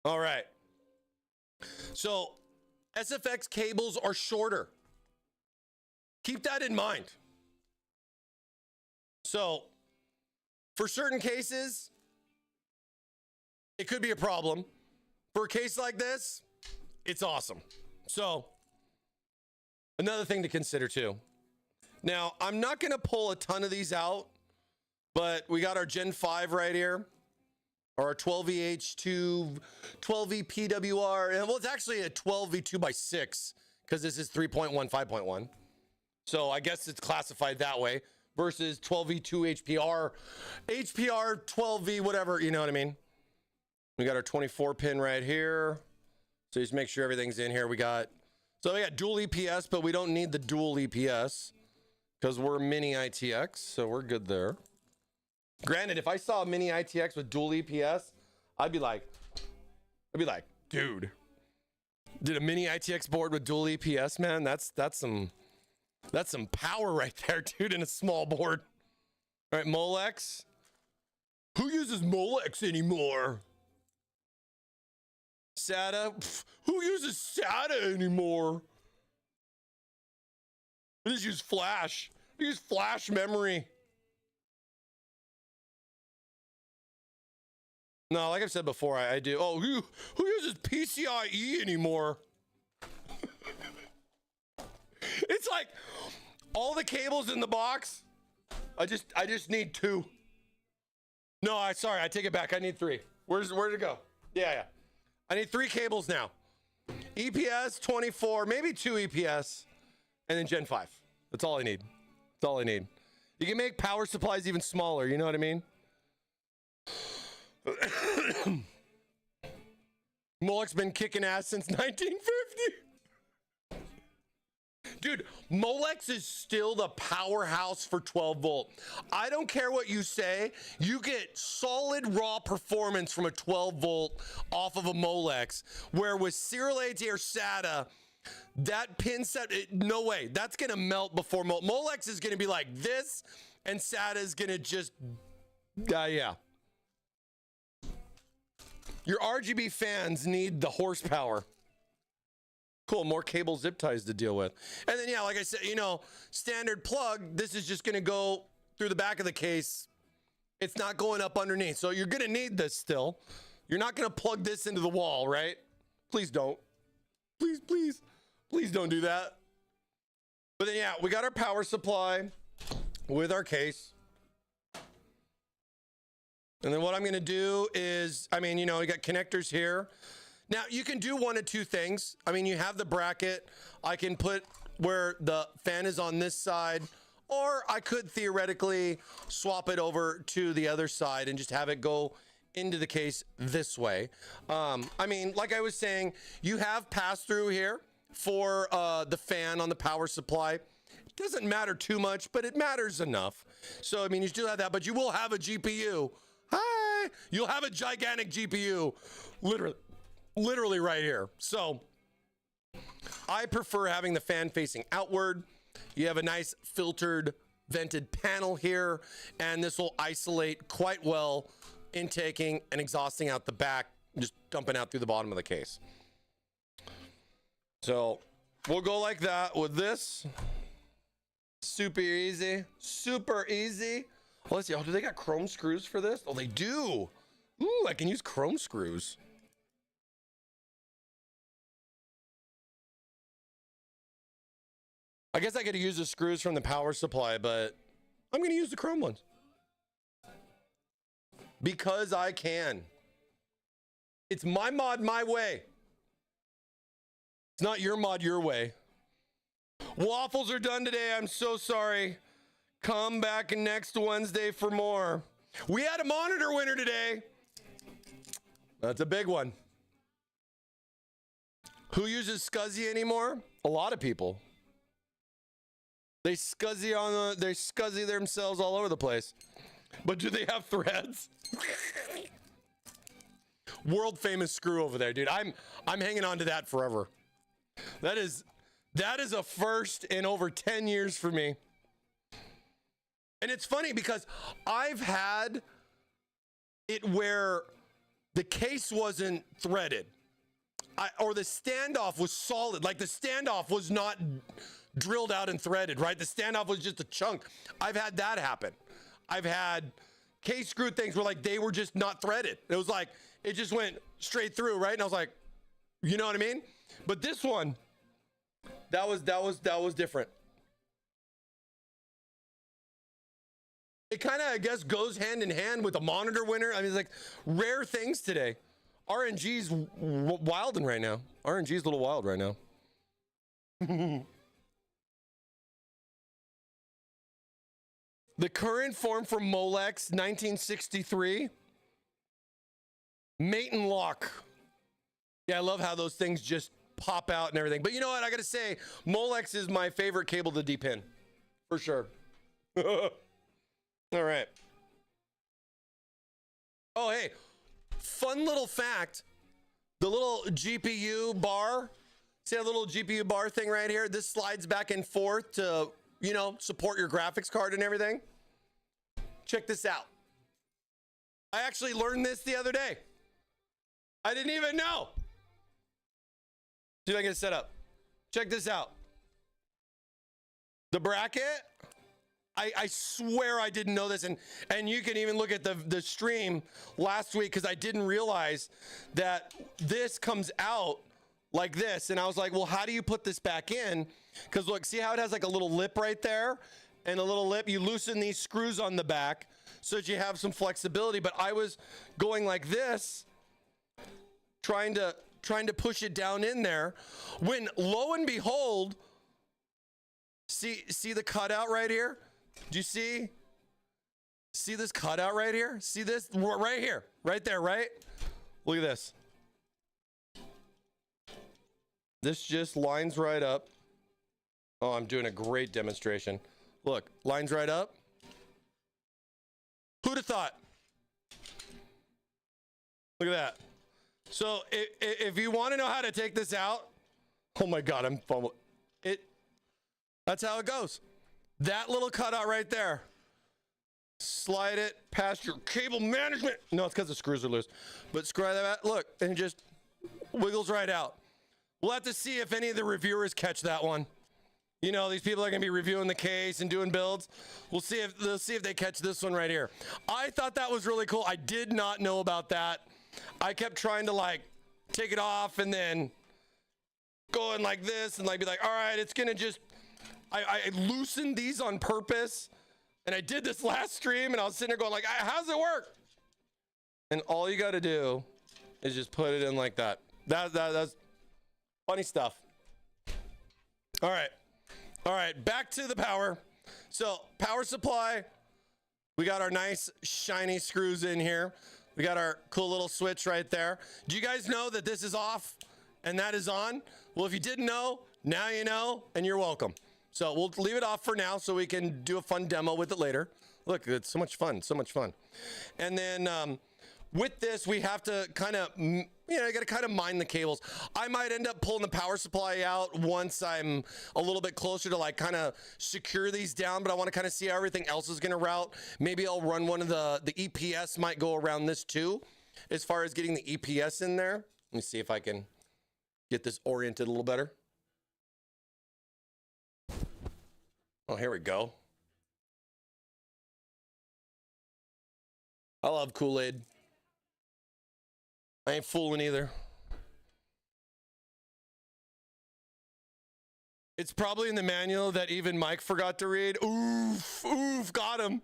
All right. So, SFX cables are shorter. Keep that in mind. So, for certain cases, it could be a problem. For a case like this, it's awesome. So, another thing to consider too. Now, I'm not going to pull a ton of these out, but we got our Gen 5 right here, or our 12VH2, 12V PWR. And well, it's actually a 12V 2x6 because this is 3.1, 5.1. So I guess it's classified that way versus 12V2 HPR, 12V, whatever, you know what I mean? We got our 24 pin right here. So just make sure everything's in here. We got dual EPS, but we don't need the dual EPS because we're mini ITX, so we're good there. Granted, if I saw a mini ITX with dual EPS, I'd be like, dude, did a mini ITX board with dual EPS, man? That's some power right there, dude, in a small board. All right, Molex. Who uses Molex anymore? SATA. Pff, who uses SATA anymore? I just use flash. I use flash memory. No, like I've said before, I do. Oh, who uses PCIe anymore? It's like all the cables in the box. I just need 2. No, sorry, I take it back. I need 3. Where'd it go? Yeah. I need 3 cables now. EPS 24, maybe 2 EPS, and then Gen 5. That's all I need. That's all I need. You can make power supplies even smaller. You know what I mean? Molech's been kicking ass since 1950. Dude, Molex is still the powerhouse for 12 volt. I don't care what you say. You get solid raw performance from a 12 volt off of a Molex, where with serial AT or SATA, that pin set, no way. That's going to melt before Molex is going to be like this, and SATA is going to just, yeah. Your RGB fans need the horsepower. Cool, more cable zip ties to deal with. And then, yeah, like I said, you know, standard plug, this is just going to go through the back of the case. It's not going up underneath. So you're going to need this still. You're not going to plug this into the wall, right? Please don't. Please don't do that. But then, yeah, we got our power supply with our case. And then what I'm going to do is, I mean, you know, you got connectors here. Now, you can do one of 2 things. I mean, you have the bracket. I can put where the fan is on this side, or I could theoretically swap it over to the other side and just have it go into the case this way. I mean, like I was saying, you have pass-through here for the fan on the power supply. It doesn't matter too much, but it matters enough. So, I mean, you still have that, but you will have a GPU. Hi! You'll have a gigantic GPU, literally right here. So I prefer having the fan facing outward. You have a nice filtered vented panel here, and this will isolate quite well, intaking and exhausting out the back, just dumping out through the bottom of the case. So we'll go like that with this. Super easy. Oh, let's see. Oh, do they got chrome screws for this? Oh, they do. Ooh, I can use chrome screws. I guess I could use the screws from the power supply, but I'm going to use the chrome ones. Because I can. It's my mod, my way. It's not your mod, your way. Waffles are done today. I'm so sorry. Come back next Wednesday for more. We had a monitor winner today. That's a big one. Who uses SCSI anymore? A lot of people. They SCSI themselves all over the place. But do they have threads? World famous screw over there, dude. I'm hanging on to that forever. That is a first in over 10 years for me. And it's funny because I've had it where the case wasn't threaded, or the standoff was solid. Like the standoff was not drilled out and threaded, right? The standoff was just a chunk. I've had that happen. I've had case screw things where like they were just not threaded. It was like it just went straight through, right? And I was like, you know what I mean? But this one, that was different. It kind of, I guess, goes hand in hand with the monitor winner. I mean, it's like rare things today. RNG's wilding right now. RNG's a little wild right now. The current form for Molex, 1963. Mate and lock. Yeah, I love how those things just pop out and everything. But you know what? I got to say, Molex is my favorite cable to depin. For sure. All right. Oh, hey, fun little fact. The little GPU bar, see that little GPU bar thing right here? This slides back and forth to, you know, support your graphics card and everything. Check this out. I actually learned this the other day. I didn't even know. See if I can get it set up. Check this out. The bracket, I swear I didn't know this, and you can even look at the stream last week because I didn't realize that this comes out like this, and I was like, well, how do you put this back in? Because look, see how it has like a little lip right there and a little lip? You loosen these screws on the back so that you have some flexibility, but I was going like this, trying to push it down in there, when lo and behold, see the cutout right here? Do you see this cutout right here? See this right here, right there, right? Look at this. This just lines right up. Oh, I'm doing a great demonstration. Look, lines right up. Who'd have thought? Look at that. So if you want to know how to take this out, oh my God, I'm fumbling. That's how it goes. That little cutout right there. Slide it past your cable management. No, it's because the screws are loose. But screw that. Look, and it just wiggles right out. We'll have to see if any of the reviewers catch that one. You know, these people are going to be reviewing the case and doing builds. We'll see if they catch this one right here. I thought that was really cool. I did not know about that. I kept trying to like take it off and then going like this and like be like, all right, it's gonna just, I loosened these on purpose, and I did this last stream, and I was sitting there going like, how's it work? And all you got to do is just put it in like that. That's funny stuff. All right, back to the power. So power supply, we got our nice shiny screws in here. We got our cool little switch right there. Do you guys know that this is off and that is on? Well, if you didn't know, now you know, and you're welcome. So we'll leave it off for now so we can do a fun demo with it later. Look, it's so much fun, so much fun. And then with this, we have to kind of, you got to kind of mind the cables. I might end up pulling the power supply out once I'm a little bit closer to like kind of secure these down, but I want to kind of see how everything else is going to route. Maybe I'll run one of the EPS might go around this too, as far as getting the EPS in there. Let me see if I can get this oriented a little better. Oh, here we go. I love Kool-Aid. I ain't fooling either. It's probably in the manual that even Mike forgot to read. Oof, got him.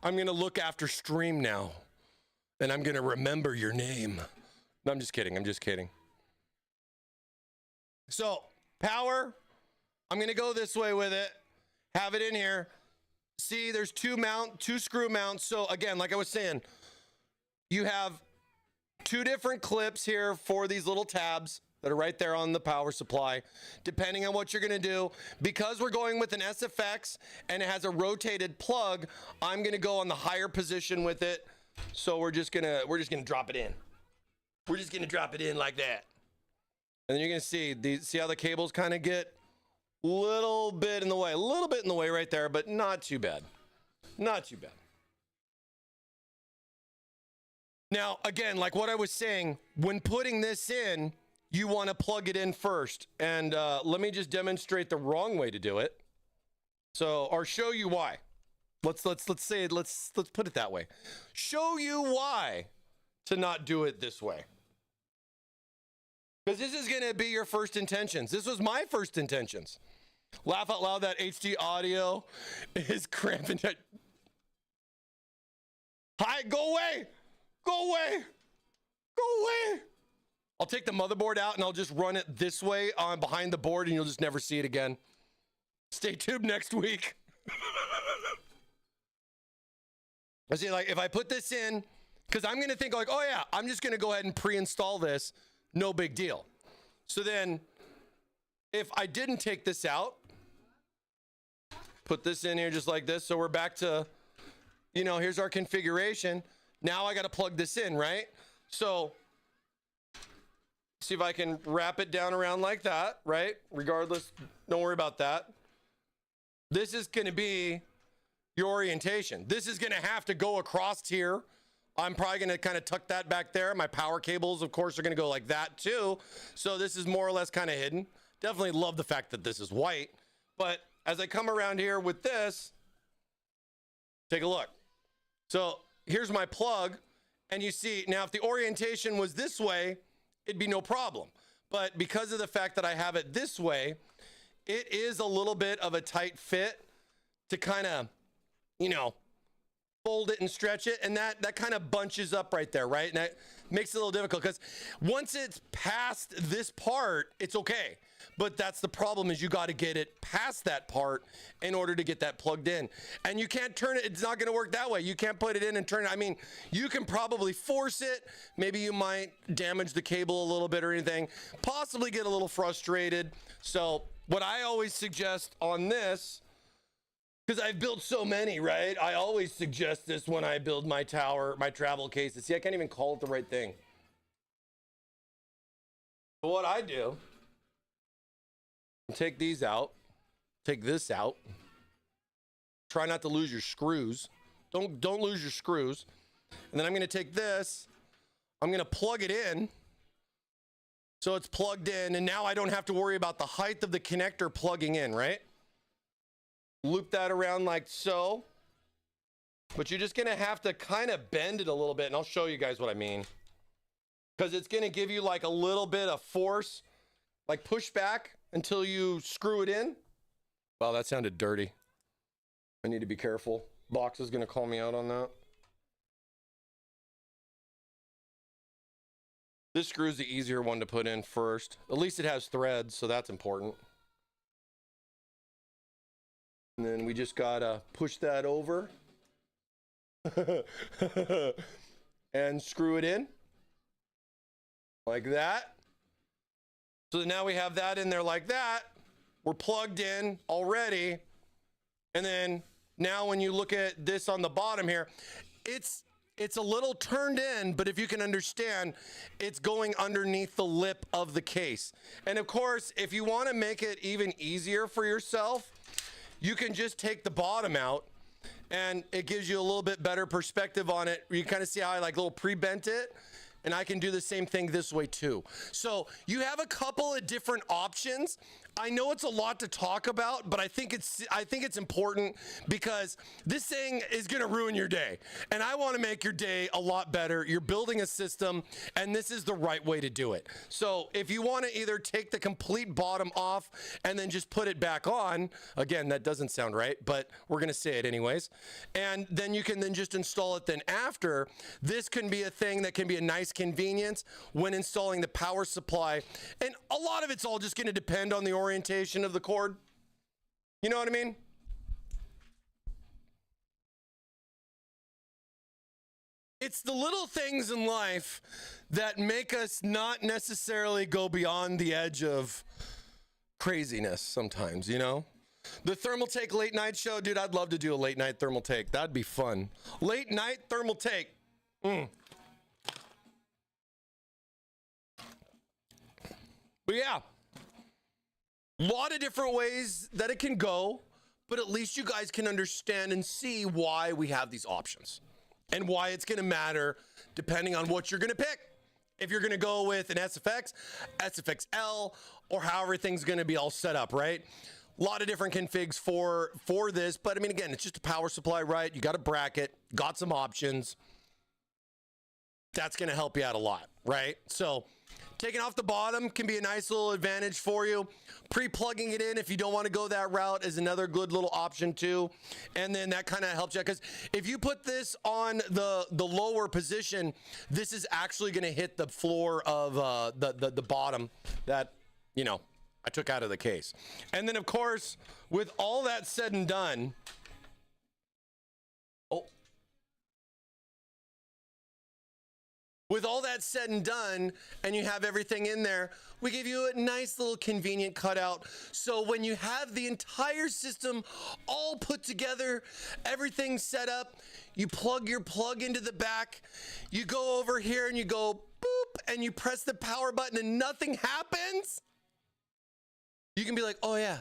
I'm going to look after stream now, and I'm going to remember your name. No, I'm just kidding. So, power, I'm going to go this way with it. Have it in here. See, there's two screw mounts. So, again, like I was saying, you have two different clips here for these little tabs that are right there on the power supply, depending on what you're going to do. Because we're going with an SFX and it has a rotated plug, I'm going to go on the higher position with it. So we're just going to drop it in. We're just going to drop it in like that. And then you're going to see how the cables kind of get a little bit in the way right there, but not too bad. Not too bad. Now, again, like what I was saying, when putting this in, you want to plug it in first. And let me just demonstrate the wrong way to do it. So, or show you why. Let's put it that way. Show you why to not do it this way. Because this is going to be your first intentions. This was my first intentions. Laugh out loud, that HD audio is cramping. Hi, go away. Go away. Go away. I'll take the motherboard out and I'll just run it this way on behind the board and you'll just never see it again. Stay tuned next week. I see, like, if I put this in, because I'm going to think like, oh yeah, I'm just going to go ahead and pre-install this. No big deal. So then if I didn't take this out, put this in here just like this. So we're back to, here's our configuration. Now I got to plug this in, right? So see if I can wrap it down around like that, right? Regardless, don't worry about that. This is going to be your orientation. This is going to have to go across here I'm probably going to kind of tuck that back there. My power cables, of course, are going to go like that too. So this is more or less kind of hidden. Definitely love the fact that this is white. But as I come around here with this, take a look. So here's my plug. And you see, now if the orientation was this way, it'd be no problem. But because of the fact that I have it this way, it is a little bit of a tight fit to kind of, you know, fold it and stretch it. And that kind of bunches up right there, right? And that makes it a little difficult because once it's past this part, it's okay. But that's the problem, is you got to get it past that part in order to get that plugged in. And you can't turn it. It's not going to work that way. You can't put it in and turn it. I mean, you can probably force it. Maybe you might damage the cable a little bit or anything, possibly get a little frustrated. So what I always suggest on this, because I've built so many, right? I always suggest this when I build my tower, my travel cases. See, I can't even call it the right thing. But what I do, take these out, take this out. Try not to lose your screws. Don't lose your screws. And then I'm going to take this, I'm going to plug it in. So it's plugged in, and now I don't have to worry about the height of the connector plugging in, right? Loop that around like so. But you're just going to have to kind of bend it a little bit, and I'll show you guys what I mean. Because it's going to give you like a little bit of force, like push back until you screw it in. Wow, that sounded dirty. I need to be careful. Box is going to call me out on that. This screw is the easier one to put in first. At least it has threads, so that's important. And then we just gotta push that over and screw it in like that. So now we have that in there like that. We're plugged in already. And then now when you look at this on the bottom here, it's a little turned in, but if you can understand, it's going underneath the lip of the case. And of course, if you want to make it even easier for yourself, you can just take the bottom out, and it gives you a little bit better perspective on it. You kind of see how I like little pre-bent it, and I can do the same thing this way too. So you have a couple of different options. I know it's a lot to talk about, but I think it's important because this thing is going to ruin your day. And I want to make your day a lot better. You're building a system, and this is the right way to do it. So if you want to either take the complete bottom off and then just put it back on, again, that doesn't sound right, but we're going to say it anyways. And then you can then just install it then after. This can be a thing that can be a nice convenience when installing the power supply. And a lot of it's all just going to depend on the orientation of the cord. You know what I mean? It's the little things in life that make us not necessarily go beyond the edge of craziness sometimes, you know? The Thermaltake late night show, dude, I'd love to do a late night Thermaltake. That'd be fun. Late night Thermaltake. But yeah, a lot of different ways that it can go, but at least you guys can understand and see why we have these options and why it's going to matter depending on what you're going to pick. If you're going to go with an SFX, SFXL, or how everything's going to be all set up, right? A lot of different configs for this, but I mean, again, it's just a power supply, right? You got a bracket, got some options. That's going to help you out a lot, right? So taking off the bottom can be a nice little advantage for you. Pre-plugging it in if you don't want to go that route is another good little option too. And then that kind of helps you, because if you put this on the lower position, this is actually going to hit the floor of the bottom that, you know, I took out of the case. And then of course, with all that said and done, with all that said and done, and you have everything in there, we give you a nice little convenient cutout. So when you have the entire system all put together, everything set up, you plug your plug into the back, you go over here and you go boop, and you press the power button and nothing happens. You can be like, oh yeah,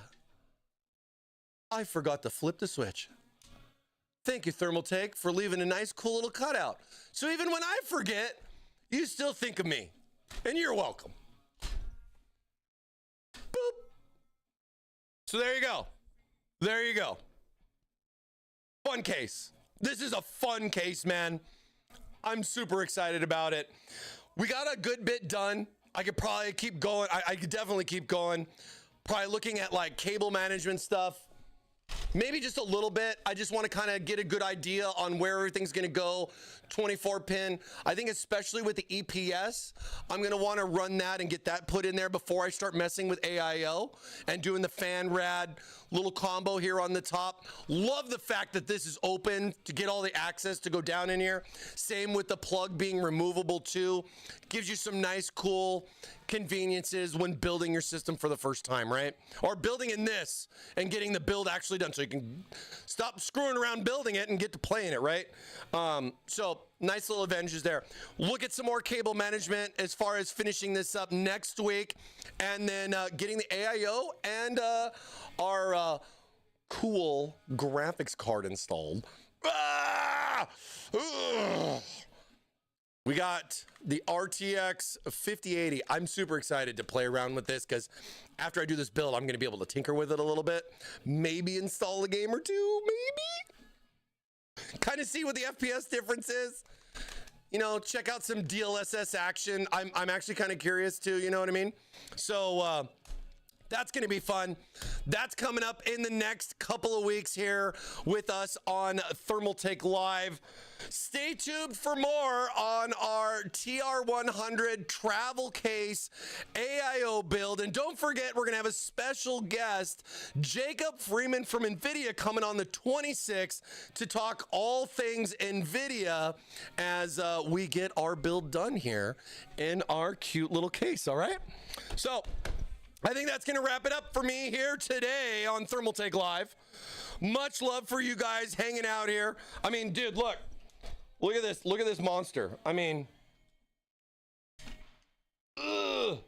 I forgot to flip the switch. Thank you, Thermaltake, for leaving a nice, cool little cutout. So even when I forget, you still think of me. And you're welcome. Boop. So there you go. There you go. Fun case. This is a fun case, man. I'm super excited about it. We got a good bit done. I could probably keep going. I could definitely keep going. Probably looking at like cable management stuff. Maybe just a little bit. I just want to kind of get a good idea on where everything's going to go. 24 pin. I think especially with the EPS, I'm going to want to run that and get that put in there before I start messing with AIO and doing the fan rad little combo here on the top. Love the fact that this is open to get all the access to go down in here. Same with the plug being removable too. Gives you some nice, cool conveniences when building your system for the first time, right? Or building in this and getting the build actually done so you can stop screwing around building it and get to playing it, right? So nice little advantages there. Look at some more cable management as far as finishing this up next week, and then getting the AIO and our cool graphics card installed. Ah! Ugh. We got the RTX 5080. I'm super excited to play around with this because after I do this build, I'm going to be able to tinker with it a little bit. Maybe install a game or two, maybe. Kind of see what the FPS difference is. You know, check out some DLSS action. I'm actually kind of curious too, you know what I mean? So that's going to be fun. That's coming up in the next couple of weeks here with us on Thermaltake Live. Stay tuned for more on our TR100 travel case AIO build. And don't forget, we're going to have a special guest, Jacob Freeman from NVIDIA, coming on the 26th to talk all things NVIDIA as we get our build done here in our cute little case, all right? So I think that's going to wrap it up for me here today on Thermaltake Live. Much love for you guys hanging out here. I mean, dude, look at this. Look at this monster. I mean, ugh.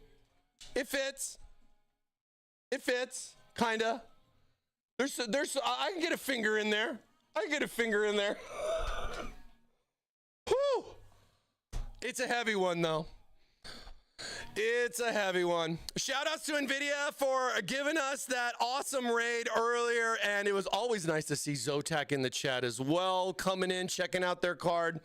It fits. It fits, kinda. There's. I can get a finger in there. I can get a finger in there. Whew. It's a heavy one, though. It's a heavy one. Shout outs to NVIDIA for giving us that awesome raid earlier. And it was always nice to see Zotac in the chat as well, coming in, checking out their card.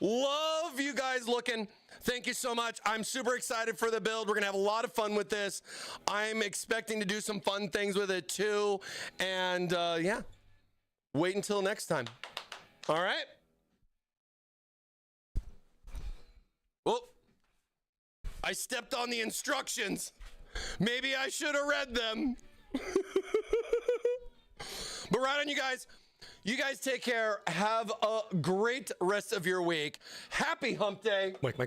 Love you guys looking. Thank you so much. I'm super excited for the build. We're going to have a lot of fun with this. I'm expecting to do some fun things with it too. And yeah, wait until next time. All right. Well, I stepped on the instructions. Maybe I should have read them. But right on, you guys. You guys take care. Have a great rest of your week. Happy hump day. Mike.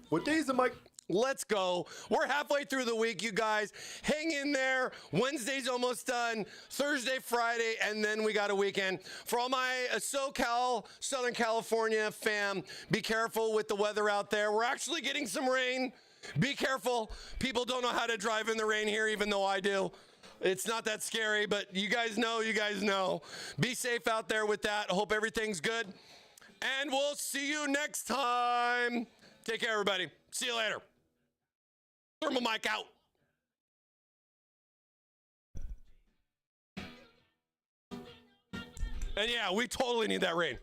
What day is it, Mike? Let's go. We're halfway through the week, you guys. Hang in there. Wednesday's almost done. Thursday, Friday, and then we got a weekend. For all my SoCal, Southern California fam, be careful with the weather out there. We're actually getting some rain. Be careful. People don't know how to drive in the rain here, even though I do. It's not that scary, but you guys know. Be safe out there with that. I hope everything's good. And we'll see you next time. Take care, everybody. See you later. ThermalMike out. And yeah, we totally need that rain.